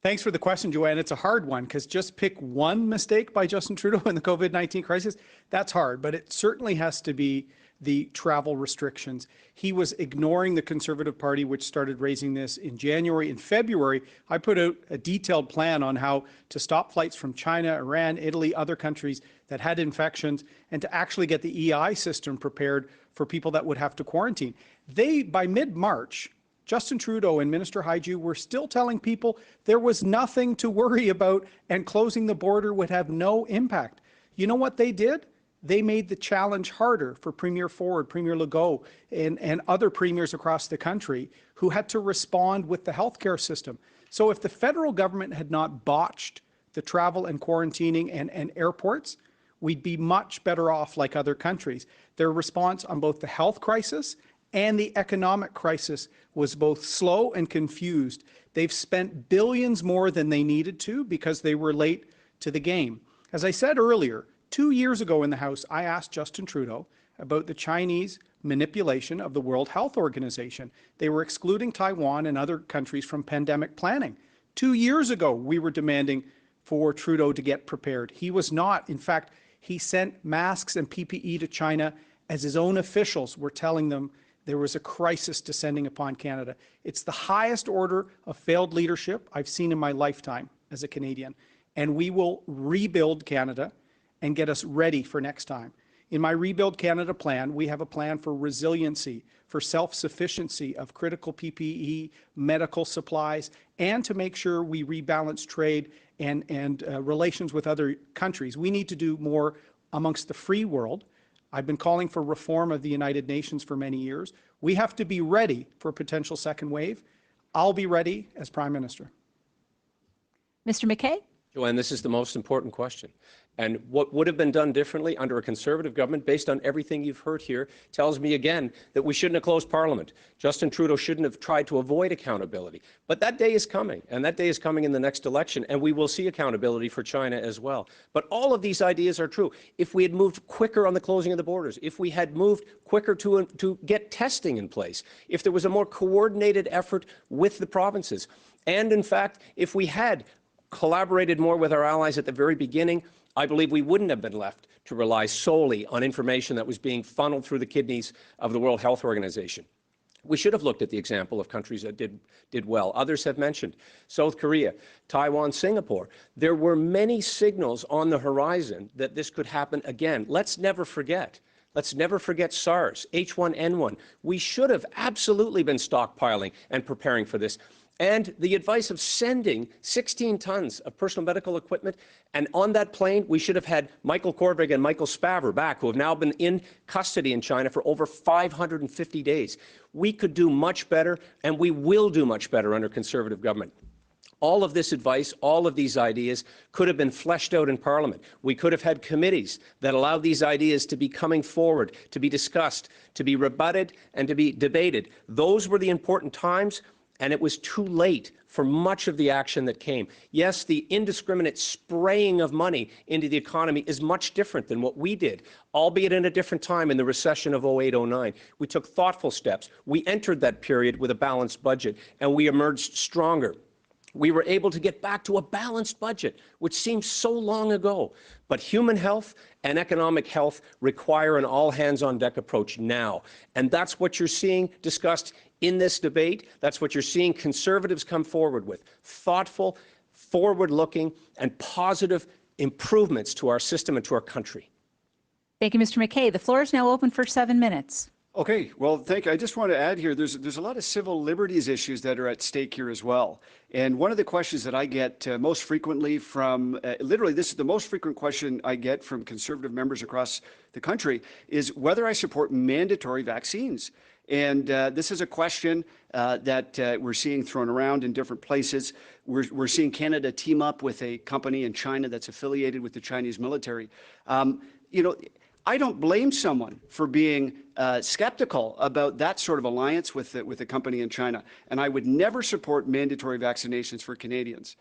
Thanks for the question, Joanne. It's a hard one, because just pick one mistake by Justin Trudeau in the COVID-19 crisis. That's hard, but it certainly has to be the travel restrictions. He was ignoring the Conservative Party, which started raising this in January. In February, I put out a detailed plan on how to stop flights from China, Iran, Italy, other countries that had infections, and to actually get the EI system prepared for people that would have to quarantine. By mid-March, Justin Trudeau and Minister Haiju were still telling people there was nothing to worry about and closing the border would have no impact. You know what they did? They made the challenge harder for Premier Ford, Premier Legault, and other premiers across the country who had to respond with the healthcare system. So if the federal government had not botched the travel and quarantining and airports, we'd be much better off like other countries. Their response on both the health crisis and the economic crisis was both slow and confused. They've spent billions more than they needed to because they were late to the game. As I said earlier, 2 years ago in the House, I asked Justin Trudeau about the Chinese manipulation of the World Health Organization. They were excluding Taiwan and other countries from pandemic planning. 2 years ago, we were demanding for Trudeau to get prepared. He was not. In fact, he sent masks and PPE to China as his own officials were telling them there was a crisis descending upon Canada. It's the highest order of failed leadership I've seen in my lifetime as a Canadian, and we will rebuild Canada and get us ready for next time. In my Rebuild Canada plan, we have a plan for resiliency, for self-sufficiency of critical PPE, medical supplies, and to make sure we rebalance trade and relations with other countries. We need to do more amongst the free world. I've been calling for reform of the United Nations for many years. We have to be ready for a potential second wave. I'll be ready as Prime Minister. Mr. MacKay? Joanne, this is the most important question. And what would have been done differently under a Conservative government, based on everything you've heard here, tells me again that we shouldn't have closed Parliament. Justin Trudeau shouldn't have tried to avoid accountability. But that day is coming, and that day is coming in the next election, and we will see accountability for China as well. But all of these ideas are true. If we had moved quicker on the closing of the borders, if we had moved quicker to get testing in place, if there was a more coordinated effort with the provinces, and in fact, if we had collaborated more with our allies at the very beginning, I believe we wouldn't have been left to rely solely on information that was being funneled through the kidneys of the World Health Organization. We should have looked at the example of countries that did well. Others have mentioned South Korea, Taiwan, Singapore. There were many signals on the horizon that this could happen again. Let's never forget. Let's never forget SARS, H1N1. We should have absolutely been stockpiling and preparing for this. And the advice of sending 16 tons of personal medical equipment, and on that plane, we should have had Michael Korvig and Michael Spavor back, who have now been in custody in China for over 550 days. We could do much better, and we will do much better under Conservative government. All of this advice, all of these ideas could have been fleshed out in Parliament. We could have had committees that allowed these ideas to be coming forward, to be discussed, to be rebutted, and to be debated. Those were the important times. And it was too late for much of the action that came. Yes, the indiscriminate spraying of money into the economy is much different than what we did, albeit in a different time in the recession of 08-09. We took thoughtful steps. We entered that period with a balanced budget, and we emerged stronger. We were able to get back to a balanced budget, which seems so long ago. But human health and economic health require an all-hands-on-deck approach now. And that's what you're seeing discussed in this debate. That's what you're seeing Conservatives come forward with. Thoughtful, forward-looking, and positive improvements to our system and to our country. Thank you, Mr. MacKay. The floor is now open for 7 minutes. Okay, well, thank you. I just want to add here, there's a lot of civil liberties issues that are at stake here as well. And one of the questions that I get most frequently from, literally this is the most frequent question I get from Conservative members across the country, is whether I support mandatory vaccines. And this is a question that we're seeing thrown around in different places. We're seeing Canada team up with a company in China that's affiliated with the Chinese military. You know, I don't blame someone for being skeptical about that sort of alliance with the company in China, and I would never support mandatory vaccinations for Canadians.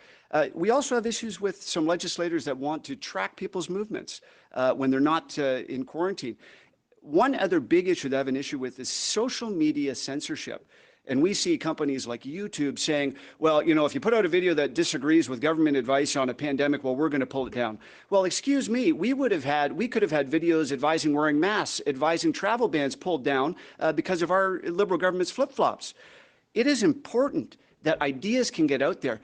We also have issues with some legislators that want to track people's movements when they're not in quarantine. One other big issue that I have an issue with is social media censorship. And we see companies like YouTube saying, well, you know, if you put out a video that disagrees with government advice on a pandemic, well, we're going to pull it down. Well, excuse me, we could have had videos advising wearing masks, advising travel bans pulled down because of our Liberal government's flip-flops. It is important that ideas can get out there.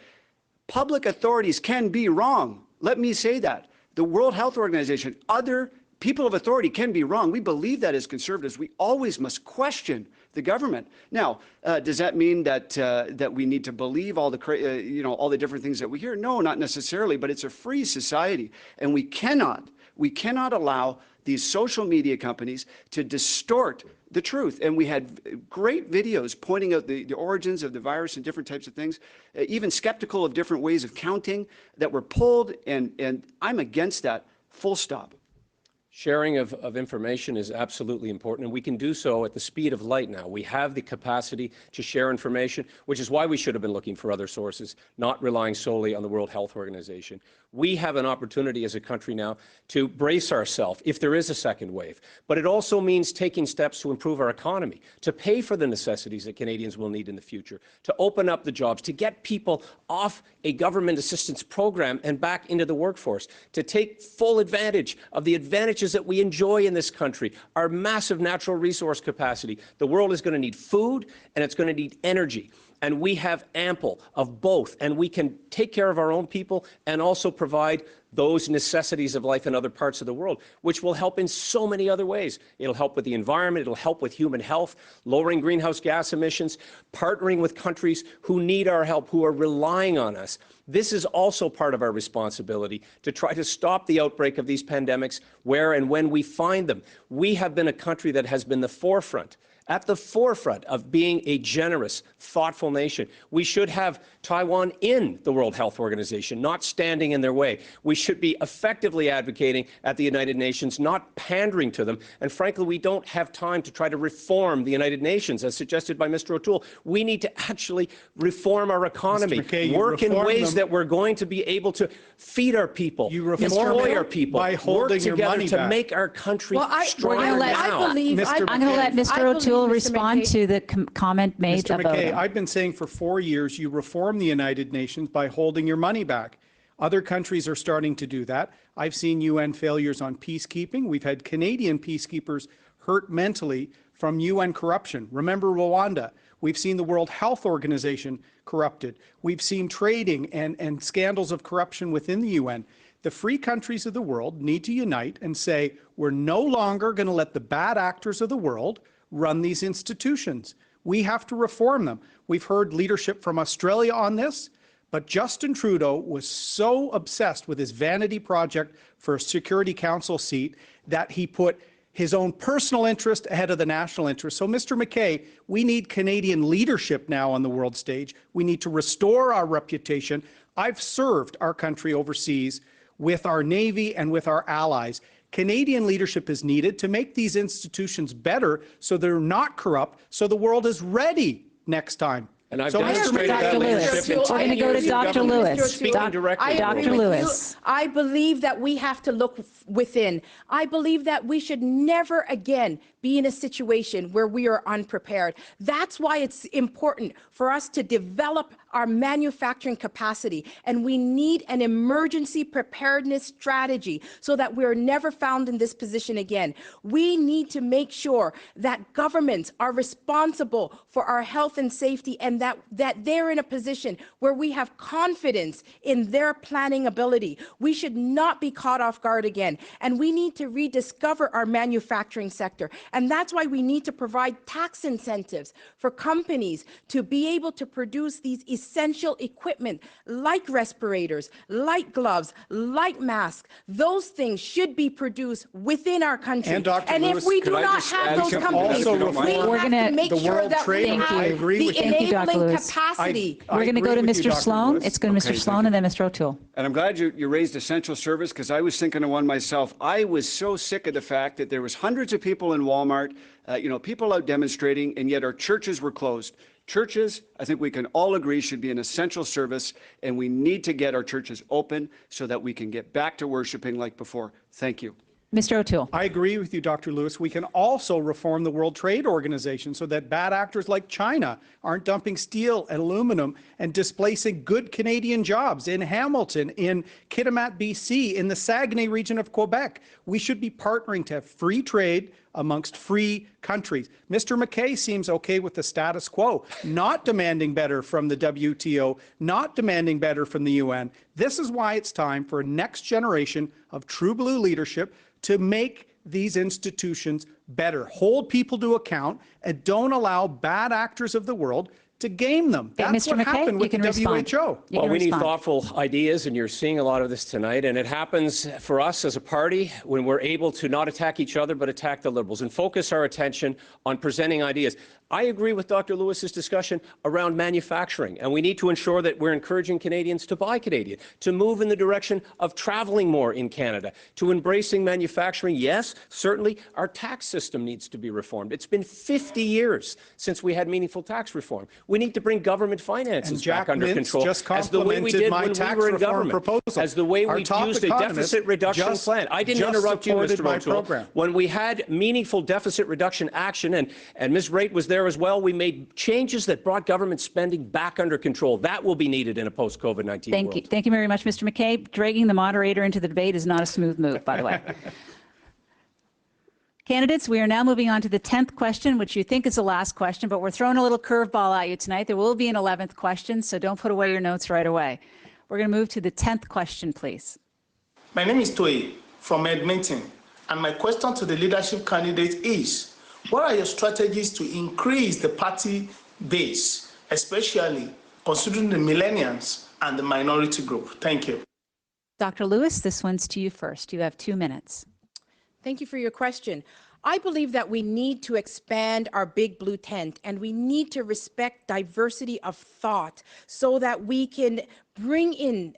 Public authorities can be wrong. Let me say that. The World Health Organization, other people of authority can be wrong. We believe that as Conservatives. We always must question the government. Now, does that mean that that we need to believe all the all the different things that we hear? No, not necessarily. But it's a free society, and we cannot allow these social media companies to distort the truth. And we had great videos pointing out the origins of the virus and different types of things, even skeptical of different ways of counting that were pulled. And I'm against that. Full stop. Sharing of information is absolutely important, and we can do so at the speed of light now. We have the capacity to share information, which is why we should have been looking for other sources, not relying solely on the World Health Organization. We have an opportunity as a country now to brace ourselves if there is a second wave. But it also means taking steps to improve our economy, to pay for the necessities that Canadians will need in the future, to open up the jobs, to get people off a government assistance program and back into the workforce, to take full advantage of the advantages that we enjoy in this country, our massive natural resource capacity. The world is going to need food and it's going to need energy. and we have ample of both, and we can take care of our own people and also provide those necessities of life in other parts of the world, which will help in so many other ways. It'll help with the environment, it'll help with human health, lowering greenhouse gas emissions, partnering with countries who need our help, who are relying on us. This is also part of our responsibility to try to stop the outbreak of these pandemics where and when we find them. We have been a country that has been at the forefront of being a generous, thoughtful nation. We should have Taiwan in the World Health Organization, not standing in their way. We should be effectively advocating at the United Nations, not pandering to them. And frankly, we don't have time to try to reform the United Nations, as suggested by Mr. O'Toole. We need to actually reform our economy, MacKay, work in ways that we're going to be able to feed our people, employ our people, by holding work your together money to back. make our country I'm stronger going to let Mr. O'Toole respond to the comment made Mr. about MacKay, him. I've been saying for 4 years, you reform the United Nations by holding your money back. Other countries are starting to do that. I've seen UN failures on peacekeeping. We've had Canadian peacekeepers hurt mentally from UN corruption. Remember Rwanda. We've seen the World Health Organization corrupted. We've seen trading and scandals of corruption within the UN. The free countries of the world need to unite and say, we're no longer going to let the bad actors of the world run these institutions. We have to reform them. We've heard leadership from Australia on this, but Justin Trudeau was so obsessed with his vanity project for a Security Council seat that he put his own personal interest ahead of the national interest. So, Mr. MacKay, we need Canadian leadership now on the world stage. We need to restore our reputation. I've served our country overseas with our Navy and with our allies. Canadian leadership is needed to make these institutions better so they're not corrupt, so the world is ready next time. And I've So demonstrated that leadership in We're going to go to Dr. Lewis. Speaking directly. Dr. Lewis. I believe that we have to look within. I believe that we should never again be in a situation where we are unprepared. That's why it's important for us to develop our manufacturing capacity, and we need an emergency preparedness strategy so that we're never found in this position again. We need to make sure that governments are responsible for our health and safety, and that they're in a position where we have confidence in their planning ability. We should not be caught off guard again, and we need to rediscover our manufacturing sector. And that's why we need to provide tax incentives for companies to be able to produce these essential equipment like respirators, like gloves, like masks. Those things should be produced within our country. And Dr. And Lewis, if we do not have those companies, we have to make sure that we have the enabling capacity. We're going to go to Mr. Sloan. It's going to Mr. Sloan and then Mr. O'Toole. And I'm glad you raised essential service, because I was thinking of one myself. I was so sick of the fact that there was hundreds of people in Walmart, people out demonstrating, and yet our churches were closed. Churches, I think we can all agree, should be an essential service, and we need to get our churches open so that we can get back to worshiping like before. Thank you. Mr. O'Toole. I agree with you, Dr. Lewis. We can also reform the World Trade Organization so that bad actors like China aren't dumping steel and aluminum and displacing good Canadian jobs in Hamilton, in Kitimat, BC, in the Saguenay region of Quebec. We should be partnering to have free trade amongst free countries. Mr. MacKay seems okay with the status quo, not demanding better from the WTO, not demanding better from the UN. This is why it's time for a next generation of true blue leadership to make these institutions better, hold people to account, and don't allow bad actors of the world to game them. That's what happened with the WHO. Well, we need thoughtful ideas, and you're seeing a lot of this tonight. And it happens for us as a party when we're able to not attack each other, but attack the Liberals and focus our attention on presenting ideas. I agree with Dr. Lewis's discussion around manufacturing, and we need to ensure that we're encouraging Canadians to buy Canadian, to move in the direction of traveling more in Canada, to embracing manufacturing. Yes, certainly our tax system needs to be reformed. It's been 50 years since we had meaningful tax reform. We need to bring government finances back under control, as the way we did when we were in government, as the way we used a deficit reduction plan. I didn't interrupt you, Mr. O'Toole. When we had meaningful deficit reduction action, and Ms. Raitt was there as well, we made changes that brought government spending back under control. That will be needed in a post-COVID-19 world. Thank you very much, Mr. MacKay. Dragging the moderator into the debate is not a smooth move, by the way. Candidates, we are now moving on to the 10th question, which you think is the last question, but we're throwing a little curveball at you tonight. There will be an 11th question, so don't put away your notes right away. We're going to move to the 10th question, please. My name is Toy from Edmonton, and my question to the leadership candidate is, what are your strategies to increase the party base, especially considering the millennials and the minority group? Thank you. Dr. Lewis, this one's to you first. You have 2 minutes. Thank you for your question. I believe that we need to expand our big blue tent, and we need to respect diversity of thought so that we can bring in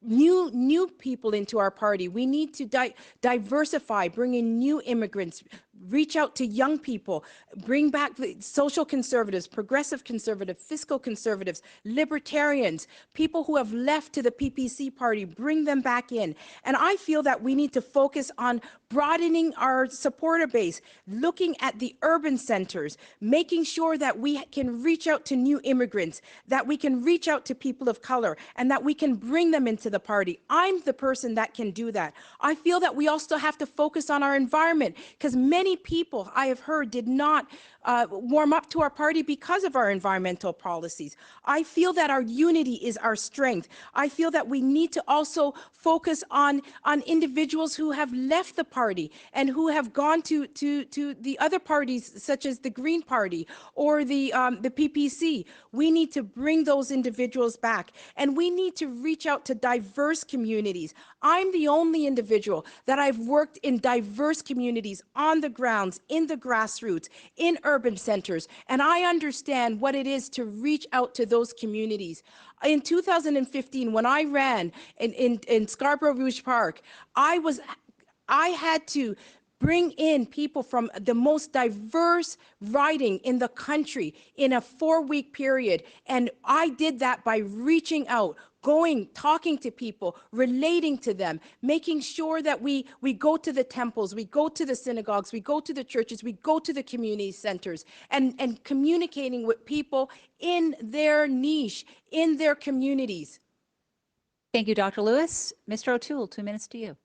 new people into our party. We need to diversify, bring in new immigrants, reach out to young people, bring back the social conservatives, progressive conservatives, fiscal conservatives, libertarians, people who have left to the PPC party, bring them back in. And I feel that we need to focus on broadening our supporter base, looking at the urban centers, making sure that we can reach out to new immigrants, that we can reach out to people of color, and that we can bring them into the party. I'm the person that can do that. I feel that we also have to focus on our environment, because many people I have heard did not warm up to our party because of our environmental policies. I feel that our unity is our strength. I feel that we need to also focus on individuals who have left the party and who have gone to the other parties, such as the Green Party or the PPC. We need to bring those individuals back, and we need to reach out to diverse communities. I'm the only individual that I've worked in diverse communities on the grounds, in the grassroots, in urban centers, and I understand what it is to reach out to those communities. In 2015, when I ran in Scarborough Rouge Park, I had to bring in people from the most diverse riding in the country in a 4-week period. And I did that by reaching out, going, talking to people, relating to them, making sure that we go to the temples, we go to the synagogues, we go to the churches, we go to the community centers, and communicating with people in their niche, in their communities. Thank you, Dr. Lewis. Mr. O'Toole, 2 minutes to you.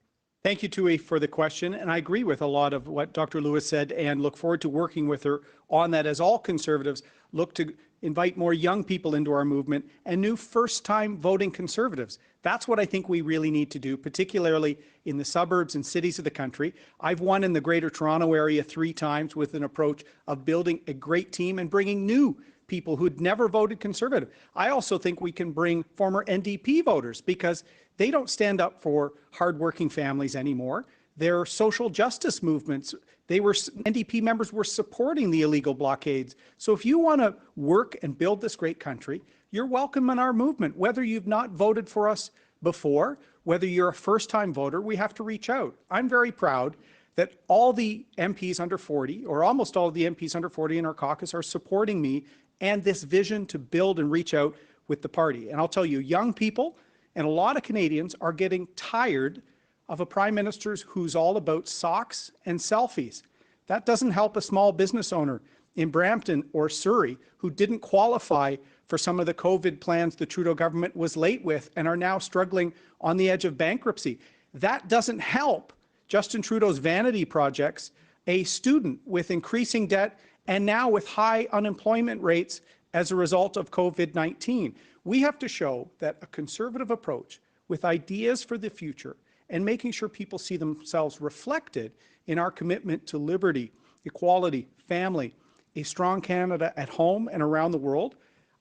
Thank you, Tui, for the question. And I agree with a lot of what Dr. Lewis said and look forward to working with her on that, as all conservatives look to invite more young people into our movement and new first-time voting conservatives. That's what I think we really need to do, particularly in the suburbs and cities of the country. I've won in the Greater Toronto area 3 times with an approach of building a great team and bringing new people who'd never voted conservative. I also think we can bring former NDP voters, because they don't stand up for hardworking families anymore. They're social justice movements. NDP members were supporting the illegal blockades. So if you want to work and build this great country, you're welcome in our movement. Whether you've not voted for us before, whether you're a first-time voter, we have to reach out. I'm very proud that all the MPs under 40, or almost all of the MPs under 40 in our caucus, are supporting me and this vision to build and reach out with the party. And I'll tell you, young people and a lot of Canadians are getting tired of a prime minister who's all about socks and selfies. That doesn't help a small business owner in Brampton or Surrey who didn't qualify for some of the COVID plans the Trudeau government was late with and are now struggling on the edge of bankruptcy. That doesn't help Justin Trudeau's vanity projects, a student with increasing debt and now with high unemployment rates as a result of COVID-19. We have to show that a conservative approach with ideas for the future and making sure people see themselves reflected in our commitment to liberty, equality, family, a strong Canada at home and around the world,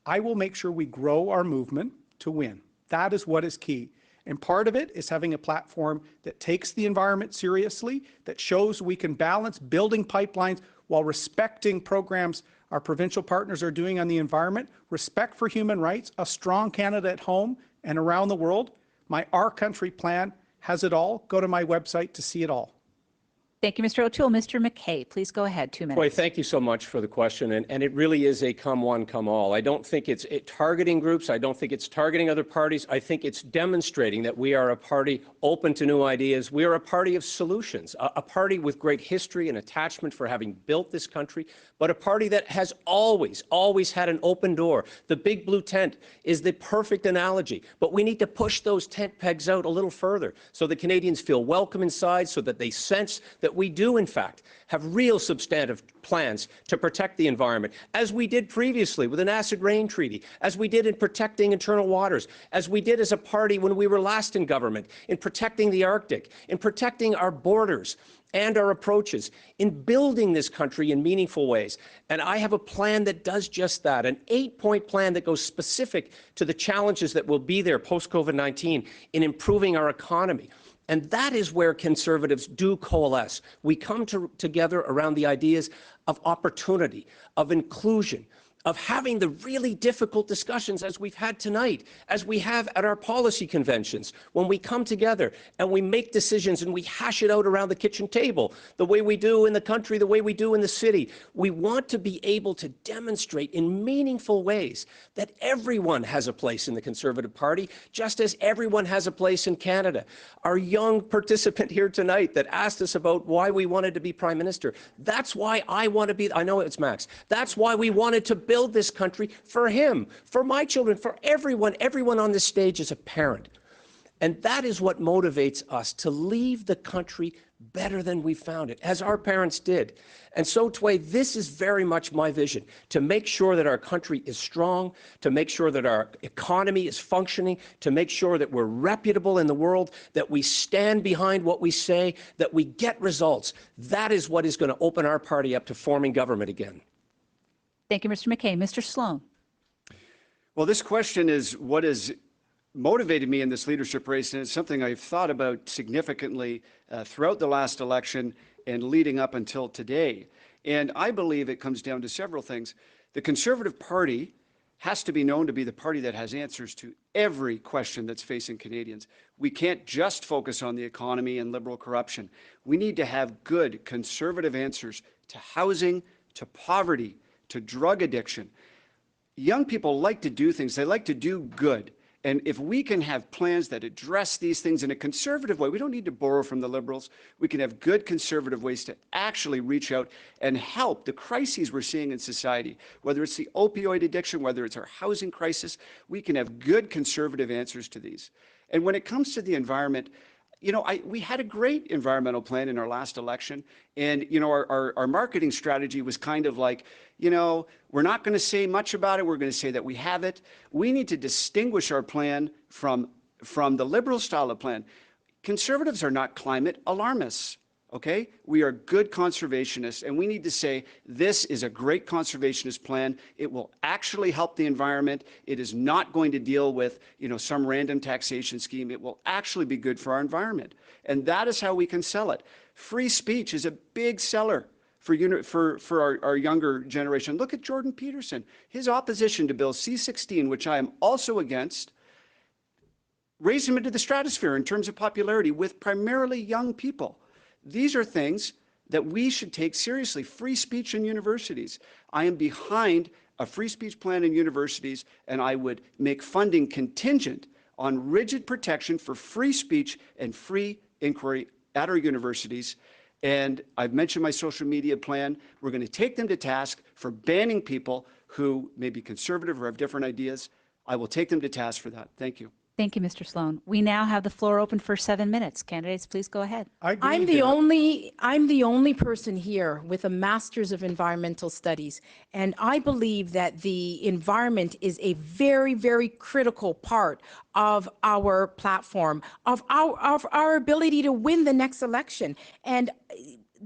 I will make sure we grow our movement to win. That is what is key. And part of it is having a platform that takes the environment seriously, that shows we can balance building pipelines while respecting programs our provincial partners are doing on the environment, respect for human rights, a strong Canada at home and around the world. My Our Country plan has it all. Go to my website to see it all. Thank you, Mr. O'Toole. Mr. MacKay, please go ahead. 2 minutes. Boy, thank you so much for the question. And it really is a come one, come all. I don't think it's targeting groups. I don't think it's targeting other parties. I think it's demonstrating that we are a party open to new ideas. We are a party of solutions, a party with great history and attachment for having built this country, but a party that has always had an open door. The big blue tent is the perfect analogy, but we need to push those tent pegs out a little further so that Canadians feel welcome inside, so that they sense that that we do, in fact, have real substantive plans to protect the environment, as we did previously with an acid rain treaty, as we did in protecting internal waters, as we did as a party when we were last in government, in protecting the Arctic, in protecting our borders and our approaches, in building this country in meaningful ways. And I have a plan that does just that, an 8-point plan that goes specific to the challenges that will be there post-COVID-19 in improving our economy. And that is where Conservatives do coalesce. We come together around the ideas of opportunity, of inclusion, of having the really difficult discussions as we've had tonight, as we have at our policy conventions, when we come together and we make decisions and we hash it out around the kitchen table, the way we do in the country, the way we do in the city. We want to be able to demonstrate in meaningful ways that everyone has a place in the Conservative Party, just as everyone has a place in Canada. Our young participant here tonight that asked us about why we wanted to be Prime Minister, that's why I want to be, I know it's Max, that's why we wanted to build this country for him, for my children, for everyone on this stage is a parent. And that is what motivates us to leave the country better than we found it, as our parents did. And so, Tway, this is very much my vision, to make sure that our country is strong, to make sure that our economy is functioning, to make sure that we're reputable in the world, that we stand behind what we say, that we get results. That is what is going to open our party up to forming government again. Thank you, Mr. MacKay. Mr. Sloan. Well, this question is what has motivated me in this leadership race, and it's something I've thought about significantly throughout the last election and leading up until today. And I believe it comes down to several things. The Conservative Party has to be known to be the party that has answers to every question that's facing Canadians. We can't just focus on the economy and Liberal corruption. We need to have good Conservative answers to housing, to poverty, to drug addiction. Young people like to do things. They like to do good. And if we can have plans that address these things in a Conservative way, we don't need to borrow from the Liberals. We can have good Conservative ways to actually reach out and help the crises we're seeing in society, whether it's the opioid addiction, whether it's our housing crisis. We can have good Conservative answers to these. And when it comes to the environment, you know, we had a great environmental plan in our last election. And, you know, our marketing strategy was kind of like, you know, we're not going to say much about it. We're going to say that we have it. We need to distinguish our plan from the Liberal style of plan. Conservatives are not climate alarmists. Okay? We are good conservationists, and we need to say this is a great conservationist plan. It will actually help the environment. It is not going to deal with, you know, some random taxation scheme. It will actually be good for our environment. And that is how we can sell it. Free speech is a big seller for our younger generation. Look at Jordan Peterson. His opposition to Bill C-16, which I am also against, raised him into the stratosphere in terms of popularity with primarily young people. These are things that we should take seriously. Free speech in universities. I am behind a free speech plan in universities, and I would make funding contingent on rigid protection for free speech and free inquiry at our universities. And I've mentioned my social media plan. We're going to take them to task for banning people who may be conservative or have different ideas. I will take them to task for that. Thank you. Thank you, Mr. Sloan. We now have the floor open for 7 minutes. Candidates, please go ahead. I'm the only person here with a master's of environmental studies, and I believe that the environment is a very, very critical part of our platform, of our ability to win the next election. And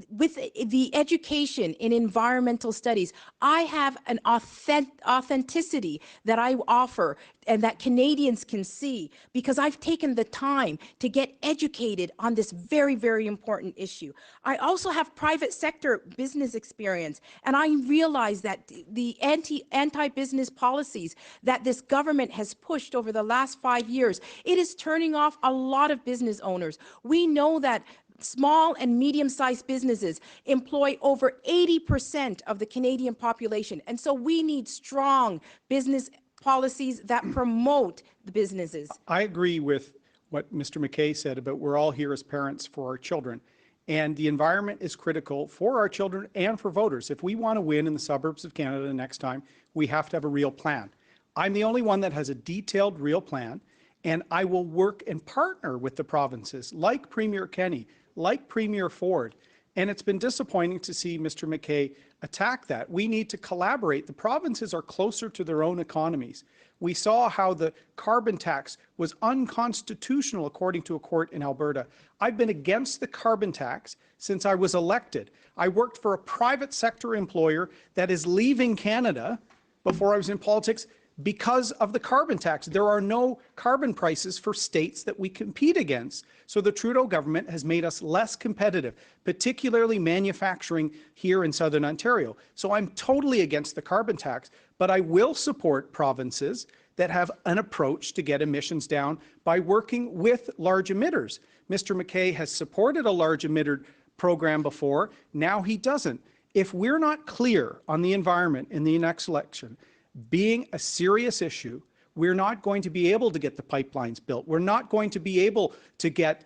with the education in environmental studies, I have an authenticity that I offer and that Canadians can see because I've taken the time to get educated on this very, very important issue. I also have private sector business experience, and I realize that the anti-business policies that this government has pushed over the last 5 years, it is turning off a lot of business owners. We know that small and medium-sized businesses employ over 80% of the Canadian population. And so we need strong business policies that promote the businesses. I agree with what Mr. MacKay said about we're all here as parents for our children. And the environment is critical for our children and for voters. If we want to win in the suburbs of Canada next time, we have to have a real plan. I'm the only one that has a detailed real plan, and I will work and partner with the provinces like Premier Kenney, like Premier Ford, And it's been disappointing to see Mr. MacKay attack that. We need to collaborate. The provinces are closer to their own economies. We saw how the carbon tax was unconstitutional according to a court in Alberta. I've been against the carbon tax since I was elected. I worked for a private sector employer that is leaving Canada before I was in politics because of the carbon tax. There are no carbon prices for states that we compete against. So the Trudeau government has made us less competitive, particularly manufacturing here in Southern Ontario. So I'm totally against the carbon tax, but I will support provinces that have an approach to get emissions down by working with large emitters. Mr. MacKay has supported a large emitter program before. Now he doesn't. If we're not clear on the environment in the next election, being a serious issue, we're not going to be able to get the pipelines built. We're not going to be able to get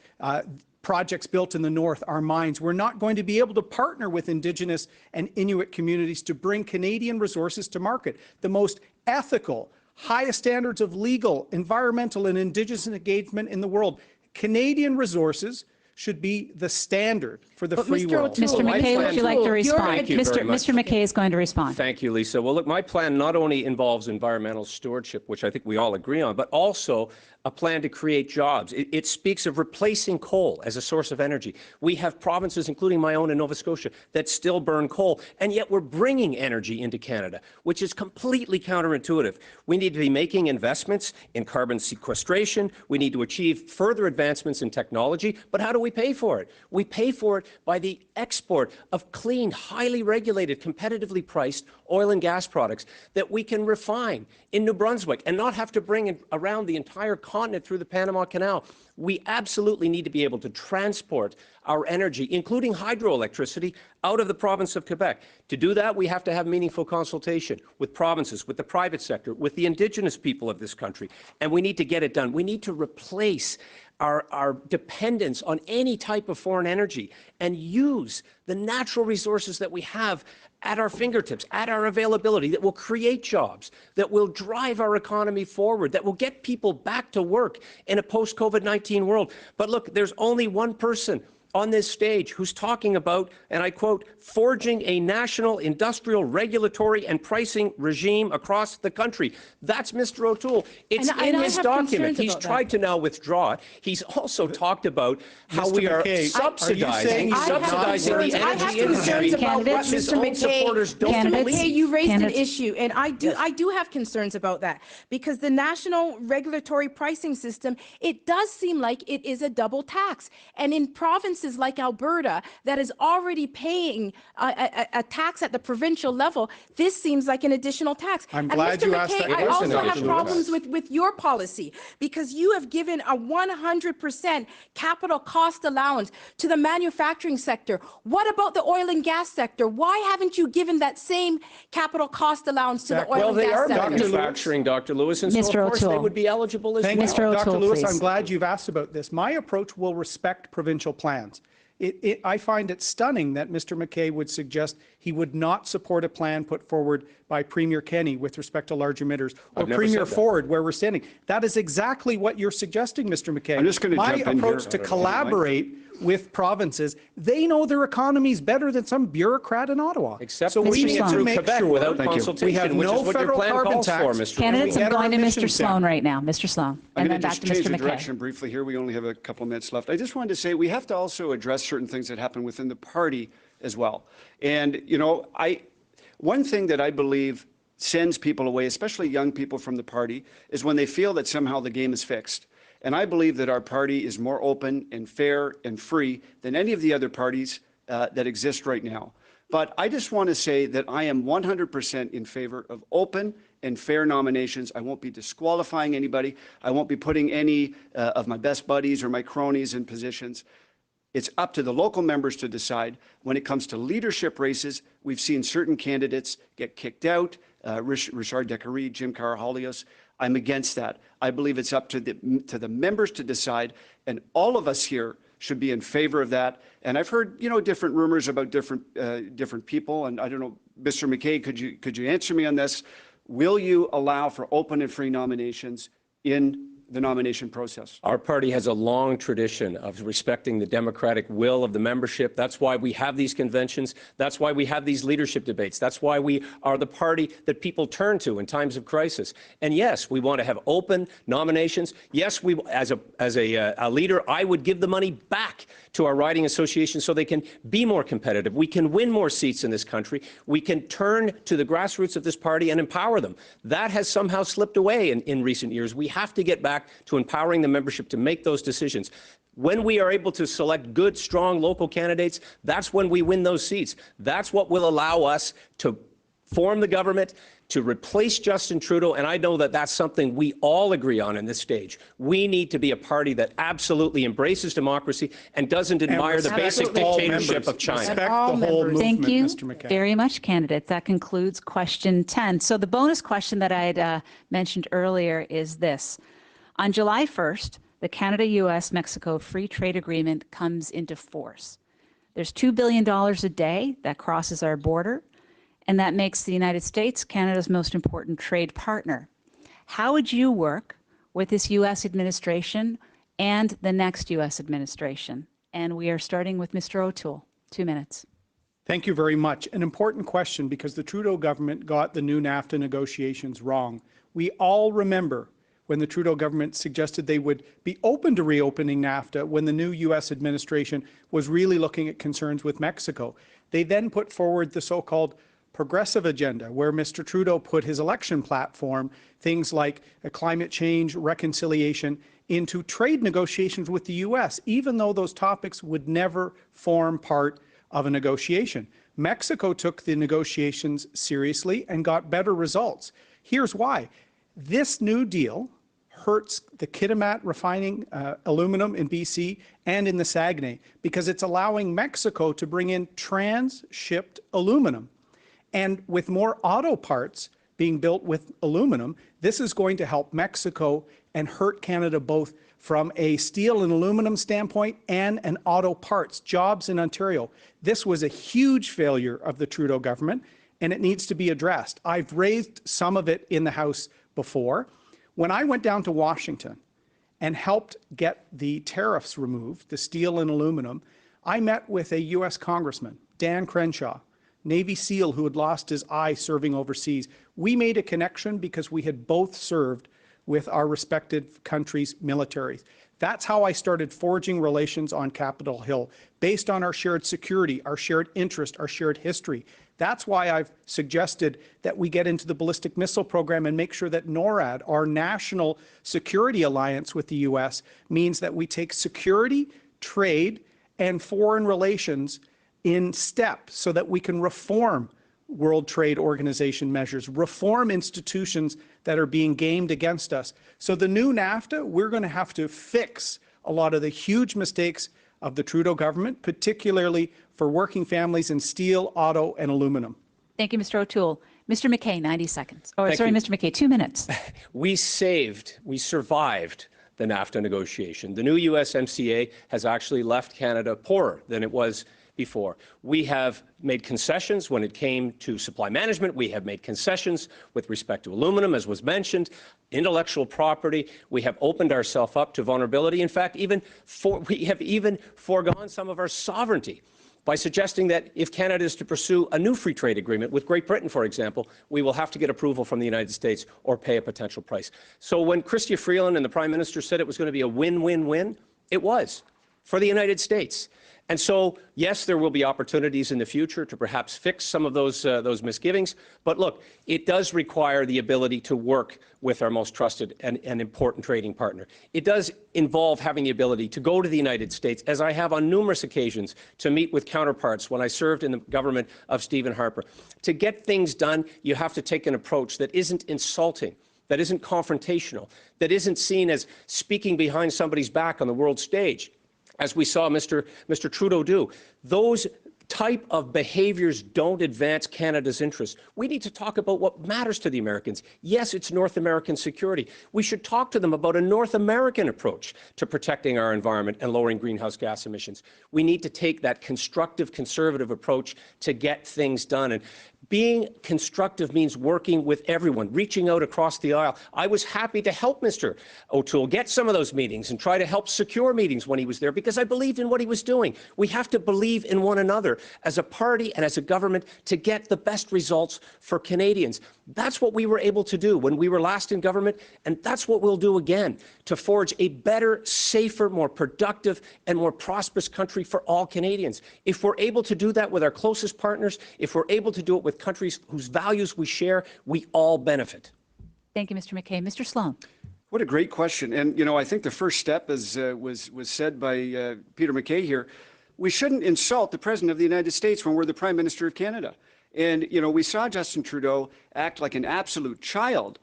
projects built in the north, our mines. We're not going to be able to partner with Indigenous and Inuit communities to bring Canadian resources to market. The most ethical, highest standards of legal, environmental, and Indigenous engagement in the world. Canadian resources should be the standard for the free world. Mr. MacKay, would you like to respond? Mr. MacKay is going to respond. Thank you, Lisa. Well, look, my plan not only involves environmental stewardship, which I think we all agree on, but also a plan to create jobs. It speaks of replacing coal as a source of energy. We have provinces, including my own in Nova Scotia, that still burn coal, and yet we're bringing energy into Canada, which is completely counterintuitive. We need to be making investments in carbon sequestration. We need to achieve further advancements in technology, but how do we pay for it? We pay for it by the export of clean, highly regulated, competitively priced oil and gas products that we can refine in New Brunswick and not have to bring around the entire continent through the Panama Canal. We absolutely need to be able to transport our energy, including hydroelectricity, out of the province of Quebec. To do that, we have to have meaningful consultation with provinces, with the private sector, with the Indigenous people of this country, and we need to get it done. We need to replace our dependence on any type of foreign energy and use the natural resources that we have at our fingertips, at our availability, that will create jobs, that will drive our economy forward, that will get people back to work in a post-COVID-19 world. But look, there's only one person on this stage who's talking about, and I quote, forging a national industrial regulatory and pricing regime across the country. That's Mr. O'Toole. It's in his document. He's tried to now withdraw it. He's also talked about how we are subsidizing the energy industry. What his own supporters don't believe. You raised an issue, and I do have concerns about that, because the national regulatory pricing system, it does seem like it is a double tax. And in provinces like Alberta that is already paying a tax at the provincial level, this seems like an additional tax. I'm glad you asked that question. I also have problems with your policy, because you have given a 100% capital cost allowance to the manufacturing sector. What about the oil and gas sector? Why haven't you given that same capital cost allowance to the oil and gas sector? Well, they are manufacturing, Dr. Lewis, and so of course they would be eligible as well. Thank you, Dr. Lewis. I'm glad you've asked about this. My approach will respect provincial plans. I find it stunning that Mr. MacKay would suggest he would not support a plan put forward by Premier Kenney with respect to large emitters, or Premier Ford, where we're standing. That is exactly what you're suggesting, Mr. MacKay. I'm just going to jump in here. My approach to collaborate with provinces, they know their economies better than some bureaucrat in Ottawa. Except so we need to make sure without consultation, we have no federal carbon tax. Candidates, I'm going to Mr. Sloan right now. Mr. Sloan, and then back to Mr. MacKay. I'm going to change the direction briefly here. We only have a couple minutes left. I just wanted to say we have to also address certain things that happen within the party as well. And, you know, one thing that I believe sends people away, especially young people from the party, is when they feel that somehow the game is fixed. And I believe that our party is more open and fair and free than any of the other parties that exist right now. But I just want to say that I am 100% in favor of open and fair nominations. I won't be disqualifying anybody. I won't be putting any of my best buddies or my cronies in positions. It's up to the local members to decide. When it comes to leadership races, we've seen certain candidates get kicked out, Richard Decarie, Jim Carahalios. I'm against that. I believe it's up to the members to decide, and all of us here should be in favor of that. And I've heard, you know, different rumors about different people, and I don't know, Mr. MacKay, could you answer me on this? Will you allow for open and free nominations in the nomination process? Our party has a long tradition of respecting the democratic will of the membership. That's why we have these conventions. That's why we have these leadership debates. That's why we are the party that people turn to in times of crisis. And yes, we want to have open nominations. Yes, we, as a leader, I would give the money back to our riding associations so they can be more competitive. We can win more seats in this country. We can turn to the grassroots of this party and empower them. That has somehow slipped away in recent years. We have to get back to empowering the membership to make those decisions. When we are able to select good, strong local candidates, that's when we win those seats. That's what will allow us to form the government, to replace Justin Trudeau, and I know that that's something we all agree on in this stage. We need to be a party that absolutely embraces democracy and doesn't admire the basic dictatorship of China. Respect the whole movement, Thank you Mr. MacKay. very much, candidates. That concludes question 10. So the bonus question that I had mentioned earlier is this. On July 1st, the Canada-US-Mexico Free Trade Agreement comes into force. There's $2 billion a day that crosses our border, and that makes the United States Canada's most important trade partner. How would you work with this U.S. administration and the next U.S. administration? And we are starting with Mr. O'Toole. 2 minutes. Thank you very much. An important question because the Trudeau government got the new NAFTA negotiations wrong. We all remember when the Trudeau government suggested they would be open to reopening NAFTA when the new U.S. administration was really looking at concerns with Mexico. They then put forward the so-called progressive agenda, where Mr. Trudeau put his election platform, things like climate change, reconciliation, into trade negotiations with the U.S., even though those topics would never form part of a negotiation. Mexico took the negotiations seriously and got better results. Here's why. This new deal hurts the Kitimat refining aluminum in BC and in the Saguenay because it's allowing Mexico to bring in trans-shipped aluminum. And with more auto parts being built with aluminum, this is going to help Mexico and hurt Canada both from a steel and aluminum standpoint and an auto parts, jobs in Ontario. This was a huge failure of the Trudeau government, and it needs to be addressed. I've raised some of it in the House before. When I went down to Washington and helped get the tariffs removed, the steel and aluminum, I met with a U.S. Congressman, Dan Crenshaw, Navy SEAL who had lost his eye serving overseas. We made a connection because we had both served with our respected countries' militaries. That's how I started forging relations on Capitol Hill, based on our shared security, our shared interest, our shared history. That's why I've suggested that we get into the ballistic missile program and make sure that NORAD, our national security alliance with the U.S., means that we take security, trade, and foreign relations in step so that we can reform World Trade Organization measures, reform institutions that are being gamed against us. So the new NAFTA, we're going to have to fix a lot of the huge mistakes of the Trudeau government, particularly for working families in steel, auto, and aluminum. Thank you, Mr. O'Toole. Mr. MacKay, 90 seconds. Oh, Thank sorry, you. Mr. MacKay, 2 minutes. We survived the NAFTA negotiation. The new USMCA has actually left Canada poorer than it was before. We have made concessions when it came to supply management. We have made concessions with respect to aluminum, as was mentioned, intellectual property. We have opened ourselves up to vulnerability. In fact, we have even foregone some of our sovereignty by suggesting that if Canada is to pursue a new free trade agreement with Great Britain, for example, we will have to get approval from the United States or pay a potential price. So when Chrystia Freeland and the Prime Minister said it was going to be a win-win-win, it was for the United States. And so, yes, there will be opportunities in the future to perhaps fix some of those misgivings. But look, it does require the ability to work with our most trusted and important trading partner. It does involve having the ability to go to the United States, as I have on numerous occasions, to meet with counterparts when I served in the government of Stephen Harper. To get things done, you have to take an approach that isn't insulting, that isn't confrontational, that isn't seen as speaking behind somebody's back on the world stage, as we saw Mr. Trudeau do. Those type of behaviors don't advance Canada's interests. We need to talk about what matters to the Americans. Yes, it's North American security. We should talk to them about a North American approach to protecting our environment and lowering greenhouse gas emissions. We need to take that constructive, conservative approach to get things done. And Being constructive means working with everyone, reaching out across the aisle. I was happy to help Mr. O'Toole get some of those meetings and try to help secure meetings when he was there because I believed in what he was doing. We have to believe in one another as a party and as a government to get the best results for Canadians. That's what we were able to do when we were last in government, and that's what we'll do again to forge a better, safer, more productive, and more prosperous country for all Canadians. If we're able to do that with our closest partners, if we're able to do it with countries whose values we share, we all benefit. Thank you, Mr. MacKay. Mr. Sloan. What a great question. And, you know, I think the first step, as was said by Peter MacKay here, we shouldn't insult the President of the United States when we're the Prime Minister of Canada. And, you know, we saw Justin Trudeau act like an absolute child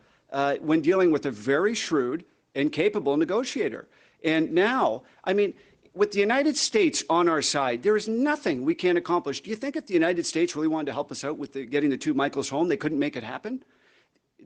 when dealing with a very shrewd and capable negotiator. And now, I mean, with the United States on our side, there is nothing we can't accomplish. Do you think if the United States really wanted to help us out with getting the two Michaels home, they couldn't make it happen?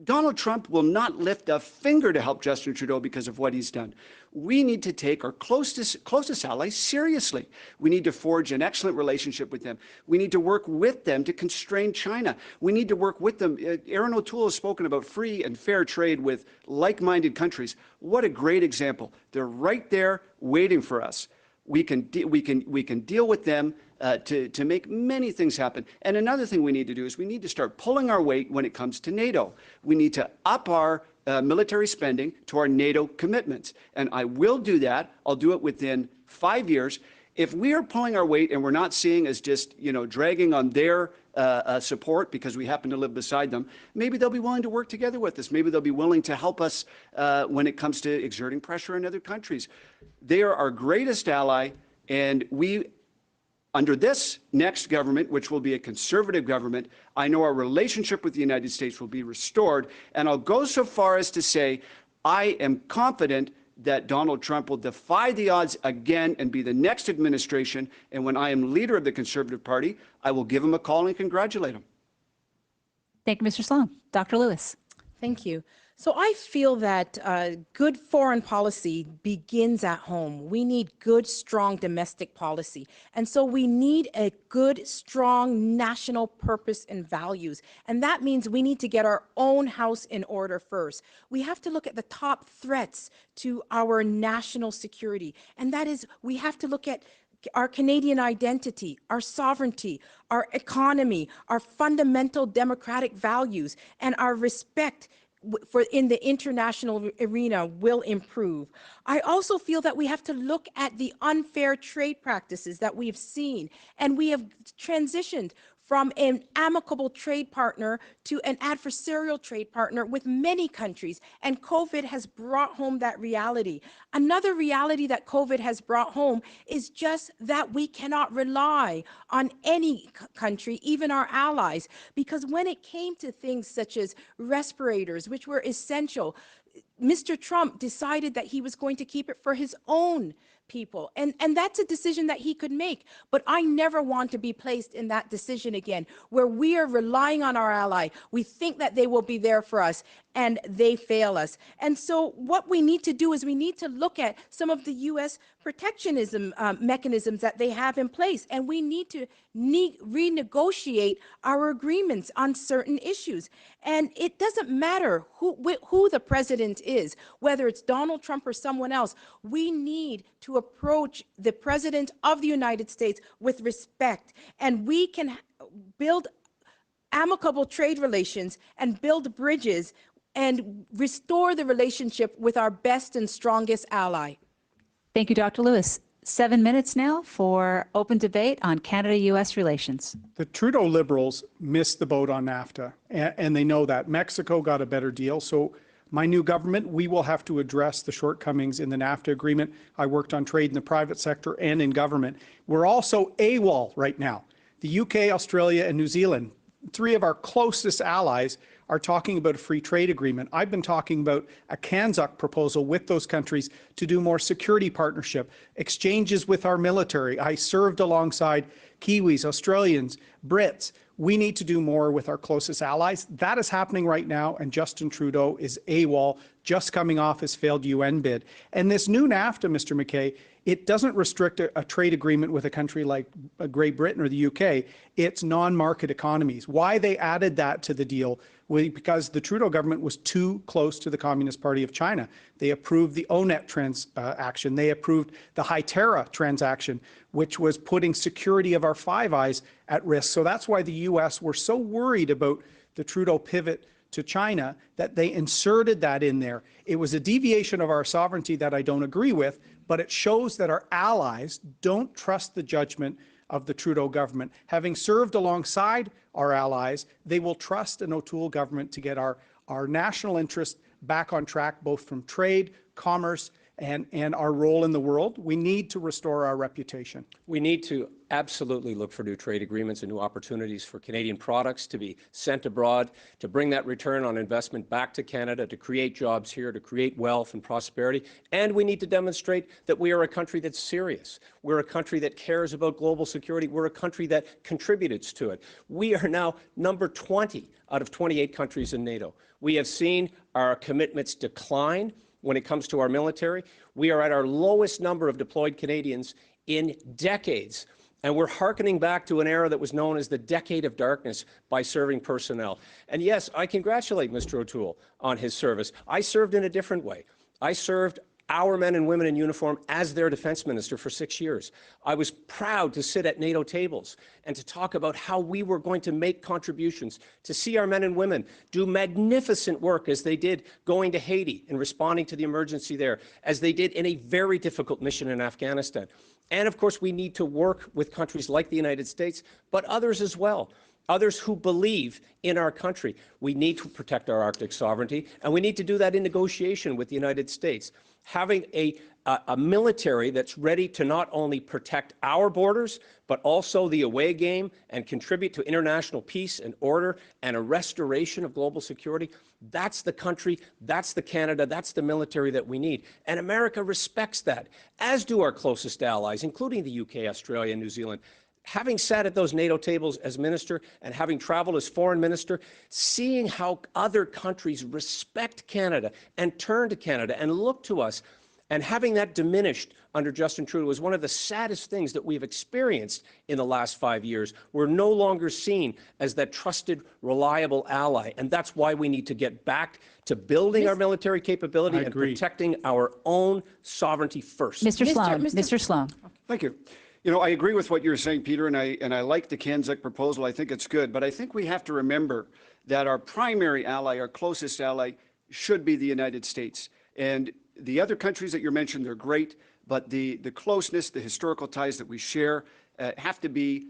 Donald Trump will not lift a finger to help Justin Trudeau because of what he's done. We need to take our closest allies seriously. We need to forge an excellent relationship with them. We need to work with them to constrain China. We need to work with them. Erin O'Toole has spoken about free and fair trade with like-minded countries. What a great example. They're right there waiting for us. We can deal with them to make many things happen. And another thing we need to do is we need to start pulling our weight when it comes to NATO. We need to up our military spending to our NATO commitments. And I will do that. I'll do it within 5 years. If we are pulling our weight and we're not seeing as just, you know, dragging on their support because we happen to live beside them, maybe they'll be willing to work together with us. Maybe they'll be willing to help us when it comes to exerting pressure in other countries. They are our greatest ally, and we, under this next government, which will be a conservative government, I know our relationship with the United States will be restored. And I'll go so far as to say I am confident that Donald Trump will defy the odds again and be the next administration. And when I am leader of the Conservative Party, I will give him a call and congratulate him. Thank you, Mr. Sloan. Dr. Lewis. Thank you. So I feel that good foreign policy begins at home. We need good, strong domestic policy. And so we need a good, strong national purpose and values. And that means we need to get our own house in order first. We have to look at the top threats to our national security. And that is, we have to look at our Canadian identity, our sovereignty, our economy, our fundamental democratic values, and our respect for in the international arena will improve. I also feel that we have to look at the unfair trade practices that we've seen, and we have transitioned from an amicable trade partner to an adversarial trade partner with many countries, and COVID has brought home that reality. Another reality that COVID has brought home is just that we cannot rely on any country, even our allies, because when it came to things such as respirators, which were essential, Mr. Trump decided that he was going to keep it for his own people. And that's a decision that he could make. But I never want to be placed in that decision again, where we are relying on our ally. We think that they will be there for us, and they fail us. And so what we need to do is we need to look at some of the U.S. protectionism mechanisms that they have in place, and we need to renegotiate our agreements on certain issues. And it doesn't matter who the president is, whether it's Donald Trump or someone else. We need to approach the president of the United States with respect, and we can build amicable trade relations and build bridges and restore the relationship with our best and strongest ally. Thank you, Dr. Lewis. 7 minutes now for open debate on Canada-U.S. relations. The Trudeau Liberals missed the boat on NAFTA, and they know that. Mexico got a better deal, so my new government, we will have to address the shortcomings in the NAFTA agreement. I worked on trade in the private sector and in government. We're also AWOL right now. The UK, Australia, and New Zealand, three of our closest allies, are talking about a free trade agreement. I've been talking about a CANZUC proposal with those countries to do more security partnership, exchanges with our military. I served alongside Kiwis, Australians, Brits. We need to do more with our closest allies. That is happening right now, and Justin Trudeau is AWOL, just coming off his failed UN bid. And this new NAFTA, Mr. MacKay, it doesn't restrict a trade agreement with a country like Great Britain or the UK. It's non-market economies. Why they added that to the deal was because the Trudeau government was too close to the Communist Party of China. They approved the ONET transaction. They approved the Hytera transaction, which was putting security of our Five Eyes at risk. So that's why the U.S. were so worried about the Trudeau pivot to China that they inserted that in there. It was a deviation of our sovereignty that I don't agree with, but it shows that our allies don't trust the judgment of the Trudeau government. Having served alongside our allies, they will trust an O'Toole government to get our national interest back on track, both from trade, commerce, and our role in the world. We need to restore our reputation. We need to absolutely look for new trade agreements and new opportunities for Canadian products to be sent abroad, to bring that return on investment back to Canada, to create jobs here, to create wealth and prosperity. And we need to demonstrate that we are a country that's serious. We're a country that cares about global security. We're a country that contributed to it. We are now number 20 out of 28 countries in NATO. We have seen our commitments decline when it comes to our military. We are at our lowest number of deployed Canadians in decades. And we're hearkening back to an era that was known as the Decade of Darkness by serving personnel. And yes, I congratulate Mr. O'Toole on his service. I served in a different way. I served our men and women in uniform as their defense minister for 6 years. I was proud to sit at NATO tables and to talk about how we were going to make contributions, to see our men and women do magnificent work as they did going to Haiti and responding to the emergency there, as they did in a very difficult mission in Afghanistan. And of course, we need to work with countries like the United States, but others as well. Others who believe in our country. We need to protect our Arctic sovereignty, and we need to do that in negotiation with the United States. Having a military that's ready to not only protect our borders, but also the away game and contribute to international peace and order and a restoration of global security, that's the country, that's the Canada, that's the military that we need. And America respects that, as do our closest allies, including the UK, Australia, and New Zealand. Having sat at those NATO tables as minister and having traveled as foreign minister, seeing how other countries respect Canada and turn to Canada and look to us, and having that diminished under Justin Trudeau was one of the saddest things that we've experienced in the last 5 years. We're no longer seen as that trusted, reliable ally, and that's why we need to get back to building our military capability and protecting our own sovereignty first. Mr. Sloan. Thank you. You know, I agree with what you're saying, Peter, and I like the Kanzuk proposal. I think it's good, but I think we have to remember that our primary ally, our closest ally, should be the United States. And the other countries that you mentioned, they're great, but the closeness, the historical ties that we share have to be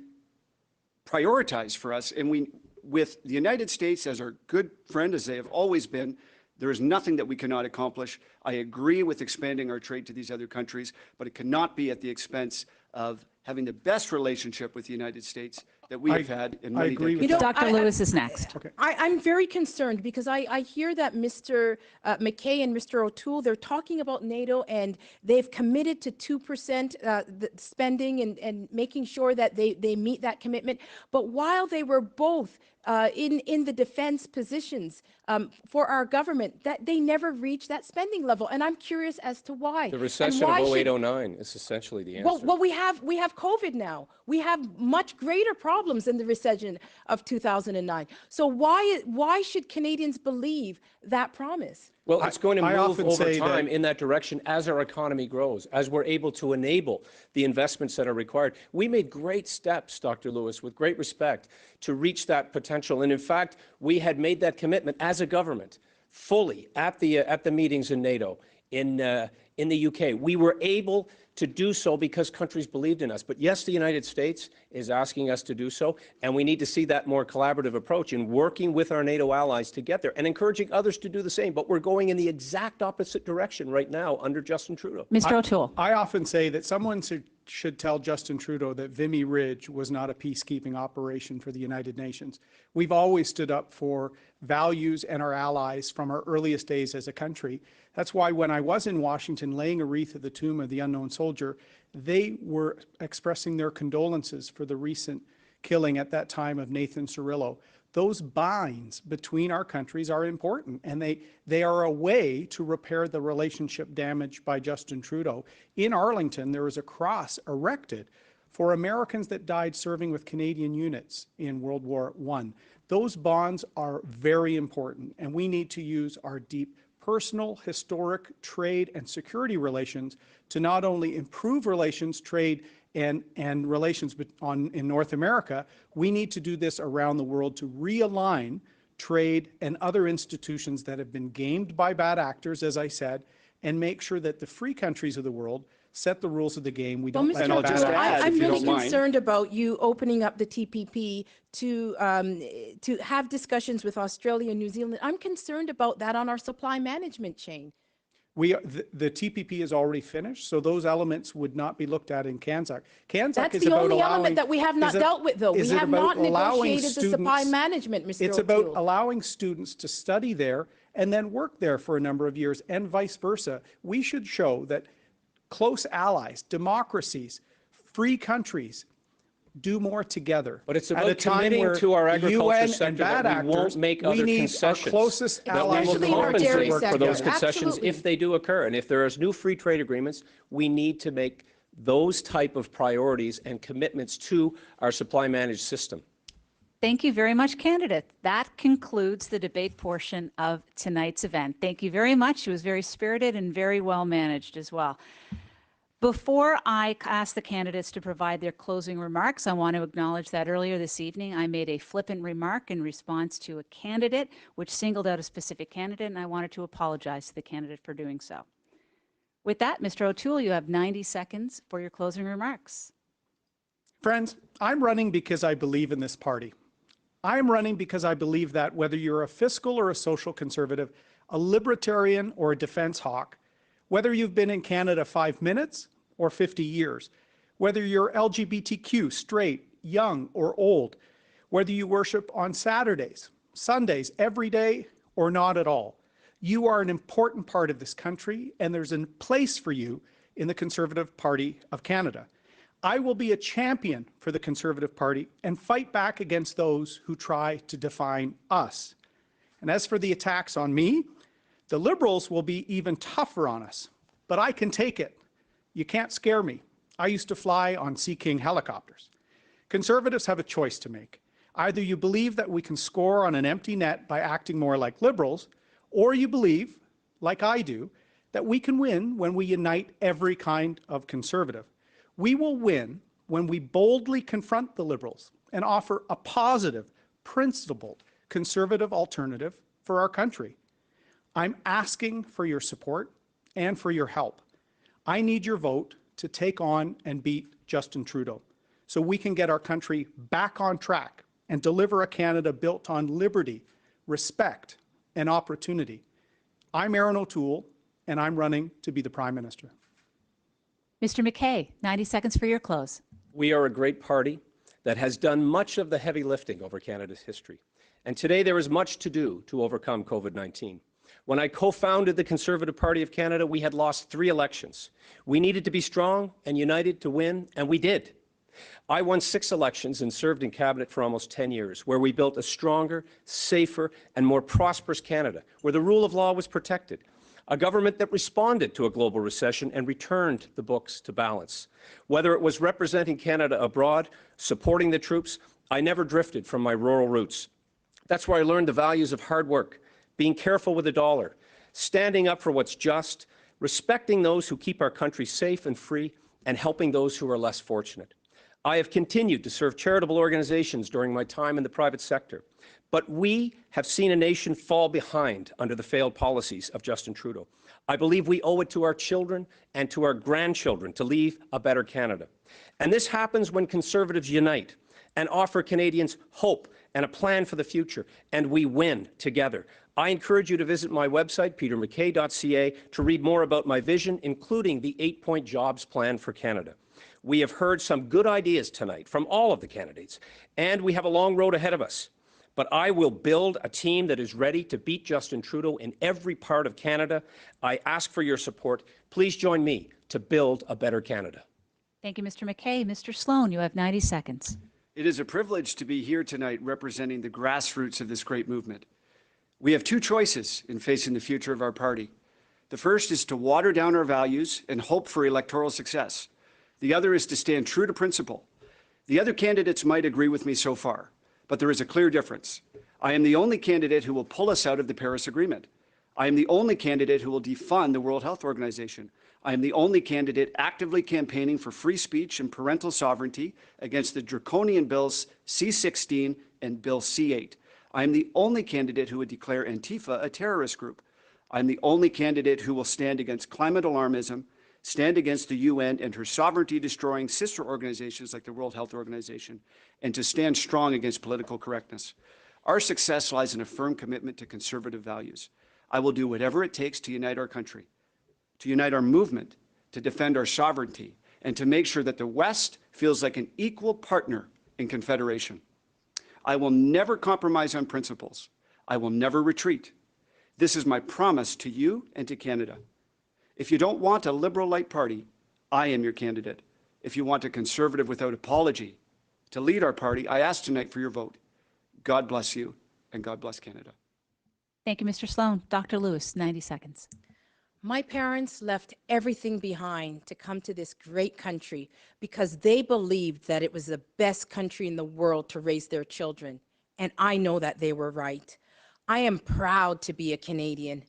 prioritized for us. And with the United States as our good friend, as they have always been, there is nothing that we cannot accomplish. I agree with expanding our trade to these other countries, but it cannot be at the expense of having the best relationship with the United States that we have had in many decades. You know, Dr. Lewis is next. Okay. I'm very concerned because I hear that Mr. MacKay and Mr. O'Toole, they're talking about NATO and they've committed to 2% the spending and making sure that they meet that commitment. But while they were both in the defense positions for our government, that they never reached that spending level. And I'm curious as to why. The recession of 08-09 is essentially the answer. Well, we have COVID now. We have much greater problems than the recession of 2009. So why should Canadians believe that promise? Well, it's going to move over time in that direction as our economy grows, as we're able to enable the investments that are required. We made great steps, Dr. Lewis, with great respect, to reach that potential. And in fact, we had made that commitment as a government fully at the meetings in NATO in the UK. We were able to do so because countries believed in us. But yes, the United States is asking us to do so, and we need to see that more collaborative approach in working with our NATO allies to get there and encouraging others to do the same. But we're going in the exact opposite direction right now under Justin Trudeau. Mr. O'Toole. I often say that someone should tell Justin Trudeau that Vimy Ridge was not a peacekeeping operation for the United Nations. We've always stood up for values and our allies from our earliest days as a country. That's why when I was in Washington laying a wreath at the tomb of the unknown soldier, they were expressing their condolences for the recent killing at that time of Nathan Cirillo. Those binds between our countries are important, and they are a way to repair the relationship damaged by Justin Trudeau. In Arlington, there was a cross erected for Americans that died serving with Canadian units in World War I. Those bonds are very important, and we need to use our deep personal, historic, trade, and security relations to not only improve relations, trade, and relations in North America, we need to do this around the world to realign trade and other institutions that have been gamed by bad actors, as I said, and make sure that the free countries of the world set the rules of the game. We don't let bad actors. I'm really concerned about you opening up the TPP to have discussions with Australia and New Zealand. I'm concerned about that on our supply management chain. The TPP is already finished, so those elements would not be looked at in CANZAC. That's the only element that we have not dealt with, though. We have not negotiated the supply management, Mr. It's O'Toole. about allowing students to study there and then work there for a number of years, and vice versa. We should show that close allies, democracies, free countries do more together. But it's about committing to our agriculture sector that we won't make other concessions. Our closest allies that we will compensate for those concessions if they do occur. And if there is new free trade agreements, we need to make those type of priorities and commitments to our supply managed system. Thank you very much, candidate. That concludes the debate portion of tonight's event. Thank you very much. It was very spirited and very well managed as well. Before I ask the candidates to provide their closing remarks, I want to acknowledge that earlier this evening I made a flippant remark in response to a candidate which singled out a specific candidate, and I wanted to apologize to the candidate for doing so. With that, Mr. O'Toole, you have 90 seconds for your closing remarks. Friends, I'm running because I believe in this party. I'm running because I believe that whether you're a fiscal or a social conservative, a libertarian or a defense hawk, whether you've been in Canada 5 minutes or 50 years, whether you're LGBTQ, straight, young or old, whether you worship on Saturdays, Sundays, every day or not at all, you are an important part of this country, and there's a place for you in the Conservative Party of Canada. I will be a champion for the Conservative Party and fight back against those who try to define us. And as for the attacks on me, the Liberals will be even tougher on us, but I can take it. You can't scare me. I used to fly on Sea King helicopters. Conservatives have a choice to make. Either you believe that we can score on an empty net by acting more like Liberals, or you believe, like I do, that we can win when we unite every kind of conservative. We will win when we boldly confront the Liberals and offer a positive, principled, conservative alternative for our country. I'm asking for your support and for your help. I need your vote to take on and beat Justin Trudeau so we can get our country back on track and deliver a Canada built on liberty, respect, and opportunity. I'm Erin O'Toole, and I'm running to be the Prime Minister. Mr. MacKay, 90 seconds for your close. We are a great party that has done much of the heavy lifting over Canada's history. And today there is much to do to overcome COVID-19. When I co-founded the Conservative Party of Canada, we had lost 3 elections. We needed to be strong and united to win, and we did. I won 6 elections and served in cabinet for almost 10 years, where we built a stronger, safer, and more prosperous Canada, where the rule of law was protected. A government that responded to a global recession and returned the books to balance. Whether it was representing Canada abroad, supporting the troops, I never drifted from my rural roots. That's where I learned the values of hard work, being careful with the dollar, standing up for what's just, respecting those who keep our country safe and free, and helping those who are less fortunate. I have continued to serve charitable organizations during my time in the private sector. But we have seen a nation fall behind under the failed policies of Justin Trudeau. I believe we owe it to our children and to our grandchildren to leave a better Canada. And this happens when Conservatives unite and offer Canadians hope and a plan for the future, and we win together. I encourage you to visit my website, petermackay.ca, to read more about my vision, including the 8-point jobs plan for Canada. We have heard some good ideas tonight from all of the candidates, and we have a long road ahead of us. But I will build a team that is ready to beat Justin Trudeau in every part of Canada. I ask for your support. Please join me to build a better Canada. Thank you, Mr. MacKay. Mr. Sloan, you have 90 seconds. It is a privilege to be here tonight representing the grassroots of this great movement. We have two choices in facing the future of our party. The first is to water down our values and hope for electoral success. The other is to stand true to principle. The other candidates might agree with me so far, but there is a clear difference. I am the only candidate who will pull us out of the Paris Agreement. I am the only candidate who will defund the World Health Organization. I am the only candidate actively campaigning for free speech and parental sovereignty against the draconian bills C-16 and Bill C-8. I am the only candidate who would declare Antifa a terrorist group. I am the only candidate who will stand against climate alarmism, stand against the UN and her sovereignty-destroying sister organizations like the World Health Organization, and to stand strong against political correctness. Our success lies in a firm commitment to conservative values. I will do whatever it takes to unite our country, to unite our movement, to defend our sovereignty, and to make sure that the West feels like an equal partner in Confederation. I will never compromise on principles. I will never retreat. This is my promise to you and to Canada. If you don't want a Liberal light party, I am your candidate. If you want a Conservative without apology to lead our party, I ask tonight for your vote. God bless you, and God bless Canada. Thank you, Mr. Sloan. Dr. Lewis, 90 seconds. My parents left everything behind to come to this great country because they believed that it was the best country in the world to raise their children. And I know that they were right. I am proud to be a Canadian.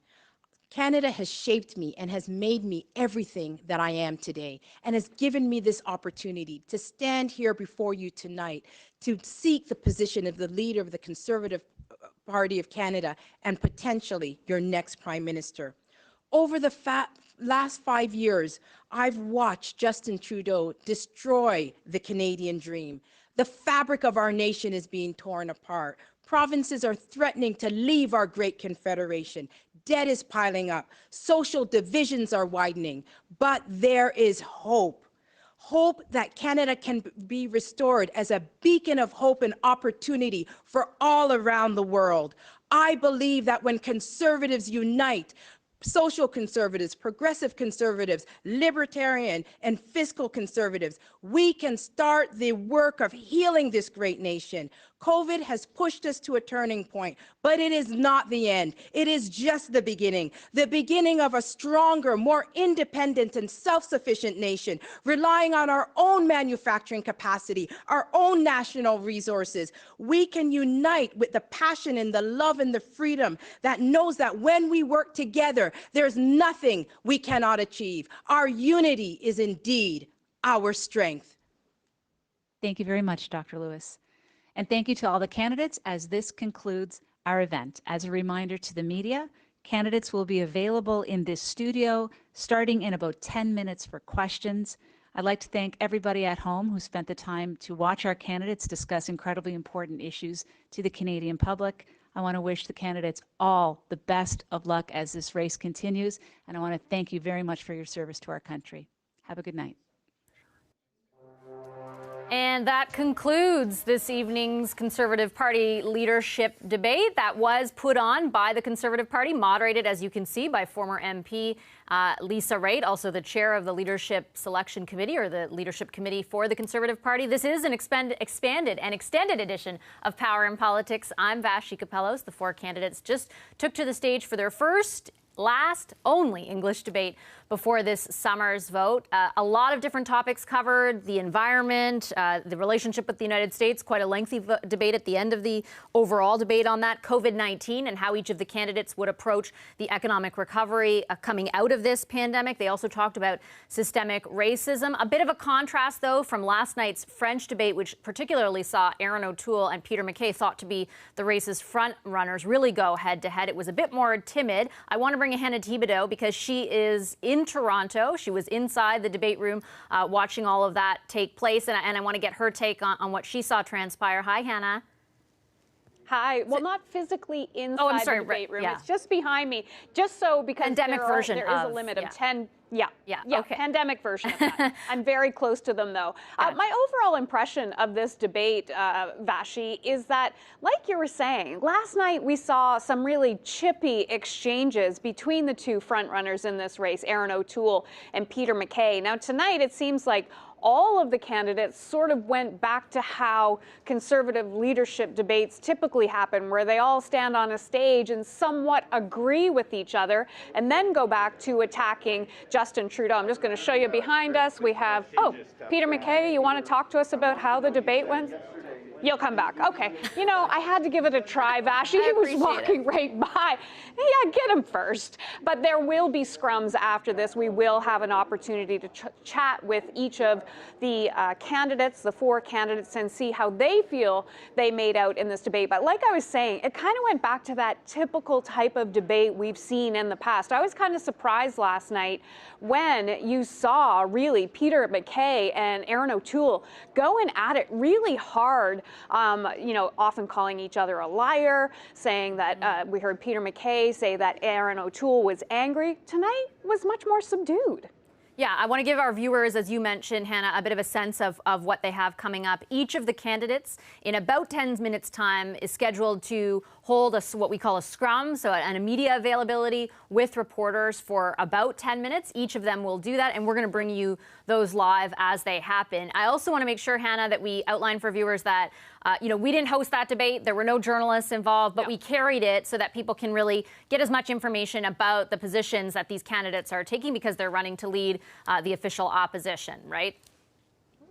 Canada has shaped me and has made me everything that I am today and has given me this opportunity to stand here before you tonight to seek the position of the leader of the Conservative Party of Canada and potentially your next Prime Minister. Over the last 5 years, I've watched Justin Trudeau destroy the Canadian dream. The fabric of our nation is being torn apart. Provinces are threatening to leave our great confederation. Debt is piling up. Social divisions are widening. But there is hope. Hope that Canada can be restored as a beacon of hope and opportunity for all around the world. I believe that when Conservatives unite, social conservatives, progressive conservatives, libertarian and fiscal conservatives, we can start the work of healing this great nation. COVID has pushed us to a turning point, but it is not the end. It is just the beginning of a stronger, more independent and self-sufficient nation, relying on our own manufacturing capacity, our own national resources. We can unite with the passion and the love and the freedom that knows that when we work together, there's nothing we cannot achieve. Our unity is indeed our strength. Thank you very much, Dr. Lewis. And thank you to all the candidates as this concludes our event. As a reminder to the media, candidates will be available in this studio starting in about 10 minutes for questions. I'd like to thank everybody at home who spent the time to watch our candidates discuss incredibly important issues to the Canadian public. I want to wish the candidates all the best of luck as this race continues, and I want to thank you very much for your service to our country. Have a good night. And that concludes this evening's Conservative Party leadership debate that was put on by the Conservative Party, moderated, as you can see, by former MP Lisa Raitt, also the chair of the Leadership Selection Committee, or the Leadership Committee for the Conservative Party. This is an expanded and extended edition of Power in Politics. I'm Vash Shikapellos. The four candidates just took to the stage for their first, last, only English debate before this summer's vote. A lot of different topics covered: the environment, the relationship with the United States, quite a lengthy debate at the end of the overall debate on that, COVID-19 and how each of the candidates would approach the economic recovery coming out of this pandemic. They also talked about systemic racism. A bit of a contrast, though, from last night's French debate, which particularly saw Erin O'Toole and Peter MacKay, thought to be the race's front runners, really go head-to-head. It was a bit more timid. I want to bring in Hannah Thibodeau because she is in Toronto. She was inside the debate room watching all of that take place, and I want to get her take on what she saw transpire. Hi, Hannah. Hi. Well, not physically inside the debate room. Yeah. It's just behind me. Just so, because pandemic version there is a limit of 10. Yeah, okay. Pandemic version of that. I'm very close to them, though. My overall impression of this debate, Vashi, is that, like you were saying, last night we saw some really chippy exchanges between the two frontrunners in this race, Erin O'Toole and Peter MacKay. Now, tonight it seems like all of the candidates sort of went back to how conservative leadership debates typically happen, where they all stand on a stage and somewhat agree with each other and then go back to attacking Justin Trudeau. I'm just going to show you behind us. We have, oh, Peter MacKay, you want to talk to us about how the debate went? You'll come back. Okay. You know, I had to give it a try, Vashti. He was walking right by. Yeah, get him first. But there will be scrums after this. We will have an opportunity to chat with each of the candidates, the 4 candidates, and see how they feel they made out in this debate. But like I was saying, it kind of went back to that typical type of debate we've seen in the past. I was kind of surprised last night when you saw really Peter MacKay and Erin O'Toole going at it really hard. You know, often calling each other a liar, saying that we heard Peter MacKay say that Erin O'Toole was angry. Tonight was much more subdued. Yeah, I want to give our viewers, as you mentioned, Hannah, a bit of a sense of what they have coming up. Each of the candidates, in about 10 minutes' time, is scheduled to hold what we call a scrum, so an media availability with reporters for about 10 minutes. Each of them will do that, and we're going to bring you those live as they happen. I also want to make sure, Hannah, that we outline for viewers that you know, we didn't host that debate. There were no journalists involved, but we carried it so that people can really get as much information about the positions that these candidates are taking because they're running to lead the official opposition, right?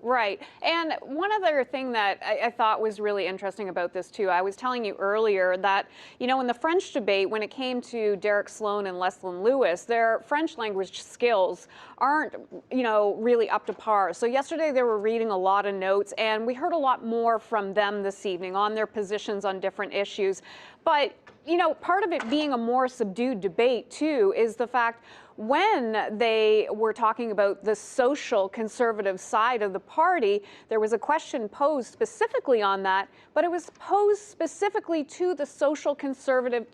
Right. And one other thing that I thought was really interesting about this, too, I was telling you earlier that, you know, in the French debate, when it came to Sloan and Leslyn Lewis, their French language skills aren't, you know, really up to par. So yesterday they were reading a lot of notes, and we heard a lot more from them this evening on their positions on different issues. But, you know, part of it being a more subdued debate, too, is the fact when they were talking about the social conservative side of the party, there was a question posed specifically on that, but it was posed specifically to the social conservative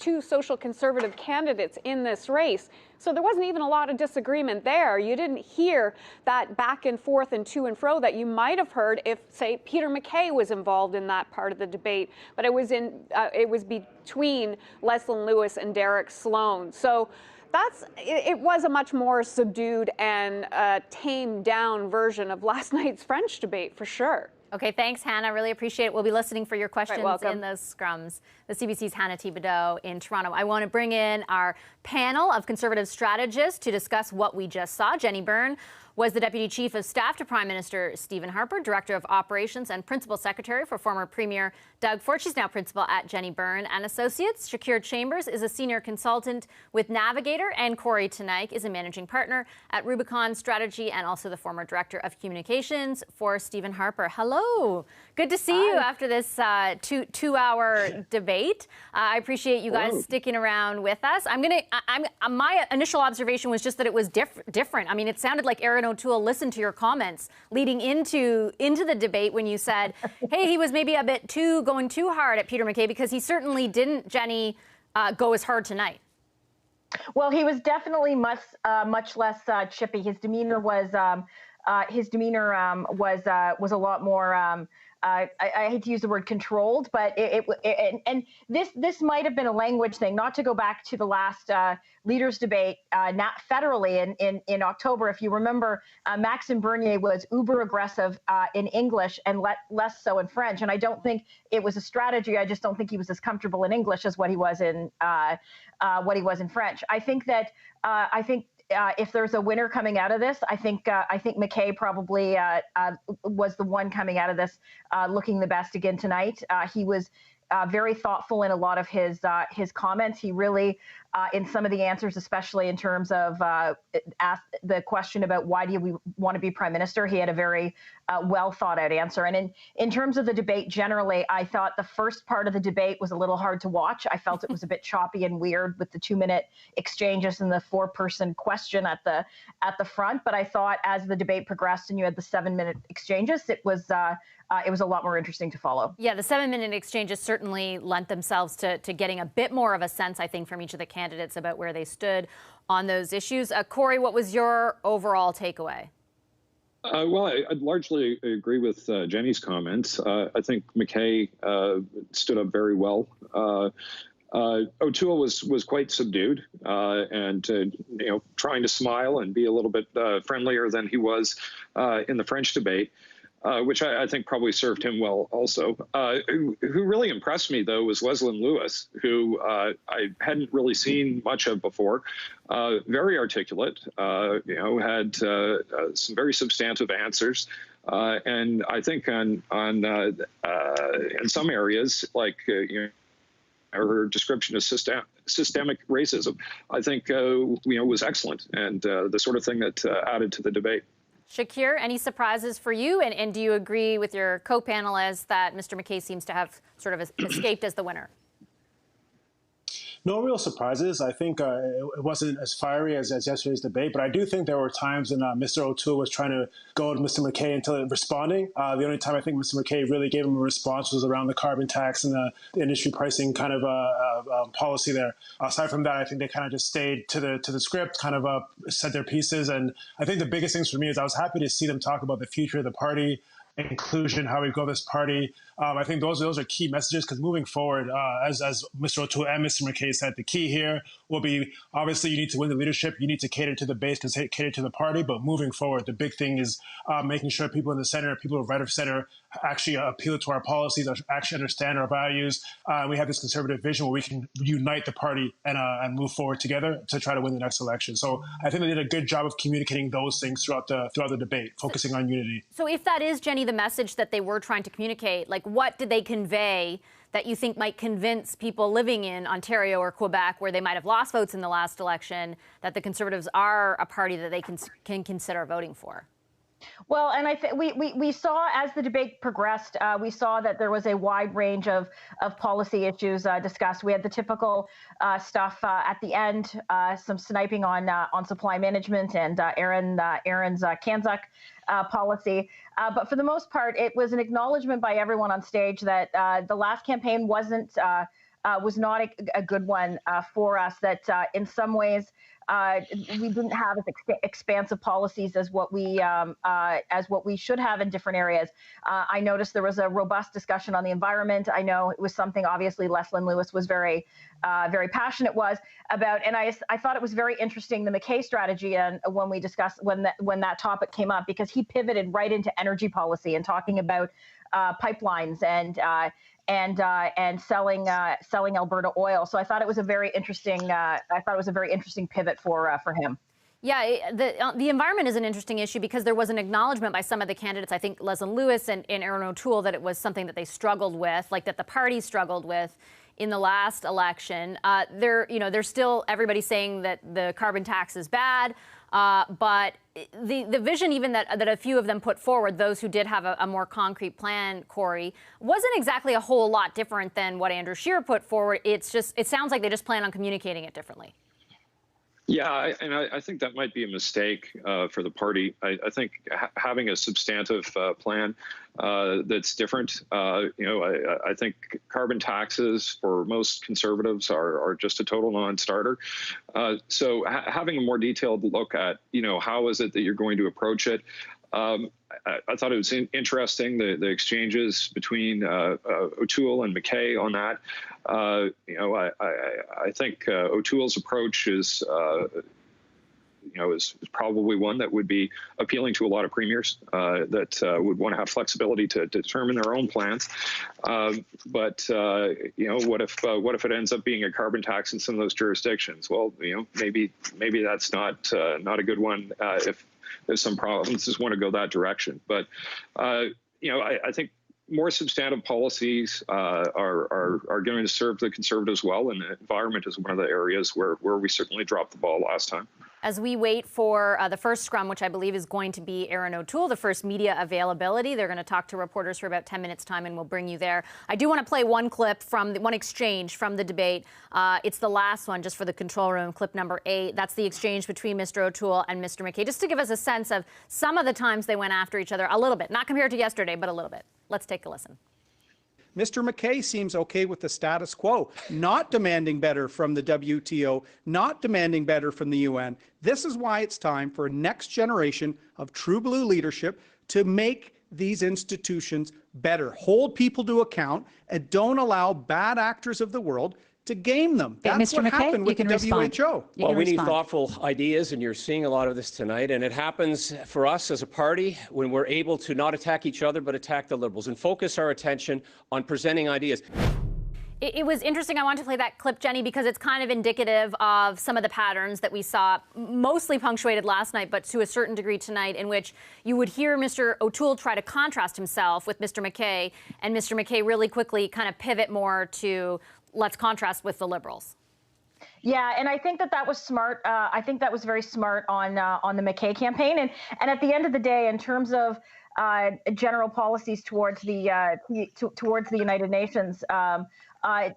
candidates in this race. So there wasn't even a lot of disagreement there. You didn't hear that back and forth and to and fro that you might have heard if, say, Peter MacKay was involved in that part of the debate. But it was between Leslyn Lewis and Sloan. So it was a much more subdued and tamed down version of last night's French debate, for sure. Okay, thanks, Hannah. Really appreciate it. We'll be listening for your questions in those scrums. The CBC's Hannah Thibodeau in Toronto. I want to bring in our panel of Conservative strategists to discuss what we just saw. Jenny Byrne was the Deputy Chief of Staff to Prime Minister Stephen Harper, Director of Operations and Principal Secretary for former Premier Doug Ford. She's now Principal at Jenny Byrne and Associates. Shakir Chambers is a Senior Consultant with Navigator, and Corey Tenaik is a Managing Partner at Rubicon Strategy and also the former Director of Communications for Stephen Harper. Hello. Good to see you after this two-hour debate. I appreciate you guys sticking around with us. My initial observation was just that it was different. I mean, it sounded like Erin O'Toole listened to your comments leading into the debate when you said, hey, he was maybe a bit going too hard at Peter MacKay, because he certainly didn't, Jenny, go as hard tonight. Well, he was definitely much less chippy. His demeanor was a lot more. I hate to use the word controlled, but this might have been a language thing. Not to go back to the last leaders debate, not federally in October. If you remember, Maxime Bernier was uber aggressive in English and less so in French. And I don't think it was a strategy. I just don't think he was as comfortable in English as what he was in French. I think that if there's a winner coming out of this, I think MacKay probably was the one coming out of this looking the best again tonight. He was very thoughtful in a lot of his comments. He really, in some of the answers, especially in terms of asked the question about why do we want to be prime minister, he had a very well thought out answer. And in terms of the debate generally, I thought the first part of the debate was a little hard to watch. I felt it was a bit choppy and weird with the 2-minute exchanges and the 4-person question at the front. But I thought as the debate progressed and you had the 7-minute exchanges, it was a lot more interesting to follow. Yeah, the 7-minute exchanges certainly lent themselves to getting a bit more of a sense, I think, from each of the candidates about where they stood on those issues. Corey, what was your overall takeaway? Well, I largely agree with Jenny's comments. I think MacKay stood up very well. O'Toole was quite subdued and trying to smile and be a little bit friendlier than he was in the French debate. Which I think probably served him well also. Who really impressed me, though, was Leslyn Lewis, who I hadn't really seen much of before. Very articulate, had some very substantive answers. And I think in some areas, like, her description of systemic racism, I think, was excellent and the sort of thing that added to the debate. Shakir, any surprises for you? And do you agree with your co-panelists that Mr. MacKay seems to have sort of escaped as the winner? No real surprises. I think it wasn't as fiery as yesterday's debate, but I do think there were times when Mr. O'Toole was trying to go to Mr. MacKay until responding. The only time I think Mr. MacKay really gave him a response was around the carbon tax and the industry pricing kind of policy there. Aside from that, I think they kind of just stayed to the script, kind of said their pieces. And I think the biggest things for me is I was happy to see them talk about the future of the party, inclusion, how we grow this party. I think those are key messages because moving forward, as Mr. O'Toole and Mr. MacKay said, the key here will be obviously you need to win the leadership, you need to cater to the base, to cater to the party. But moving forward, the big thing is making sure people in the center, people right of center, actually appeal to our policies, actually understand our values. We have this conservative vision where we can unite the party and move forward together to try to win the next election. So I think they did a good job of communicating those things throughout the debate, focusing on unity. So if that is, Jenny, the message that they were trying to communicate, like what did they convey that you think might convince people living in Ontario or Quebec, where they might have lost votes in the last election, that the Conservatives are a party that they can consider voting for? Well, and I think we saw as the debate progressed, we saw that there was a wide range of policy issues discussed. We had the typical stuff at the end, some sniping on supply management and Erin's Kanzuk policy. But for the most part, it was an acknowledgement by everyone on stage that the last campaign was not a good one for us, that in some ways we didn't have as expansive policies as what we should have in different areas. I noticed there was a robust discussion on the environment. I know it was something obviously Leslyn Lewis was very passionate about, and I thought it was very interesting, the MacKay strategy, and when we discussed when that topic came up, because he pivoted right into energy policy and talking about pipelines and selling Alberta oil. So I thought it was a very interesting pivot for him. Yeah, the environment is an interesting issue because there was an acknowledgement by some of the candidates, I think Leslyn Lewis and Erin O'Toole, that it was something that they struggled with, like that the party struggled with in the last election. There's still everybody saying that the carbon tax is bad, but the vision even that a few of them put forward, those who did have a more concrete plan, Corey, wasn't exactly a whole lot different than what Andrew Scheer put forward. It sounds like they just plan on communicating it differently. Yeah, I think that might be a mistake for the party. I think having a substantive plan that's different. I think carbon taxes for most Conservatives are just a total non-starter. So having a more detailed look at, how is it that you're going to approach it? I thought it was interesting, the exchanges between O'Toole and MacKay on that. I think O'Toole's approach is probably one that would be appealing to a lot of premiers that would want to have flexibility to determine their own plans. But what if it ends up being a carbon tax in some of those jurisdictions? Well, maybe that's not a good one if some provinces want to go that direction. But I think more substantive policies are going to serve the Conservatives well, and the environment is one of the areas where we certainly dropped the ball last time. As we wait for the first scrum, which I believe is going to be Erin O'Toole, the first media availability, they're going to talk to reporters for about 10 minutes time, and we'll bring you there. I do want to play one clip from one exchange from the debate. It's the last one, just for the control room, clip number 8. That's the exchange between Mr. O'Toole and Mr. MacKay, just to give us a sense of some of the times they went after each other a little bit, not compared to yesterday, but a little bit. Let's take a listen. Mr. MacKay seems okay with the status quo, not demanding better from the WTO, not demanding better from the UN. This is why it's time for a next generation of true blue leadership to make these institutions better, hold people to account, and don't allow bad actors of the world, to game them. Okay, That's Mr. what MacKay, happened with you the can respond. WHO. Well, we need thoughtful ideas, and you're seeing a lot of this tonight. And it happens for us as a party when we're able to not attack each other, but attack the Liberals and focus our attention on presenting ideas. It was interesting. I wanted to play that clip, Jenny, because it's kind of indicative of some of the patterns that we saw, mostly punctuated last night, but to a certain degree tonight, in which you would hear Mr. O'Toole try to contrast himself with Mr. MacKay, and Mr. MacKay really quickly kind of pivot more to let's contrast with the Liberals. Yeah, and I think that was smart. I think that was very smart on the MacKay campaign. And at the end of the day, in terms of general policies towards the United Nations,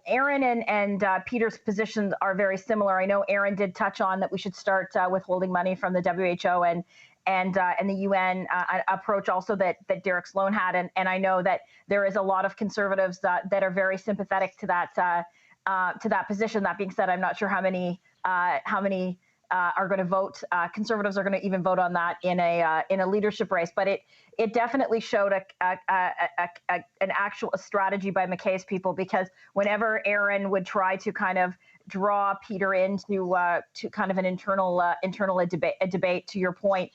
Erin and Peter's positions are very similar. I know Erin did touch on that we should start withholding money from the WHO and the UN approach also that Derek Sloan had, and I know that there is a lot of conservatives that are very sympathetic to that position. That being said, I'm not sure how many are going to vote. Conservatives are going to even vote on that in a leadership race. But it definitely showed an actual strategy by MacKay's people, because whenever Erin would try to kind of draw Peter into to kind of an internal debate, to your point,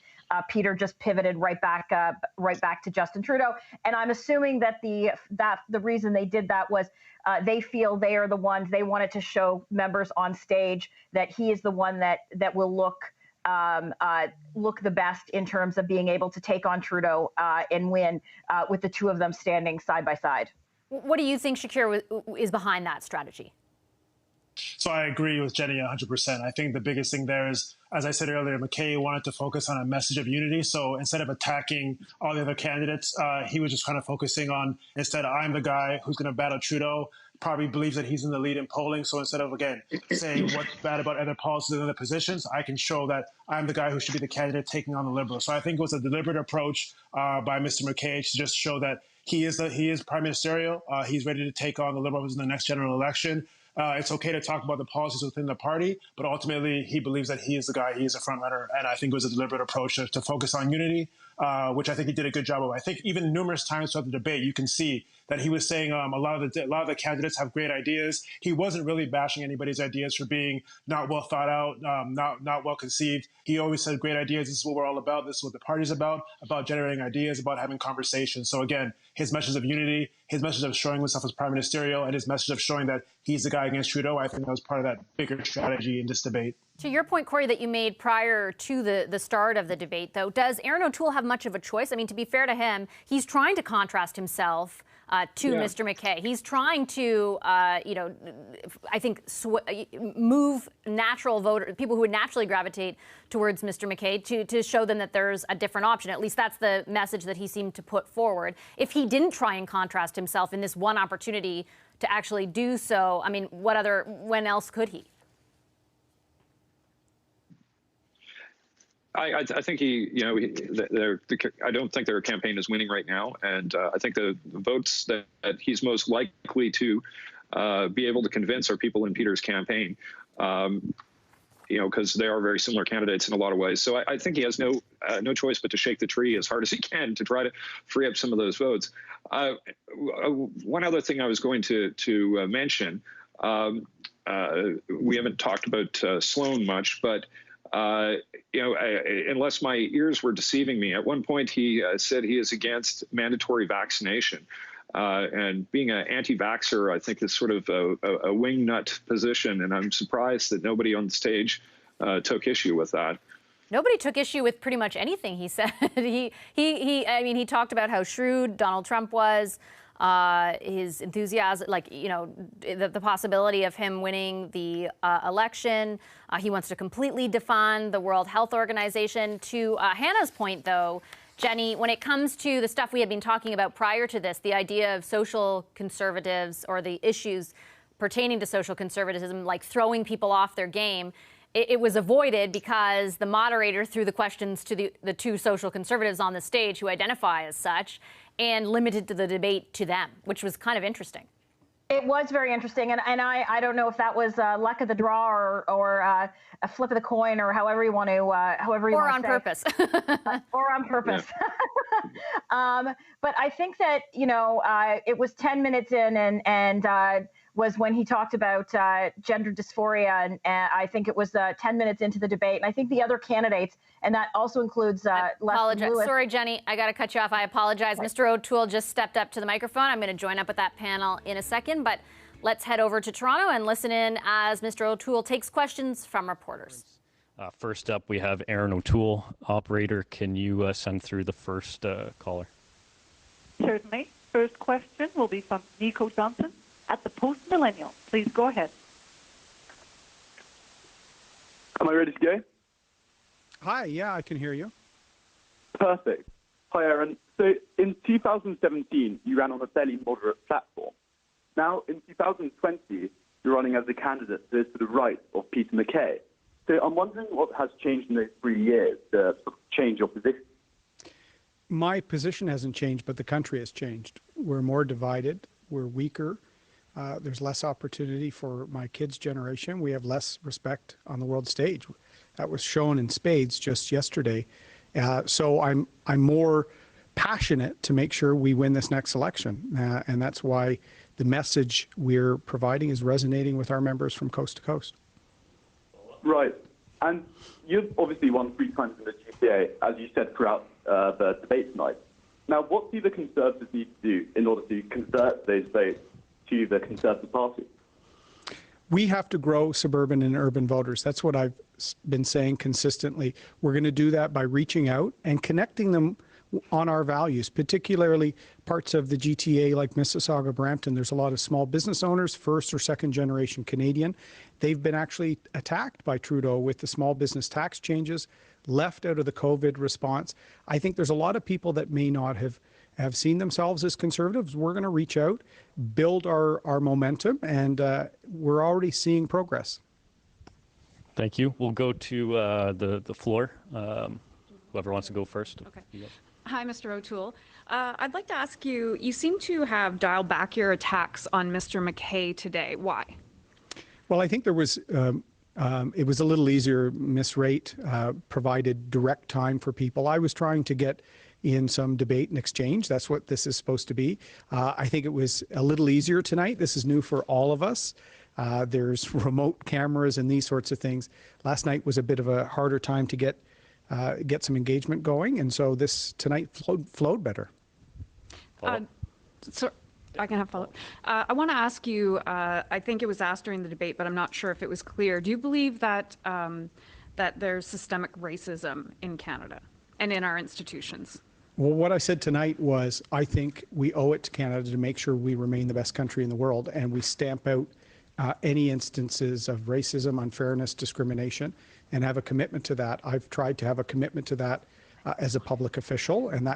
Peter just pivoted right back to Justin Trudeau. And I'm assuming that the reason they did that was they feel they are the ones, they wanted to show members on stage that he is the one that will look the best in terms of being able to take on Trudeau and win with the two of them standing side by side. What do you think, Shakir, is behind that strategy? So I agree with Jenny 100%. I think the biggest thing there is, as I said earlier, MacKay wanted to focus on a message of unity. So instead of attacking all the other candidates, he was just kind of focusing on, instead, I'm the guy who's going to battle Trudeau, probably believes that he's in the lead in polling. So instead of, again, saying what's bad about other policies and other positions, I can show that I'm the guy who should be the candidate taking on the Liberals. So I think it was a deliberate approach by Mr. MacKay to just show that he is prime ministerial. He's ready to take on the Liberals in the next general election. It's okay to talk about the policies within the party, but ultimately he believes that he is the guy, he is a front runner, and I think it was a deliberate approach to focus on unity, which I think he did a good job of. I think even numerous times throughout the debate, you can see that he was saying a lot of the candidates have great ideas. He wasn't really bashing anybody's ideas for being not well thought out, not well conceived. He always said, great ideas, this is what we're all about, this is what the party's about generating ideas, about having conversations. So again, his message of unity, his message of showing himself as prime ministerial, and his message of showing that he's the guy against Trudeau, I think that was part of that bigger strategy in this debate. To your point, Corey, that you made prior to the start of the debate, though, does Erin O'Toole have much of a choice? I mean, to be fair to him, he's trying to contrast himself to Mr. MacKay. He's trying to, I think, move natural voters, people who would naturally gravitate towards Mr. MacKay, to show them that there's a different option. At least that's the message that he seemed to put forward. If he didn't try and contrast himself in this one opportunity to actually do so, I mean, when else could he? I think I don't think their campaign is winning right now, and I think the votes that he's most likely to be able to convince are people in Peter's campaign, because they are very similar candidates in a lot of ways. So I think he has no choice but to shake the tree as hard as he can to try to free up some of those votes. One other thing I was going to mention, we haven't talked about Sloan much, but unless my ears were deceiving me, at one point he said he is against mandatory vaccination. And being an anti-vaxxer, I think, is sort of a wingnut position, and I'm surprised that nobody on the stage took issue with that. Nobody took issue with pretty much anything he said. He talked about how shrewd Donald Trump was. His enthusiasm, the possibility of him winning the election. He wants to completely defund the World Health Organization. To Hannah's point, though, Jenny, when it comes to the stuff we had been talking about prior to this, the idea of social conservatives or the issues pertaining to social conservatism, like throwing people off their game, it was avoided because the moderator threw the questions to the two social conservatives on the stage who identify as such, and limited the debate to them, which was kind of interesting. It was very interesting, and I don't know if that was luck of the draw or a flip of the coin, or however you want to or on purpose. Or on purpose. Yeah. But I think that it was 10 minutes in, and was when he talked about gender dysphoria, and I think it was 10 minutes into the debate. And I think the other candidates, and that also includes Leslyn Lewis. Sorry, Jenny, I got to cut you off. I apologize. Right. Mr. O'Toole just stepped up to the microphone. I'm going to join up with that panel in a second, but let's head over to Toronto and listen in as Mr. O'Toole takes questions from reporters. First up, we have Erin O'Toole. Operator, can you send through the first caller? Certainly. First question will be from Nico Johnson at the Post Millennial. Please go ahead. Am I ready to go? Hi, yeah, I can hear you. Perfect. Hi, Erin. So in 2017, you ran on a fairly moderate platform. Now, in 2020, you're running as a candidate to the right of Peter MacKay. So I'm wondering what has changed in those 3 years to change your position. My position hasn't changed, but the country has changed. We're more divided. We're weaker. There's less opportunity for my kids' generation. We have less respect on the world stage. That was shown in spades just yesterday. So I'm more passionate to make sure we win this next election. And that's why the message we're providing is resonating with our members from coast to coast. Right. And you've obviously won 3 times in the GTA, as you said throughout the debate tonight. Now, what do the Conservatives need to do in order to convert those votes to the Conservative Party? We have to grow suburban and urban voters. That's what I've been saying consistently. We're going to do that by reaching out and connecting them on our values, particularly parts of the GTA like Mississauga, Brampton. There's a lot of small business owners, first or second generation Canadian. They've been actually attacked by Trudeau with the small business tax changes, left out of the COVID response. I think there's a lot of people that may not have seen themselves as Conservatives. We're going to reach out, build our momentum, and we're already seeing progress. Thank you. We'll go to the floor. Whoever wants to go first. Okay. Hi, Mr. O'Toole. I'd like to ask you, you seem to have dialed back your attacks on Mr. MacKay today. Why? Well, I think there was, it was a little easier. Miss Rate provided direct time for people. I was trying to get in some debate and exchange. That's what this is supposed to be. I think it was a little easier tonight. This is new for all of us. There's remote cameras and these sorts of things. Last night was a bit of a harder time to get some engagement going, and so this tonight flowed better. So I can have follow-up. I want to ask you, I think it was asked during the debate, but I'm not sure if it was clear. Do you believe that that there's systemic racism in Canada and in our institutions? Well, what I said tonight was I think we owe it to Canada to make sure we remain the best country in the world, and we stamp out any instances of racism, unfairness, discrimination, and have a commitment to that. I've tried to have a commitment to that as a public official, and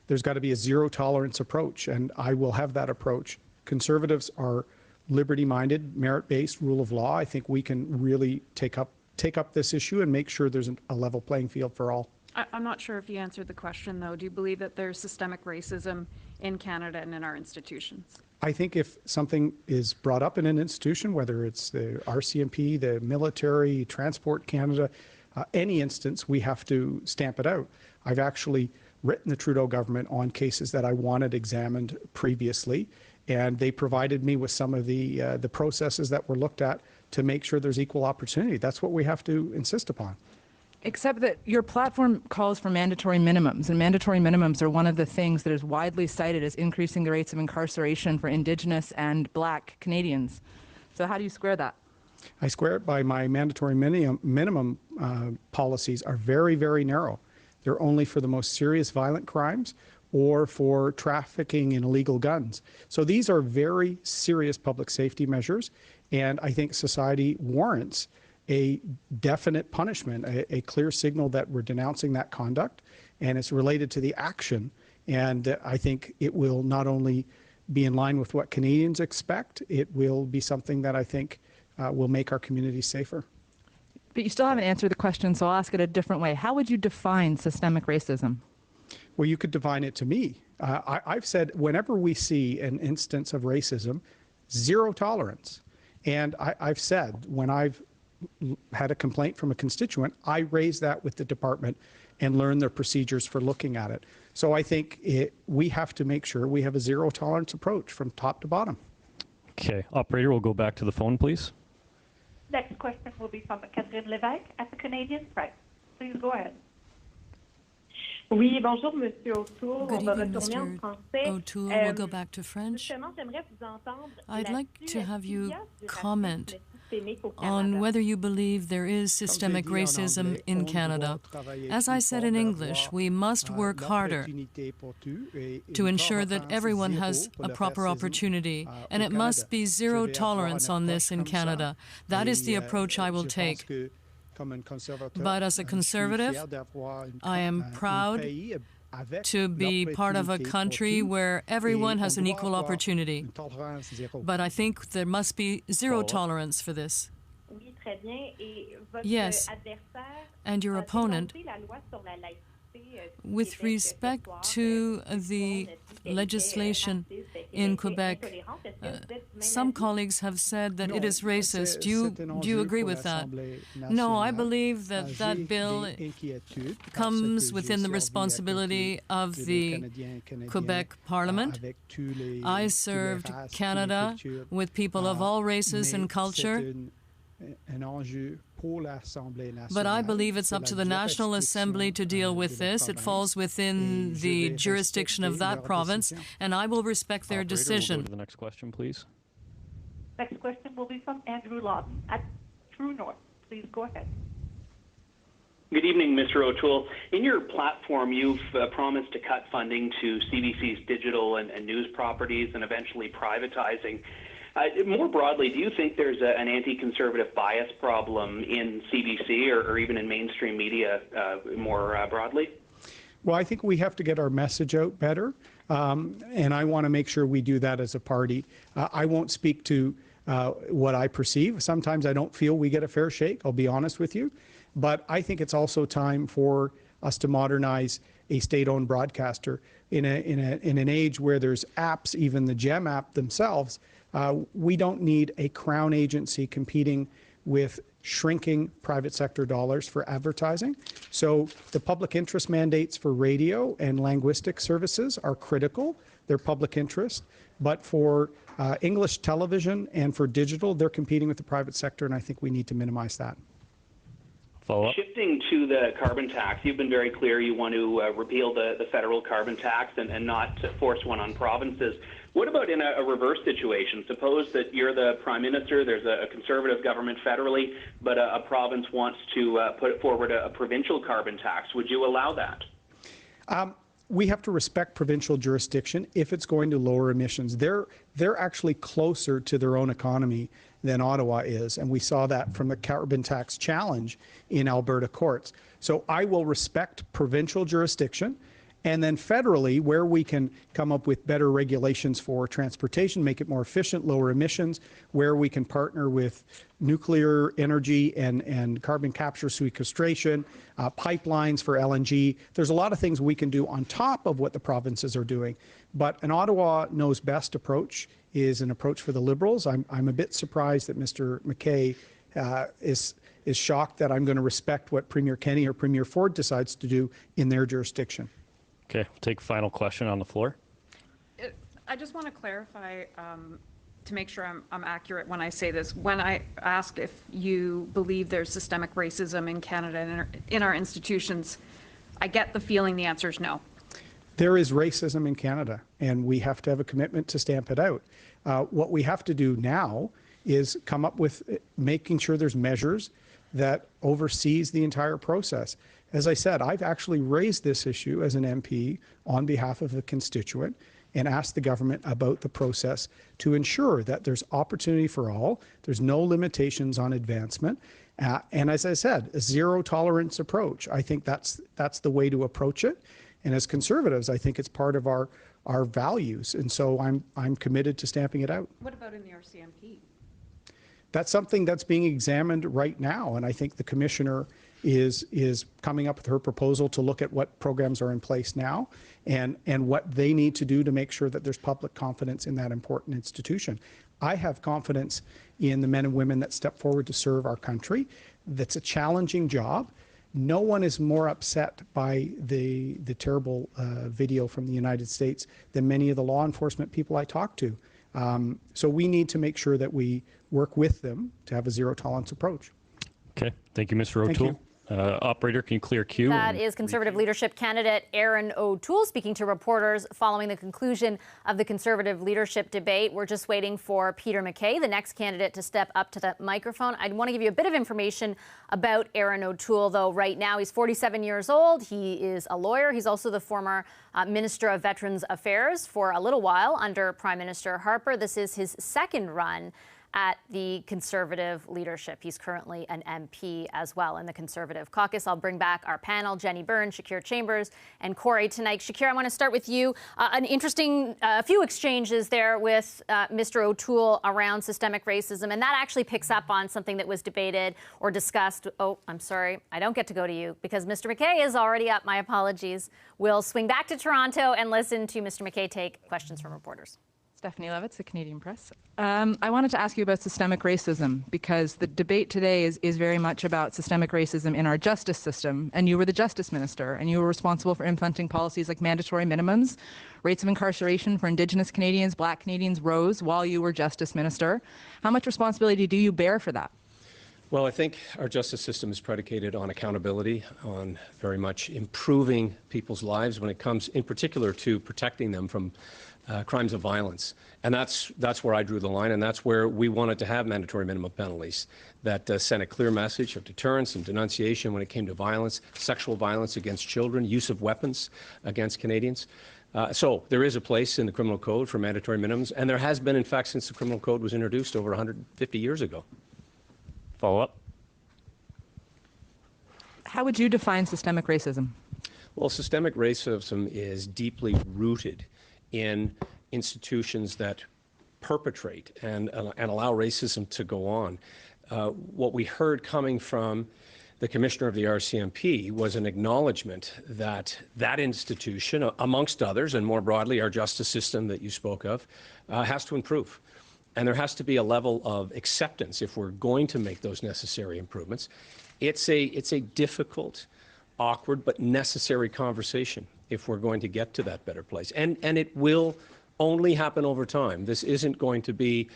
there's got to be a zero tolerance approach, and I will have that approach. Conservatives are liberty-minded, merit-based, rule of law. I think we can really take up this issue and make sure there's a level playing field for all. I'm not sure if you answered the question, though. Do you believe that there's systemic racism in Canada and in our institutions? I think if something is brought up in an institution, whether it's the RCMP, the military, Transport Canada, any instance, we have to stamp it out. I've actually written the Trudeau government on cases that I wanted examined previously, and they provided me with some of the processes that were looked at to make sure there's equal opportunity. That's what we have to insist upon. Except that your platform calls for mandatory minimums, and mandatory minimums are one of the things that is widely cited as increasing the rates of incarceration for Indigenous and Black Canadians. So how do you square that? I square it by my mandatory minimum policies are very, very narrow. They're only for the most serious violent crimes or for trafficking in illegal guns. So these are very serious public safety measures, and I think society warrants a definite punishment, a clear signal that we're denouncing that conduct, and it's related to the action. And I think it will not only be in line with what Canadians expect, it will be something that I think will make our communities safer. But you still haven't answered the question, so I'll ask it a different way. How would you define systemic racism? Well, you could define it to me. I've said whenever we see an instance of racism, zero tolerance. And I've said when I've had a complaint from a constituent, I raise that with the department and learn their procedures for looking at it. So I think we have to make sure we have a zero tolerance approach from top to bottom. Okay, operator, we'll go back to the phone, please. Next question will be from Catherine Lévesque at the Canadian Press. Please go ahead. Oui, bonjour, Monsieur O'Toole. Good On va evening, retourner en Mr. français. O'Toole. We'll go back to French. Justement, j'aimerais vous entendre I'd like to have you là-dessus. comment Systémique au on Canada. whether you believe there is systemic racism in Canada. As I said in English, we must work harder to ensure that everyone has a proper opportunity, and it must be zero tolerance on this in Canada. That is the approach I will take. But as a conservative, I am proud to be part of a country where everyone has an equal opportunity. But I think there must be zero tolerance for this. Oui, très bien. Et votre Yes, adversaire and your a opponent, dénoncé la loi sur la laïcité, with respect to the legislation in Quebec, some colleagues have said that it is racist. Do you agree with that? No, I believe that that bill comes within the responsibility of the Quebec Parliament. I served Canada with people of all races and culture. But I believe it's up to the National Assembly to deal with this. It falls within the jurisdiction of that province, and I will respect their decision. We'll go to the next question, please. Next question will be from Andrew Lawton at True North. Please go ahead. Good evening, Mr. O'Toole. In your platform, you've promised to cut funding to CBC's digital and news properties and eventually privatizing. More broadly, do you think there's an anti-conservative bias problem in CBC or even in mainstream media more broadly? Well, I think we have to get our message out better, and I want to make sure we do that as a party. I won't speak to what I perceive. Sometimes I don't feel we get a fair shake, I'll be honest with you. But I think it's also time for us to modernize a state-owned broadcaster in an age where there's apps, even the GEM app themselves. We don't need a crown agency competing with shrinking private sector dollars for advertising. So the public interest mandates for radio and linguistic services are critical. They're public interest. But for English television and for digital, they're competing with the private sector, and I think we need to minimize that. Follow-up. Shifting to the carbon tax, you've been very clear you want to repeal the federal carbon tax and not to force one on provinces. What about in a reverse situation? Suppose that you're the Prime Minister, there's a Conservative government federally, but a province wants to put forward a provincial carbon tax. Would you allow that? We have to respect provincial jurisdiction if it's going to lower emissions. They're actually closer to their own economy than Ottawa is, and we saw that from the carbon tax challenge in Alberta courts. So I will respect provincial jurisdiction, and then federally, where we can come up with better regulations for transportation, make it more efficient, lower emissions, where we can partner with nuclear energy and carbon capture sequestration, pipelines for LNG. There's a lot of things we can do on top of what the provinces are doing. But an Ottawa knows best approach is an approach for the Liberals. I'm a bit surprised that Mr. MacKay is shocked that I'm going to respect what Premier Kenney or Premier Ford decides to do in their jurisdiction. Okay, we'll take final question on the floor. I just want to clarify to make sure I'm accurate when I say this. When I ask if you believe there's systemic racism in Canada and in our institutions, I get the feeling the answer is no. There is racism in Canada, and we have to have a commitment to stamp it out. What we have to do now is come up with making sure there's measures that oversees the entire process. As I said, I've actually raised this issue as an MP on behalf of a constituent and asked the government about the process to ensure that there's opportunity for all, there's no limitations on advancement, and as I said, a zero tolerance approach. I think that's the way to approach it. And as Conservatives, I think it's part of our values, and so I'm committed to stamping it out. What about in the RCMP? That's something that's being examined right now, and I think the Commissioner is coming up with her proposal to look at what programs are in place now and what they need to do to make sure that there's public confidence in that important institution. I have confidence in the men and women that step forward to serve our country. That's a challenging job. No one is more upset by the terrible video from the United States than many of the law enforcement people I talk to. So we need to make sure that we work with them to have a zero tolerance approach. Okay, thank you, Mr. Thank O'Toole. you. Operator, can you clear queue? That is Conservative leadership candidate Erin O'Toole speaking to reporters following the conclusion of the Conservative leadership debate. We're just waiting for Peter MacKay, the next candidate, to step up to the microphone. I want to give you a bit of information about Erin O'Toole, though. Right now, he's 47 years old. He is a lawyer. He's also the former Minister of Veterans Affairs for a little while under Prime Minister Harper. This is his second run at the Conservative leadership. He's currently an MP as well in the Conservative caucus. I'll bring back our panel, Jenny Byrne, Shakir Chambers, and Corey tonight. Shakir, I want to start with you. An interesting few exchanges there with Mr. O'Toole around systemic racism, and that actually picks up on something that was debated or discussed. Oh, I'm sorry, I don't get to go to you because Mr. MacKay is already up. My apologies. We'll swing back to Toronto and listen to Mr. MacKay take questions from reporters. Stephanie Levitz, the Canadian Press. I wanted to ask you about systemic racism because the debate today is very much about systemic racism in our justice system. And you were the justice minister and you were responsible for implementing policies like mandatory minimums. Rates of incarceration for Indigenous Canadians, Black Canadians rose while you were justice minister. How much responsibility do you bear for that? Well, I think our justice system is predicated on accountability, on very much improving people's lives when it comes in particular to protecting them from crimes of violence. And that's where I drew the line, and that's where we wanted to have mandatory minimum penalties that sent a clear message of deterrence and denunciation when it came to violence, sexual violence against children, use of weapons against Canadians. So there is a place in the criminal code for mandatory minimums, and there has been, in fact, since the criminal code was introduced over 150 years ago. Follow up. How would you define systemic racism? Well, systemic racism is deeply rooted in institutions that perpetrate and allow racism to go on. What we heard coming from the commissioner of the RCMP was an acknowledgement that that institution, amongst others, and more broadly our justice system that you spoke of, has to improve. And there has to be a level of acceptance if we're going to make those necessary improvements. It's a difficult, awkward, but necessary conversation if we're going to get to that better place. And it will only happen over time. This isn't going to be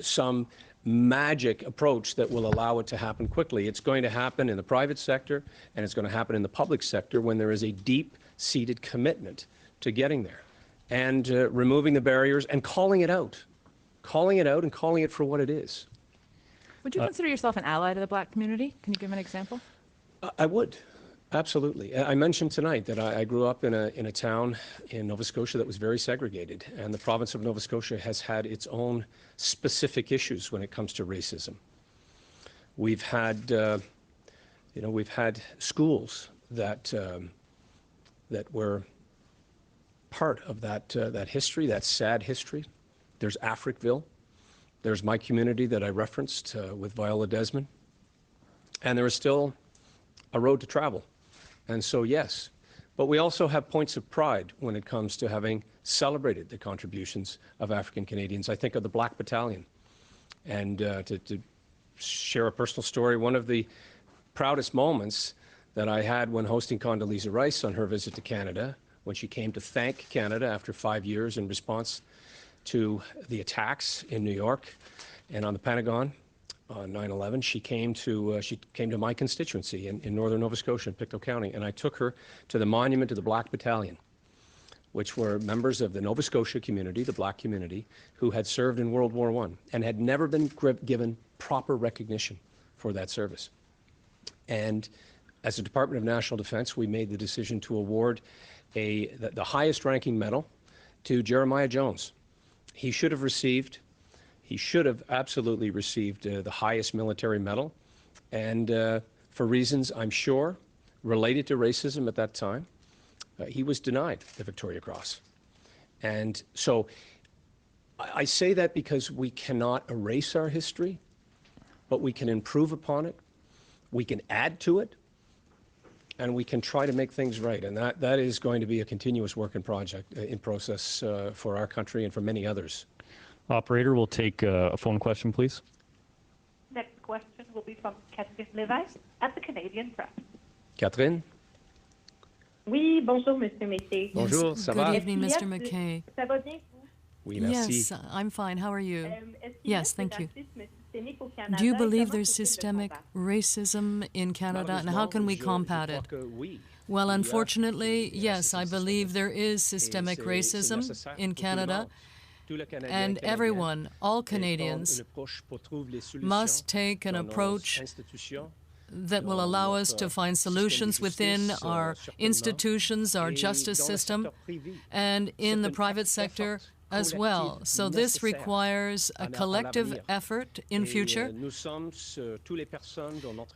some magic approach that will allow it to happen quickly. It's going to happen in the private sector, and it's going to happen in the public sector when there is a deep-seated commitment to getting there and removing the barriers and calling it out and calling it for what it is. Would you consider yourself an ally to the Black community? Can you give an example? I would. Absolutely. I mentioned tonight that I grew up in a town in Nova Scotia that was very segregated, and the province of Nova Scotia has had its own specific issues when it comes to racism. We've had, we've had schools that were part of that history, that sad history. There's Africville. There's my community that I referenced with Viola Desmond, and there is still a road to travel. And so, yes, but we also have points of pride when it comes to having celebrated the contributions of African Canadians. I think of the Black Battalion. And to share a personal story, one of the proudest moments that I had when hosting Condoleezza Rice on her visit to Canada, when she came to thank Canada after 5 years in response to the attacks in New York and on the Pentagon, on 9/11, she came to my constituency in northern Nova Scotia, in Pictou County, and I took her to the monument to the Black Battalion, which were members of the Nova Scotia community, the Black community, who had served in World War I and had never been given proper recognition for that service. And as a Department of National Defense, we made the decision to award the highest-ranking medal to Jeremiah Jones. He should have absolutely received the highest military medal, and for reasons, I'm sure, related to racism at that time, he was denied the Victoria Cross. And so I say that because we cannot erase our history, but we can improve upon it, we can add to it, and we can try to make things right. And that is going to be a continuous work in process for our country and for many others. Operator, we'll take a phone question, please. Next question will be from Catherine Lévesque at the Canadian Press. Catherine? Oui, bonjour, Monsieur MacKay. Bonjour, ça va? Good evening, Mr. MacKay. Ça va bien? Merci. Yes, I'm fine. How are you? Yes, thank you. Systémique au Canada, Do you et believe comment there's faut-il le systemic combattre? racism in Canada, and how can we combat it? Well, unfortunately, yes, I believe there is systemic racism in Canada, and everyone, all Canadians, must take an approach that will allow us to find solutions within our institutions, our justice system, and in the private sector as well. So this requires a collective effort in future,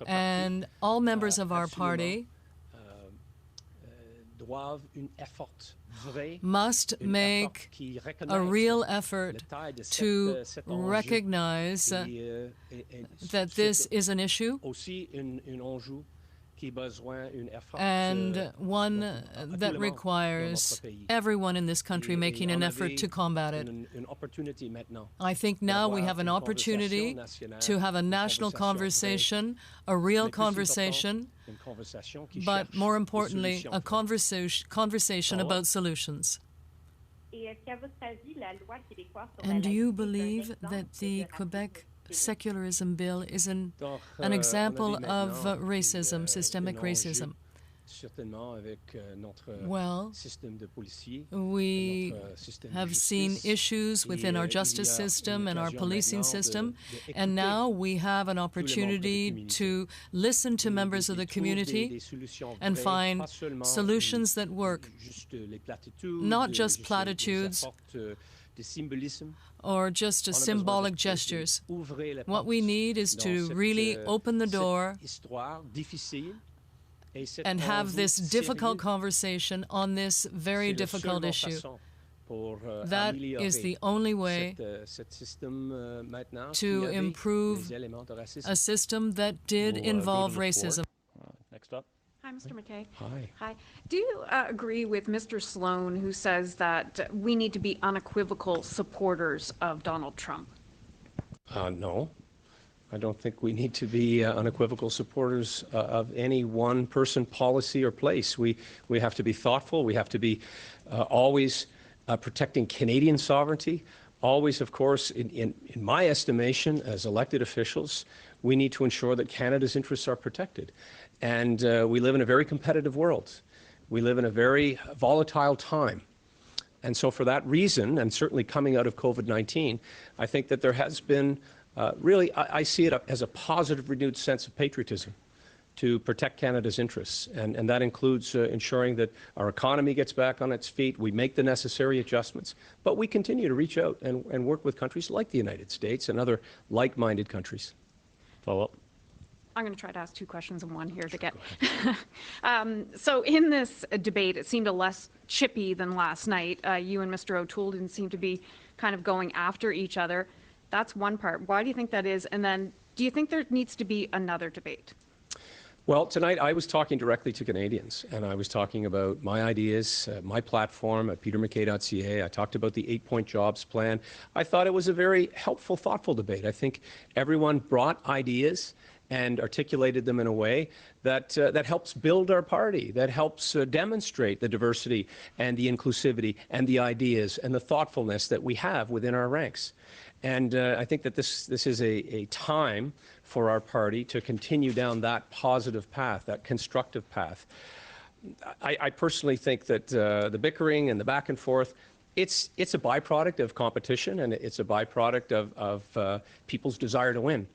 and all members of our party must make a real effort to recognize that this is an issue and one that requires everyone in this country making an effort to combat it. I think now we have an opportunity to have a national conversation, a real conversation, but more importantly, a conversation about solutions. And do you believe that the Quebec secularism bill is an example of racism, systemic racism? Well, we have seen issues within our justice system and our policing system, and now we have an opportunity to listen to members of the community and find solutions that work, not just platitudes or just symbolic gestures. What we need is to really open the door and have this difficult conversation on this very difficult issue. That is the only way to improve a system that did involve racism. Next up. Hi, Mr. MacKay. Hi. Hi. Do you agree with Mr. Sloan, who says that we need to be unequivocal supporters of Donald Trump? No. I don't think we need to be unequivocal supporters of any one person, policy, or place. We have to be thoughtful. We have to be always protecting Canadian sovereignty. Always, of course, in my estimation, as elected officials, we need to ensure that Canada's interests are protected. And we live in a very competitive world. We live in a very volatile time. And so for that reason, and certainly coming out of COVID-19, I think that there has been really, I see it as a positive, renewed sense of patriotism to protect Canada's interests. And that includes ensuring that our economy gets back on its feet, we make the necessary adjustments, but we continue to reach out and work with countries like the United States and other like-minded countries. Follow up. I'm going to try to ask two questions in one here to get. So in this debate, it seemed a less chippy than last night. You and Mr. O'Toole didn't seem to be kind of going after each other. That's one part. Why do you think that is? And then do you think there needs to be another debate? Well, tonight I was talking directly to Canadians, and I was talking about my ideas, my platform at petermackay.ca. I talked about the 8-point jobs plan. I thought it was a very helpful, thoughtful debate. I think everyone brought ideas and articulated them in a way that that helps build our party, that helps demonstrate the diversity and the inclusivity and the ideas and the thoughtfulness that we have within our ranks. And I think that this is a time for our party to continue down that positive path, that constructive path. I personally think that the bickering and the back and forth, it's a byproduct of competition, and it's a byproduct of people's desire to win.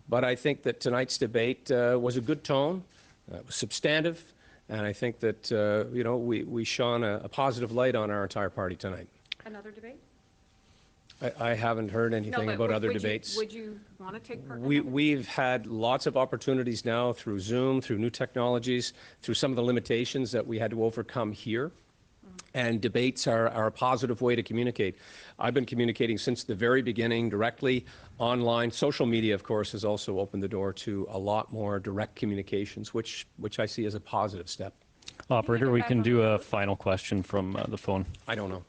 But I think that tonight's debate was a good tone, was substantive, and I think that you know, we shone a positive light on our entire party tonight. Another debate? I haven't heard anything about other debates. Would you want to take part? We've had lots of opportunities now through Zoom, through new technologies, through some of the limitations that we had to overcome here. And debates are a positive way to communicate. I've been communicating since the very beginning, directly, online. Social media, of course, has also opened the door to a lot more direct communications, which I see as a positive step. Operator, we can do a final question from the phone. I don't know.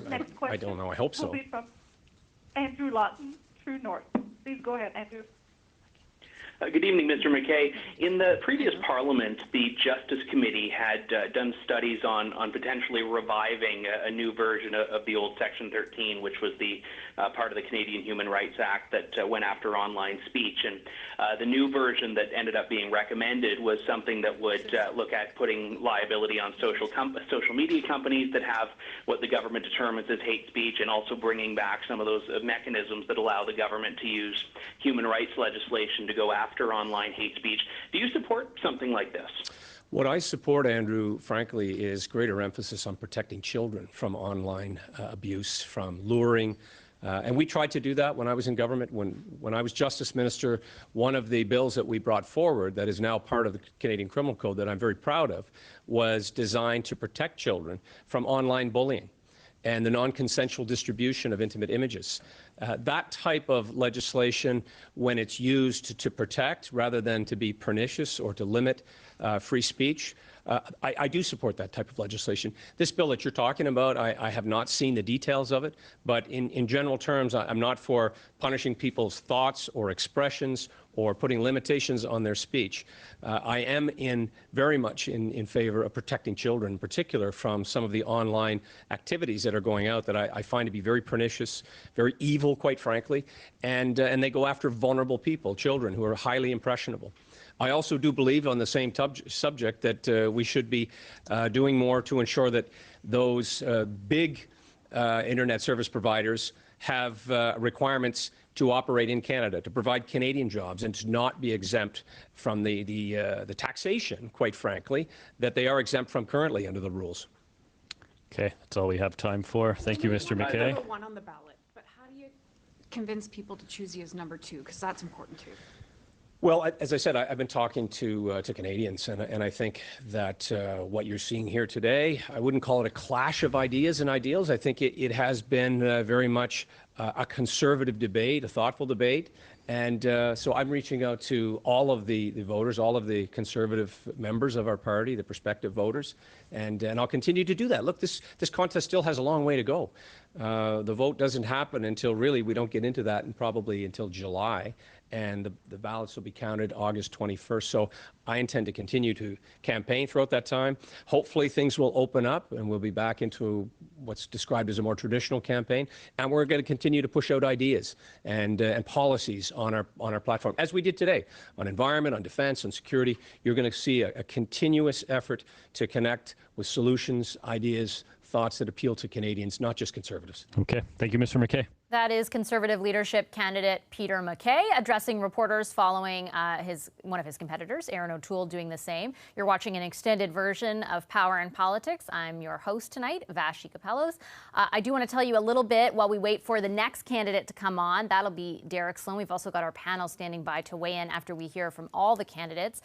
Next question. I don't know. I hope so. Will be from Andrew Lawton, True North. Please go ahead, Andrew. Good evening, Mr. MacKay. In the previous Parliament, the Justice Committee had done studies on potentially reviving a new version of the old Section 13, which was the part of the Canadian Human Rights Act that went after online speech. And the new version that ended up being recommended was something that would look at putting liability on social media companies that have what the government determines as hate speech, and also bringing back some of those mechanisms that allow the government to use human rights legislation to go after online hate speech. Do you support something like this? What I support, Andrew, frankly, is greater emphasis on protecting children from online abuse, from luring. And we tried to do that when I was in government. When I was Justice Minister, one of the bills that we brought forward that is now part of the Canadian Criminal Code that I'm very proud of was designed to protect children from online bullying and the non-consensual distribution of intimate images. That type of legislation, when it's used to protect rather than to be pernicious or to limit free speech, I do support that type of legislation. This bill that you're talking about, I have not seen the details of it, but in general terms, I'm not for punishing people's thoughts or expressions or putting limitations on their speech. I am very much in favor of protecting children, in particular, from some of the online activities that are going out that I find to be very pernicious, very evil, quite frankly, and they go after vulnerable people, children who are highly impressionable. I also do believe on the same subject that we should be doing more to ensure that those big internet service providers have requirements to operate in Canada, to provide Canadian jobs, and to not be exempt from the taxation, quite frankly, that they are exempt from currently under the rules. Okay, that's all we have time for. Thank you, Mr. MacKay. Number one on the ballot, but how do you convince people to choose you as number two? Because that's important too. Well, as I said, I've been talking to Canadians, and I think that what you're seeing here today, I wouldn't call it a clash of ideas and ideals. I think it has been very much a conservative debate, a thoughtful debate. And so I'm reaching out to all of the voters, all of the conservative members of our party, the prospective voters, and I'll continue to do that. Look, this contest still has a long way to go. The vote doesn't happen until really we don't get into that, and probably until July. And the ballots will be counted August 21st. So I intend to continue to campaign throughout that time. Hopefully things will open up and we'll be back into what's described as a more traditional campaign. And we're going to continue to push out ideas and policies on our platform, as we did today, on environment, on defense, on security. You're going to see a continuous effort to connect with solutions, ideas, thoughts that appeal to Canadians, not just Conservatives. Okay. Thank you, Mr. MacKay. That is Conservative leadership candidate Peter MacKay addressing reporters following one of his competitors, Erin O'Toole, doing the same. You're watching an extended version of Power and Politics. I'm your host tonight, Vashi Capellos. I do want to tell you a little bit while we wait for the next candidate to come on. That'll be Derek Sloan. We've also got our panel standing by to weigh in after we hear from all the candidates.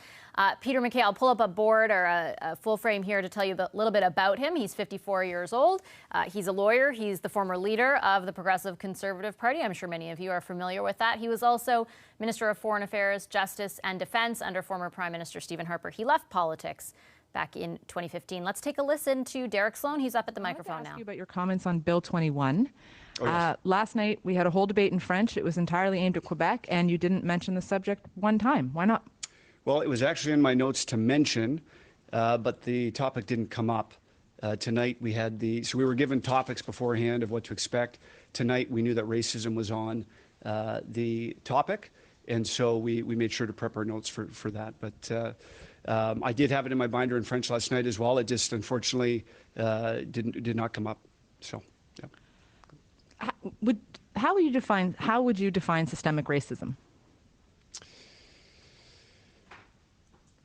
Peter MacKay, I'll pull up a board or a full frame here to tell you a little bit about him. He's 54 years old. He's a lawyer. He's the former leader of the Progressive Conservative Party. I'm sure many of you are familiar with that. He was also Minister of Foreign Affairs, Justice and Defense under former Prime Minister Stephen Harper. He left politics back in 2015. Let's take a listen to Derek Sloan. He's up at the microphone now. Ask you about your comments on Bill 21. Oh, yes. Last night we had a whole debate in French. It was entirely aimed at Quebec, and you didn't mention the subject one time. Why not? Well, it was actually in my notes to mention, but the topic didn't come up. Tonight we had so we were given topics beforehand of what to expect. Tonight we knew that racism was on the topic, and so we made sure to prep our notes for that. But I did have it in my binder in French last night as well. It just unfortunately did not come up. So, yeah. How would you define systemic racism?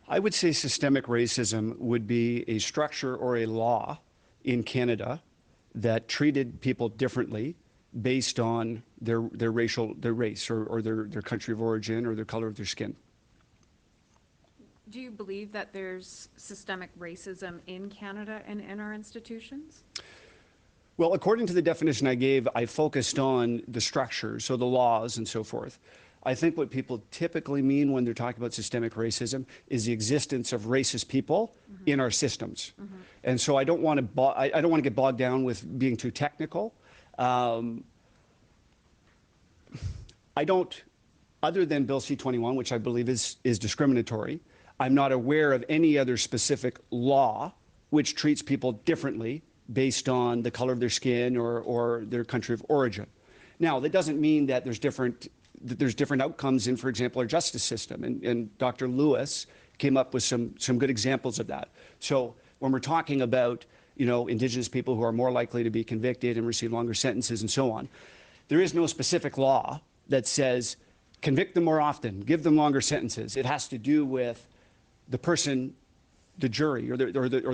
I would say systemic racism would be a structure or a law in Canada that treated people differently based on their race or their country of origin or their color of their skin. Do you believe that there's systemic racism in Canada and in our institutions? Well, according to the definition I gave, I focused on the structure, so the laws and so forth. I think what people typically mean when they're talking about systemic racism is the existence of racist people in our systems. And so I don't want to get bogged down with being too technical. I don't other than Bill C-21, which I believe is discriminatory, I'm not aware of any other specific law which treats people differently based on the color of their skin or their country of origin. Now, that doesn't mean that there's different outcomes in, for example, our justice system. And Dr. Lewis came up with some good examples of that. So when we're talking about, Indigenous people who are more likely to be convicted and receive longer sentences and so on, there is no specific law that says convict them more often, give them longer sentences. It has to do with the person, the jury, or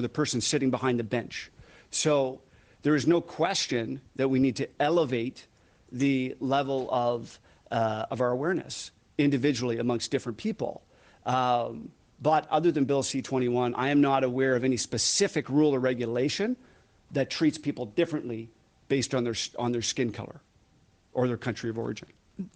the person sitting behind the bench. So there is no question that we need to elevate the level of our awareness individually amongst different people. But other than Bill C-21, I am not aware of any specific rule or regulation that treats people differently based on their skin color or their country of origin.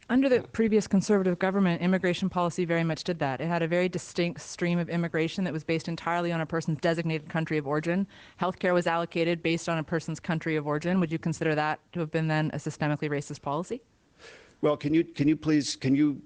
Under the previous Conservative government, immigration policy very much did that. It had a very distinct stream of immigration that was based entirely on a person's designated country of origin. Healthcare was allocated based on a person's country of origin. Would you consider that to have been then a systemically racist policy? Well, can you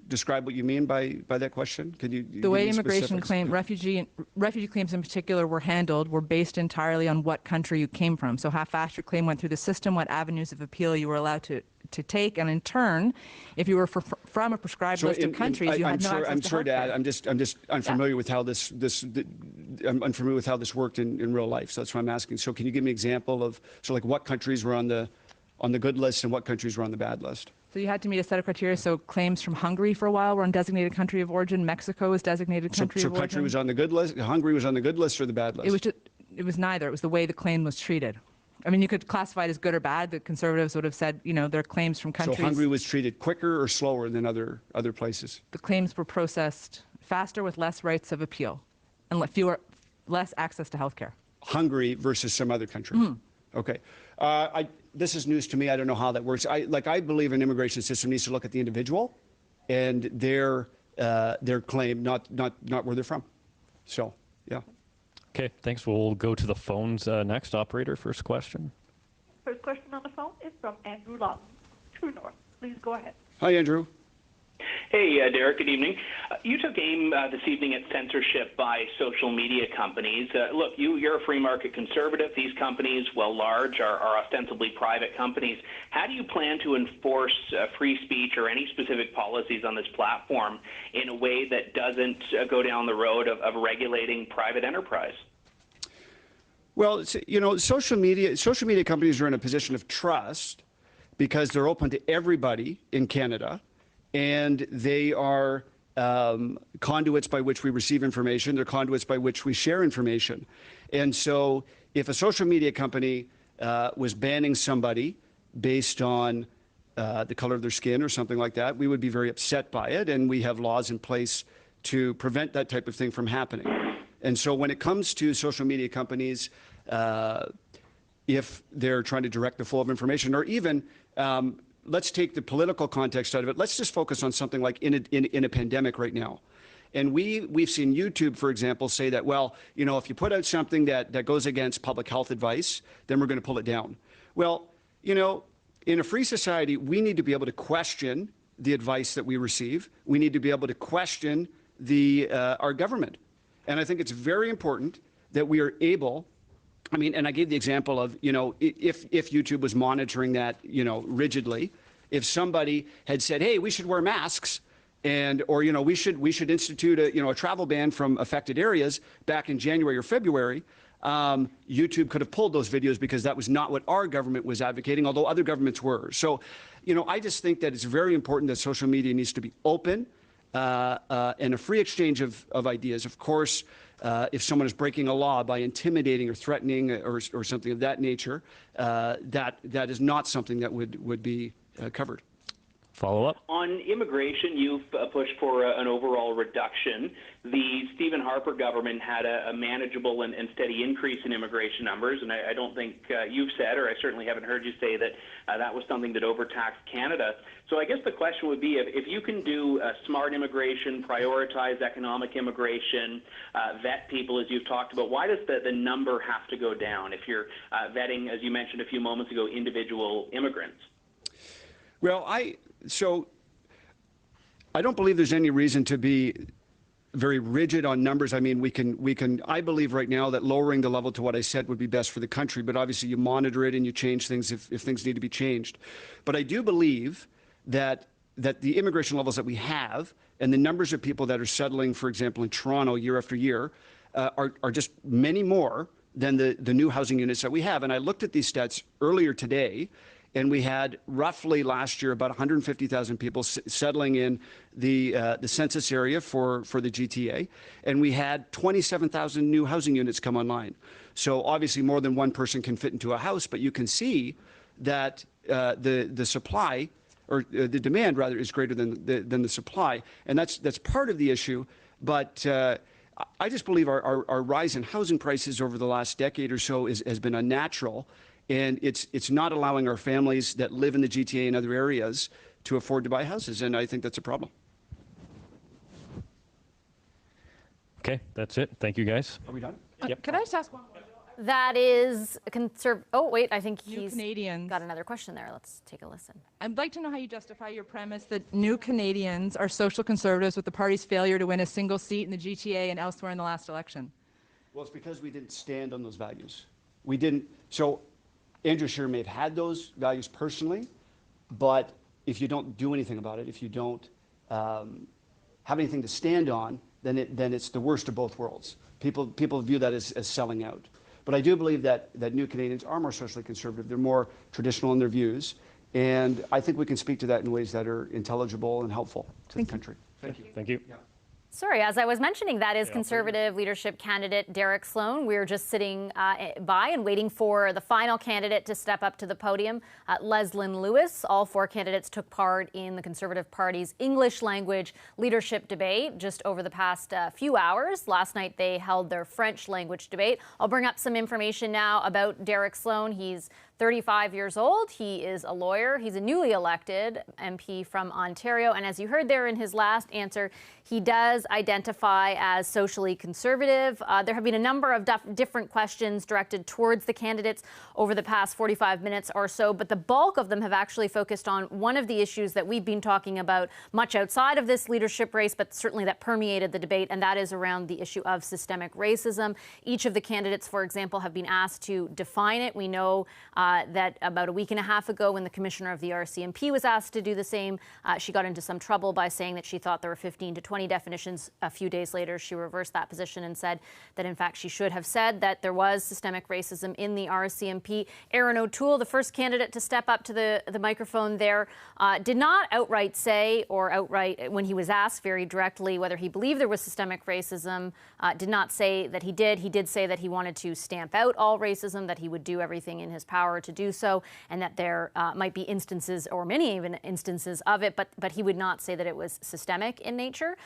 describe what you mean by that question? The way immigration refugee claims in particular were handled were based entirely on what country you came from. So how fast your claim went through the system, what avenues of appeal you were allowed to take, and in turn, if you were from a prescribed list of countries, you had no access to healthcare. I'm sorry to add. I'm just unfamiliar with how this I'm unfamiliar with how this worked in real life. So that's why I'm asking. So can you give me an example of like what countries were on the good list and what countries were on the bad list? So you had to meet a set of criteria. So claims from Hungary for a while were on designated country of origin. Mexico was designated country of origin. So country was on the good list. Hungary was on the good list or the bad list? It was neither. It was the way the claim was treated. I mean, you could classify it as good or bad. The Conservatives would have said, their claims from countries. So Hungary was treated quicker or slower than other places? The claims were processed faster with less rights of appeal and less access to health care. Hungary versus some other country. Mm-hmm. Okay. This is news to me. I don't know how that works. I believe an immigration system needs to look at the individual and their claim, not where they're from. So, yeah. Okay, thanks. We'll go to the phones next. Operator, first question. First question on the phone is from Andrew Lawton, True North. Please go ahead. Hi, Andrew. Hey, Derek, good evening. You took aim this evening at censorship by social media companies. Look, you're a free market conservative. These companies, while large, are ostensibly private companies. How do you plan to enforce free speech or any specific policies on this platform in a way that doesn't go down the road of regulating private enterprise? Well, social media companies are in a position of trust because they're open to everybody in Canada. And they are conduits by which we receive information. They're conduits by which we share information. And so if a social media company was banning somebody based on the color of their skin or something like that, we would be very upset by it. And we have laws in place to prevent that type of thing from happening. And so when it comes to social media companies, if they're trying to direct the flow of information or even let's take the political context out of it. Let's just focus on something like in a pandemic right now. And we've seen YouTube, for example, say that, well, if you put out something that goes against public health advice, then we're going to pull it down. Well, in a free society, we need to be able to question the advice that we receive. We need to be able to question our government. And I think it's very important that we are able. And I gave the example of, if YouTube was monitoring that, rigidly, if somebody had said, hey, we should wear masks or, we should institute a travel ban from affected areas back in January or February, YouTube could have pulled those videos because that was not what our government was advocating, although other governments were. So, I just think that it's very important that social media needs to be open and a free exchange of ideas. Of course, if someone is breaking a law by intimidating or threatening or something of that nature, that is not something that would be covered. Follow up? On immigration, you've pushed for an overall reduction. The Stephen Harper government had a manageable and steady increase in immigration numbers, and I don't think you've said, or I certainly haven't heard you say that that was something that overtaxed Canada. So I guess the question would be, if you can do smart immigration, prioritize economic immigration, vet people as you've talked about, why does the number have to go down if you're vetting, as you mentioned a few moments ago, individual immigrants? Well, I don't believe there's any reason to be very rigid on numbers. I mean, I believe right now that lowering the level to what I said would be best for the country, but obviously you monitor it and you change things if things need to be changed. But I do believe that the immigration levels that we have and the numbers of people that are settling, for example, in Toronto year after year, are just many more than the new housing units that we have. And I looked at these stats earlier today, and we had roughly last year about 150,000 people settling in the census area for the GTA, and we had 27,000 new housing units come online. So obviously more than one person can fit into a house, but you can see that the supply, or the demand rather, is greater than the supply, and that's part of the issue. But I just believe our rise in housing prices over the last decade or so has been unnatural. And it's not allowing our families that live in the GTA and other areas to afford to buy houses, and I think that's a problem. Okay, that's it. Thank you, guys. Are we done? Yep. Could I just ask one more? That is oh, wait, I think New he's Canadians. got another question there. Let's take a listen. I'd like to know how you justify your premise that New Canadians are social conservatives with the party's failure to win a single seat in the GTA and elsewhere in the last election. Well, it's because we didn't stand on those values. We didn't. So Andrew Scheer may have had those values personally, but if you don't do anything about it, if you don't have anything to stand on, then it's the worst of both worlds. People view that as selling out. But I do believe that New Canadians are more socially conservative. They're more traditional in their views, and I think we can speak to that in ways that are intelligible and helpful to the country. Thank you. Thank you. Yeah. Sorry, as I was mentioning, that is Conservative leadership candidate Derek Sloan. We're just sitting by and waiting for the final candidate to step up to the podium, Leslyn Lewis. All four candidates took part in the Conservative Party's English language leadership debate just over the past few hours. Last night, they held their French language debate. I'll bring up some information now about Derek Sloan. He's 35 years old. He is a lawyer. He's a newly elected MP from Ontario. And as you heard there in his last answer, he does identify as socially conservative. There have been a number of different questions directed towards the candidates over the past 45 minutes or so, but the bulk of them have actually focused on one of the issues that we've been talking about much outside of this leadership race, but certainly that permeated the debate, and that is around the issue of systemic racism. Each of the candidates, for example, have been asked to define it. We know that about a week and a half ago, when the commissioner of the RCMP was asked to do the same, she got into some trouble by saying that she thought there were 15 to 20 definitions. A few days later, she reversed that position and said that, in fact, she should have said that there was systemic racism in the RCMP. Erin O'Toole, the first candidate to step up to the microphone there, did not outright say, or outright, when he was asked very directly whether he believed there was systemic racism, did not say that he did. He did say that he wanted to stamp out all racism, that he would do everything in his power to do so, and that there might be instances, or many even instances of it, but he would not say that it was systemic in nature.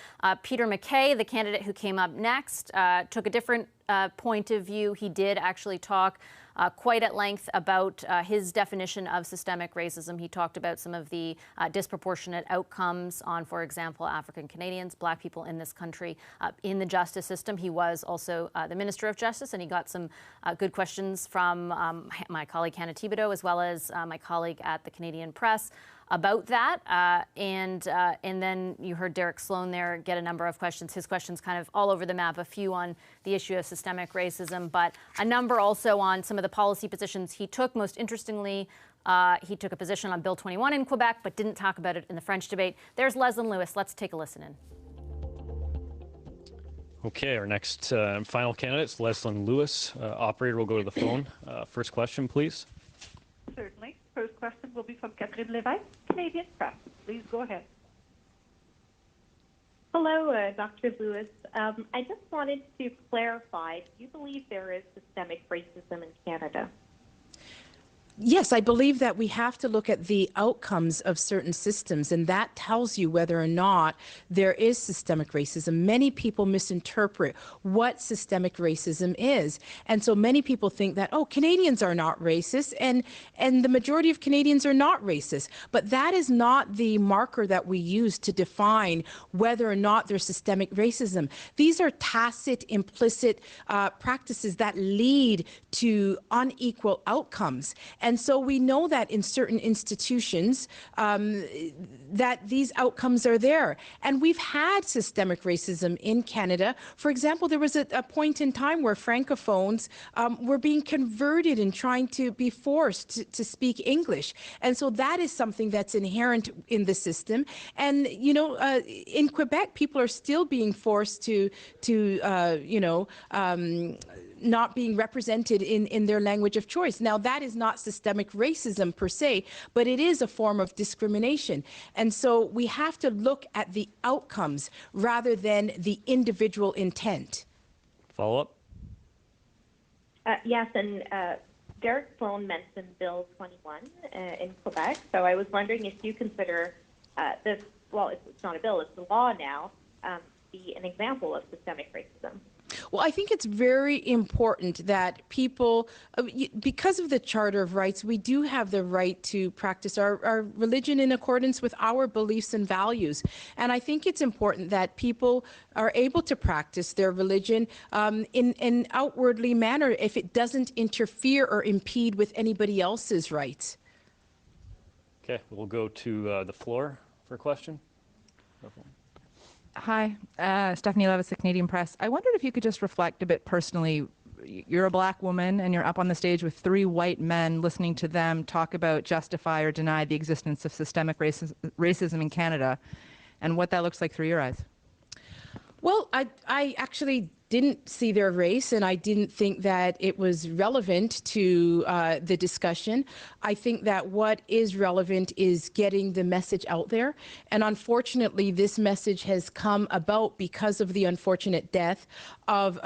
Peter MacKay, the candidate who came up next, took a different point of view. He did actually talk quite at length about his definition of systemic racism. He talked about some of the disproportionate outcomes on, for example, African Canadians, Black people in this country, in the justice system. He was also the Minister of Justice, and he got some good questions from my colleague Hannah Thibodeau, as well as my colleague at the Canadian Press, about that. And then you heard Derek Sloan there get a number of questions. His questions kind of all over the map, a few on the issue of systemic racism, but a number also on some of the policy positions he took. Most interestingly, he took a position on Bill 21 in Quebec, but didn't talk about it in the French debate. There's Leslyn Lewis. Let's take a listen in. Okay, our next final candidate is Leslyn Lewis. Operator will go to the phone. First question, please. Certainly. First question will be from Catherine Lévesque, Canadian Press. Please go ahead. Hello, Dr. Lewis. I just wanted to clarify, do you believe there is systemic racism in Canada? Yes, I believe that we have to look at the outcomes of certain systems, and that tells you whether or not there is systemic racism. Many people misinterpret what systemic racism is. And so many people think that, oh, Canadians are not racist, and the majority of Canadians are not racist. But that is not the marker that we use to define whether or not there's systemic racism. These are tacit, implicit practices that lead to unequal outcomes. And so we know that in certain institutions that these outcomes are there. And we've had systemic racism in Canada. For example, there was a point in time where Francophones were being converted and trying to be forced to speak English. And so that is something that's inherent in the system. And, you know, in Quebec, people are still being forced to not being represented in their language of choice. Now, that is not systemic racism per se, but it is a form of discrimination. And so we have to look at the outcomes rather than the individual intent. Follow up? Yes, and Derek Sloan mentioned Bill 21 in Quebec. So I was wondering if you consider this, well, it's not a bill, it's a law now, be an example of systemic racism. Well, I think it's very important that people, because of the Charter of Rights, we do have the right to practice our religion in accordance with our beliefs and values. And I think it's important that people are able to practice their religion in an outwardly manner if it doesn't interfere or impede with anybody else's rights. Okay, we'll go to the floor for a question. Hi, Stephanie Levis, the Canadian Press. I wondered if you could just reflect a bit personally. You're a black woman and you're up on the stage with 3 white men listening to them talk about, justify or deny the existence of systemic racism in Canada and what that looks like through your eyes. Well, I actually didn't see their race, and I didn't think that it was relevant to the discussion. I think that what is relevant is getting the message out there. And unfortunately, this message has come about because of the unfortunate death of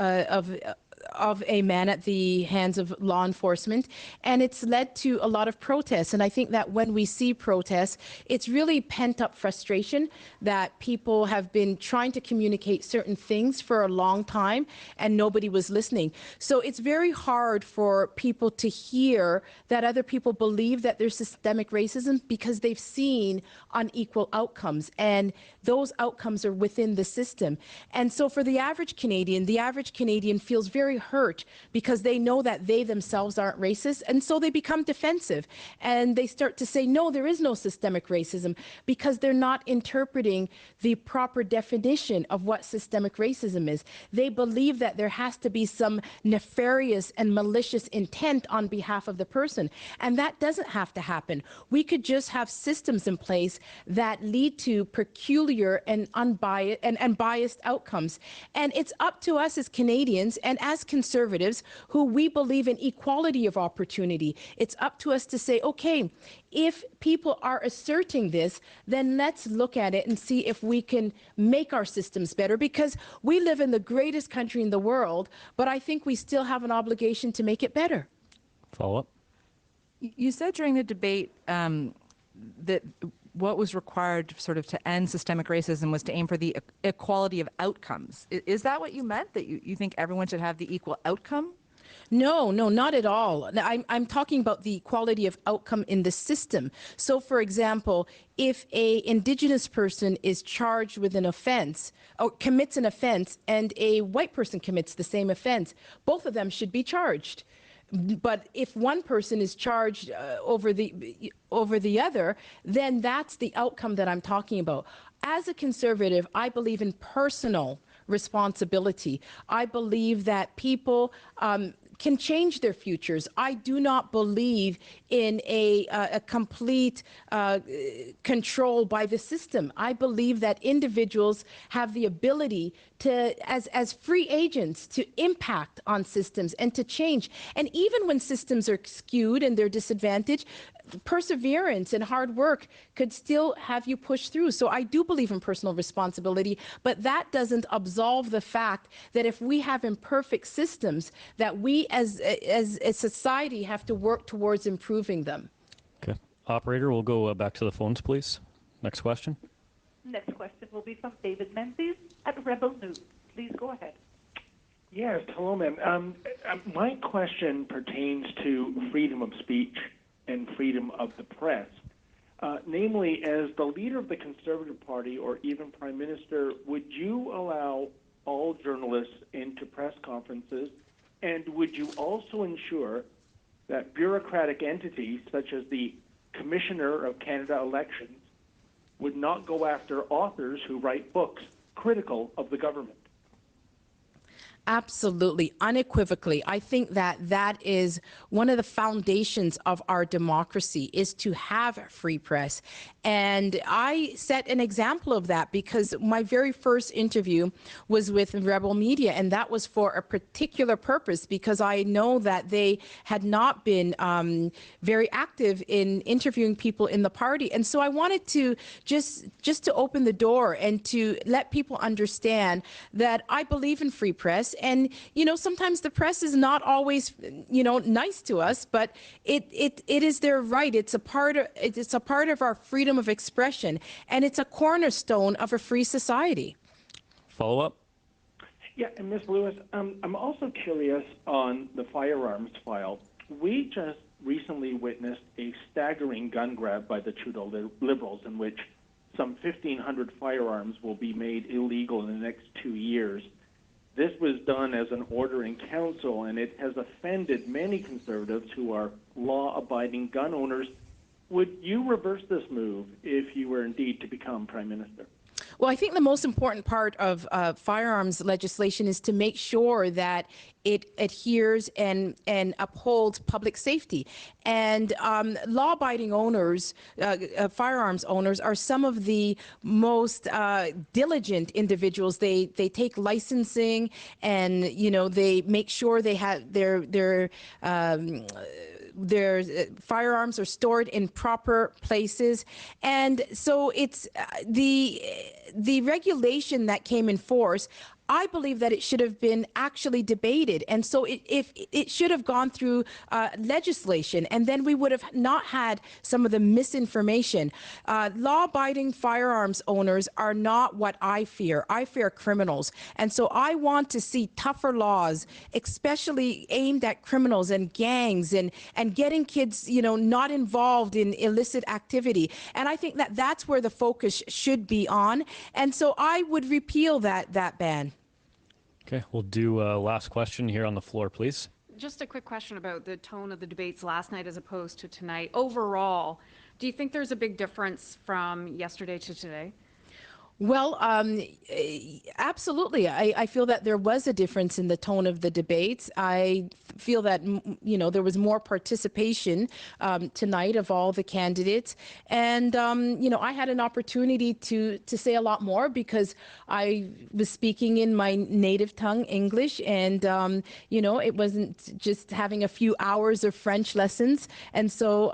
a man at the hands of law enforcement, and it's led to a lot of protests. And I think that when we see protests, it's really pent-up frustration that people have been trying to communicate certain things for a long time and nobody was listening. So it's very hard for people to hear that other people believe that there's systemic racism because they've seen unequal outcomes, and those outcomes are within the system. And so for the average Canadian feels very hurt because they know that they themselves aren't racist, and so they become defensive and they start to say, no, there is no systemic racism, because they're not interpreting the proper definition of what systemic racism is. They believe that there has to be some nefarious and malicious intent on behalf of the person, and that doesn't have to happen. We could just have systems in place that lead to peculiar and unbiased and biased outcomes. And it's up to us as Canadians and as conservatives who we believe in equality of opportunity. It's up to us to say, okay, if people are asserting this, then let's look at it and see if we can make our systems better, because we live in the greatest country in the world, but I think we still have an obligation to make it better. Follow up. You said during the debate that what was required sort of to end systemic racism was to aim for the equality of outcomes. Is that what you meant, that you think everyone should have the equal outcome? No, not at all. I'm talking about the equality of outcome in the system. So, for example, if a Indigenous person is charged with an offense or commits an offense and a white person commits the same offense, both of them should be charged. But if one person is charged over the other, then that's the outcome that I'm talking about. As a conservative, I believe in personal responsibility. I believe that people can change their futures. I do not believe in a complete control by the system. I believe that individuals have the ability to, as free agents, to impact on systems and to change. And even when systems are skewed and they're disadvantaged, perseverance and hard work could still have you push through. So I do believe in personal responsibility, but that doesn't absolve the fact that if we have imperfect systems, that we as a society have to work towards improving them. Okay. Operator, we'll go back to the phones, please. Next question. Next question will be from David Menzies at Rebel News. Please go ahead. Yes, hello, ma'am. My question pertains to freedom of speech and freedom of the press. Namely, as the leader of the Conservative Party or even Prime Minister, would you allow all journalists into press conferences, and would you also ensure that bureaucratic entities such as the Commissioner of Canada Elections would not go after authors who write books critical of the government? Absolutely, unequivocally. I think that that is one of the foundations of our democracy, is to have a free press. And I set an example of that because my very first interview was with Rebel Media, and that was for a particular purpose, because I know that they had not been very active in interviewing people in the party. And so I wanted to just to open the door and to let people understand that I believe in free press. And, you know, sometimes the press is not always, you know, nice to us, but it is their right. It's a part of our freedom of expression, and it's a cornerstone of a free society. Follow up? Yeah, and Ms. Lewis, I'm also curious on the firearms file. We just recently witnessed a staggering gun grab by the Trudeau Liberals, in which some 1,500 firearms will be made illegal in the next 2 years. This was done as an order in council, and it has offended many Conservatives who are law-abiding gun owners. Would you reverse this move if you were indeed to become Prime Minister? Well, I think the most important part of firearms legislation is to make sure that it adheres and upholds public safety. And law-abiding owners, firearms owners, are some of the most diligent individuals. They take licensing, and you know, they make sure they have their firearms are stored in proper places. And so it's the regulation that came in force. I believe that it should have been actually debated, and so it should have gone through legislation, and then we would have not had some of the misinformation. Law-abiding firearms owners are not what I fear. I fear criminals, and so I want to see tougher laws, especially aimed at criminals and gangs, and getting kids, you know, not involved in illicit activity. And I think that that's where the focus should be on, and so I would repeal that ban. Okay, we'll do last question here on the floor, please. Just a quick question about the tone of the debates last night as opposed to tonight. Overall, do you think there's a big difference from yesterday to today? Well, absolutely. I feel that there was a difference in the tone of the debates. I feel that, you know, there was more participation tonight of all the candidates. And, you know, I had an opportunity to say a lot more because I was speaking in my native tongue, English. And, you know, it wasn't just having a few hours of French lessons. And so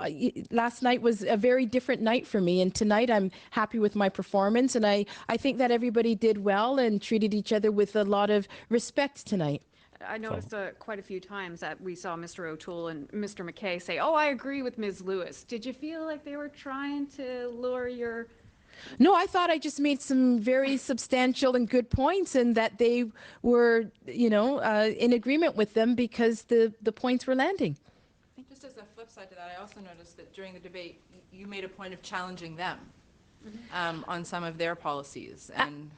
last night was a very different night for me. And tonight I'm happy with my performance. And I think that everybody did well and treated each other with a lot of respect tonight. I noticed quite a few times that we saw Mr. O'Toole and Mr. MacKay say, "Oh, I agree with Ms. Lewis." Did you feel like they were trying to lure your... No, I thought I just made some very substantial and good points, and that they were, you know, in agreement with them because the points were landing. I think just as a flip side to that, I also noticed that during the debate, you made a point of challenging them on some of their policies. And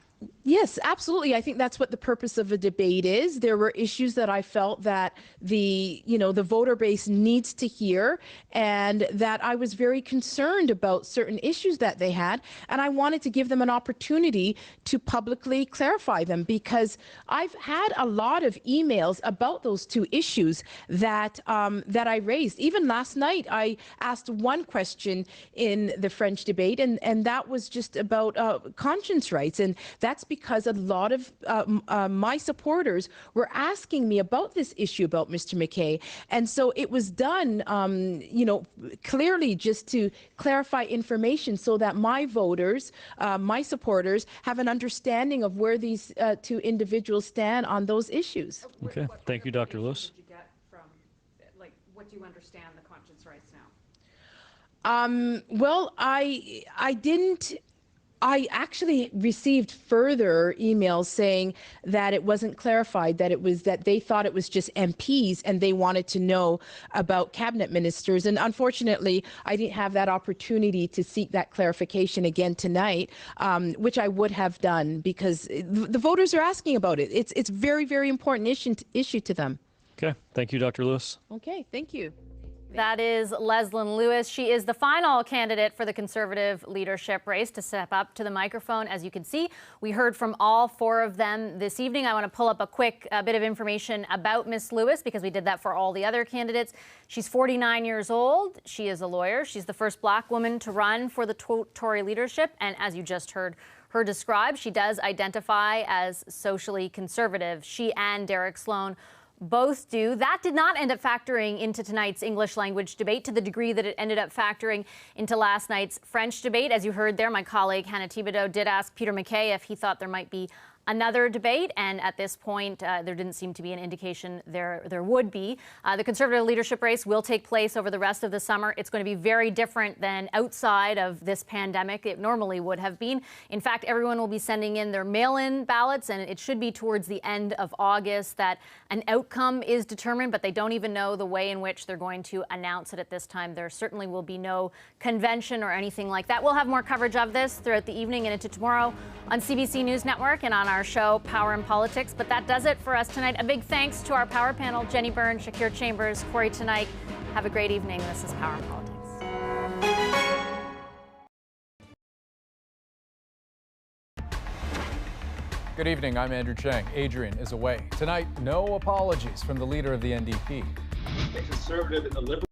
yes, absolutely. I think that's what the purpose of a debate is. There were issues that I felt that the voter base needs to hear, and that I was very concerned about certain issues that they had, and I wanted to give them an opportunity to publicly clarify them, because I've had a lot of emails about those two issues that I raised. Even last night, I asked one question in the French debate, and that was just about conscience rights, and that's because a lot of my supporters were asking me about this issue about Mr. MacKay. And so it was done, you know, clearly just to clarify information so that my voters, my supporters, have an understanding of where these two individuals stand on those issues. Okay, thank you, Dr. Lewis. Did you get from, like, what do you understand the conscience rights now? Well, I didn't. I actually received further emails saying that it wasn't clarified, that it was that they thought it was just MPs and they wanted to know about cabinet ministers. And unfortunately, I didn't have that opportunity to seek that clarification again tonight, which I would have done because the voters are asking about it. It's very, very important issue to them. Okay, thank you, Dr. Lewis. Okay, thank you. That is Leslyn Lewis. She is the final candidate for the Conservative leadership race to step up to the microphone. As you can see, we heard from all four of them this evening. I want to pull up a quick bit of information about Miss Lewis because we did that for all the other candidates. She's 49 years old. She is a lawyer. She's the first Black woman to run for the Tory leadership. And as you just heard her describe, she does identify as socially conservative. She and Derek Sloan both do. That did not end up factoring into tonight's English language debate to the degree that it ended up factoring into last night's French debate. As you heard there, my colleague Hannah Thibodeau did ask Peter MacKay if he thought there might be another debate, and at this point, there didn't seem to be an indication there would be. The Conservative leadership race will take place over the rest of the summer. It's going to be very different than outside of this pandemic it normally would have been. In fact, everyone will be sending in their mail-in ballots, and it should be towards the end of August that an outcome is determined, but they don't even know the way in which they're going to announce it at this time. There certainly will be no convention or anything like that. We'll have more coverage of this throughout the evening and into tomorrow on CBC News Network and on our show, Power and Politics. But that does it for us tonight. A big thanks to our power panel, Jenny Byrne, Shakir Chambers, Corey Tonight. Have a great evening. This is Power and Politics. Good evening. I'm Andrew Chang. Adrian is away. Tonight, no apologies from the leader of the NDP. The Conservative and the Liberal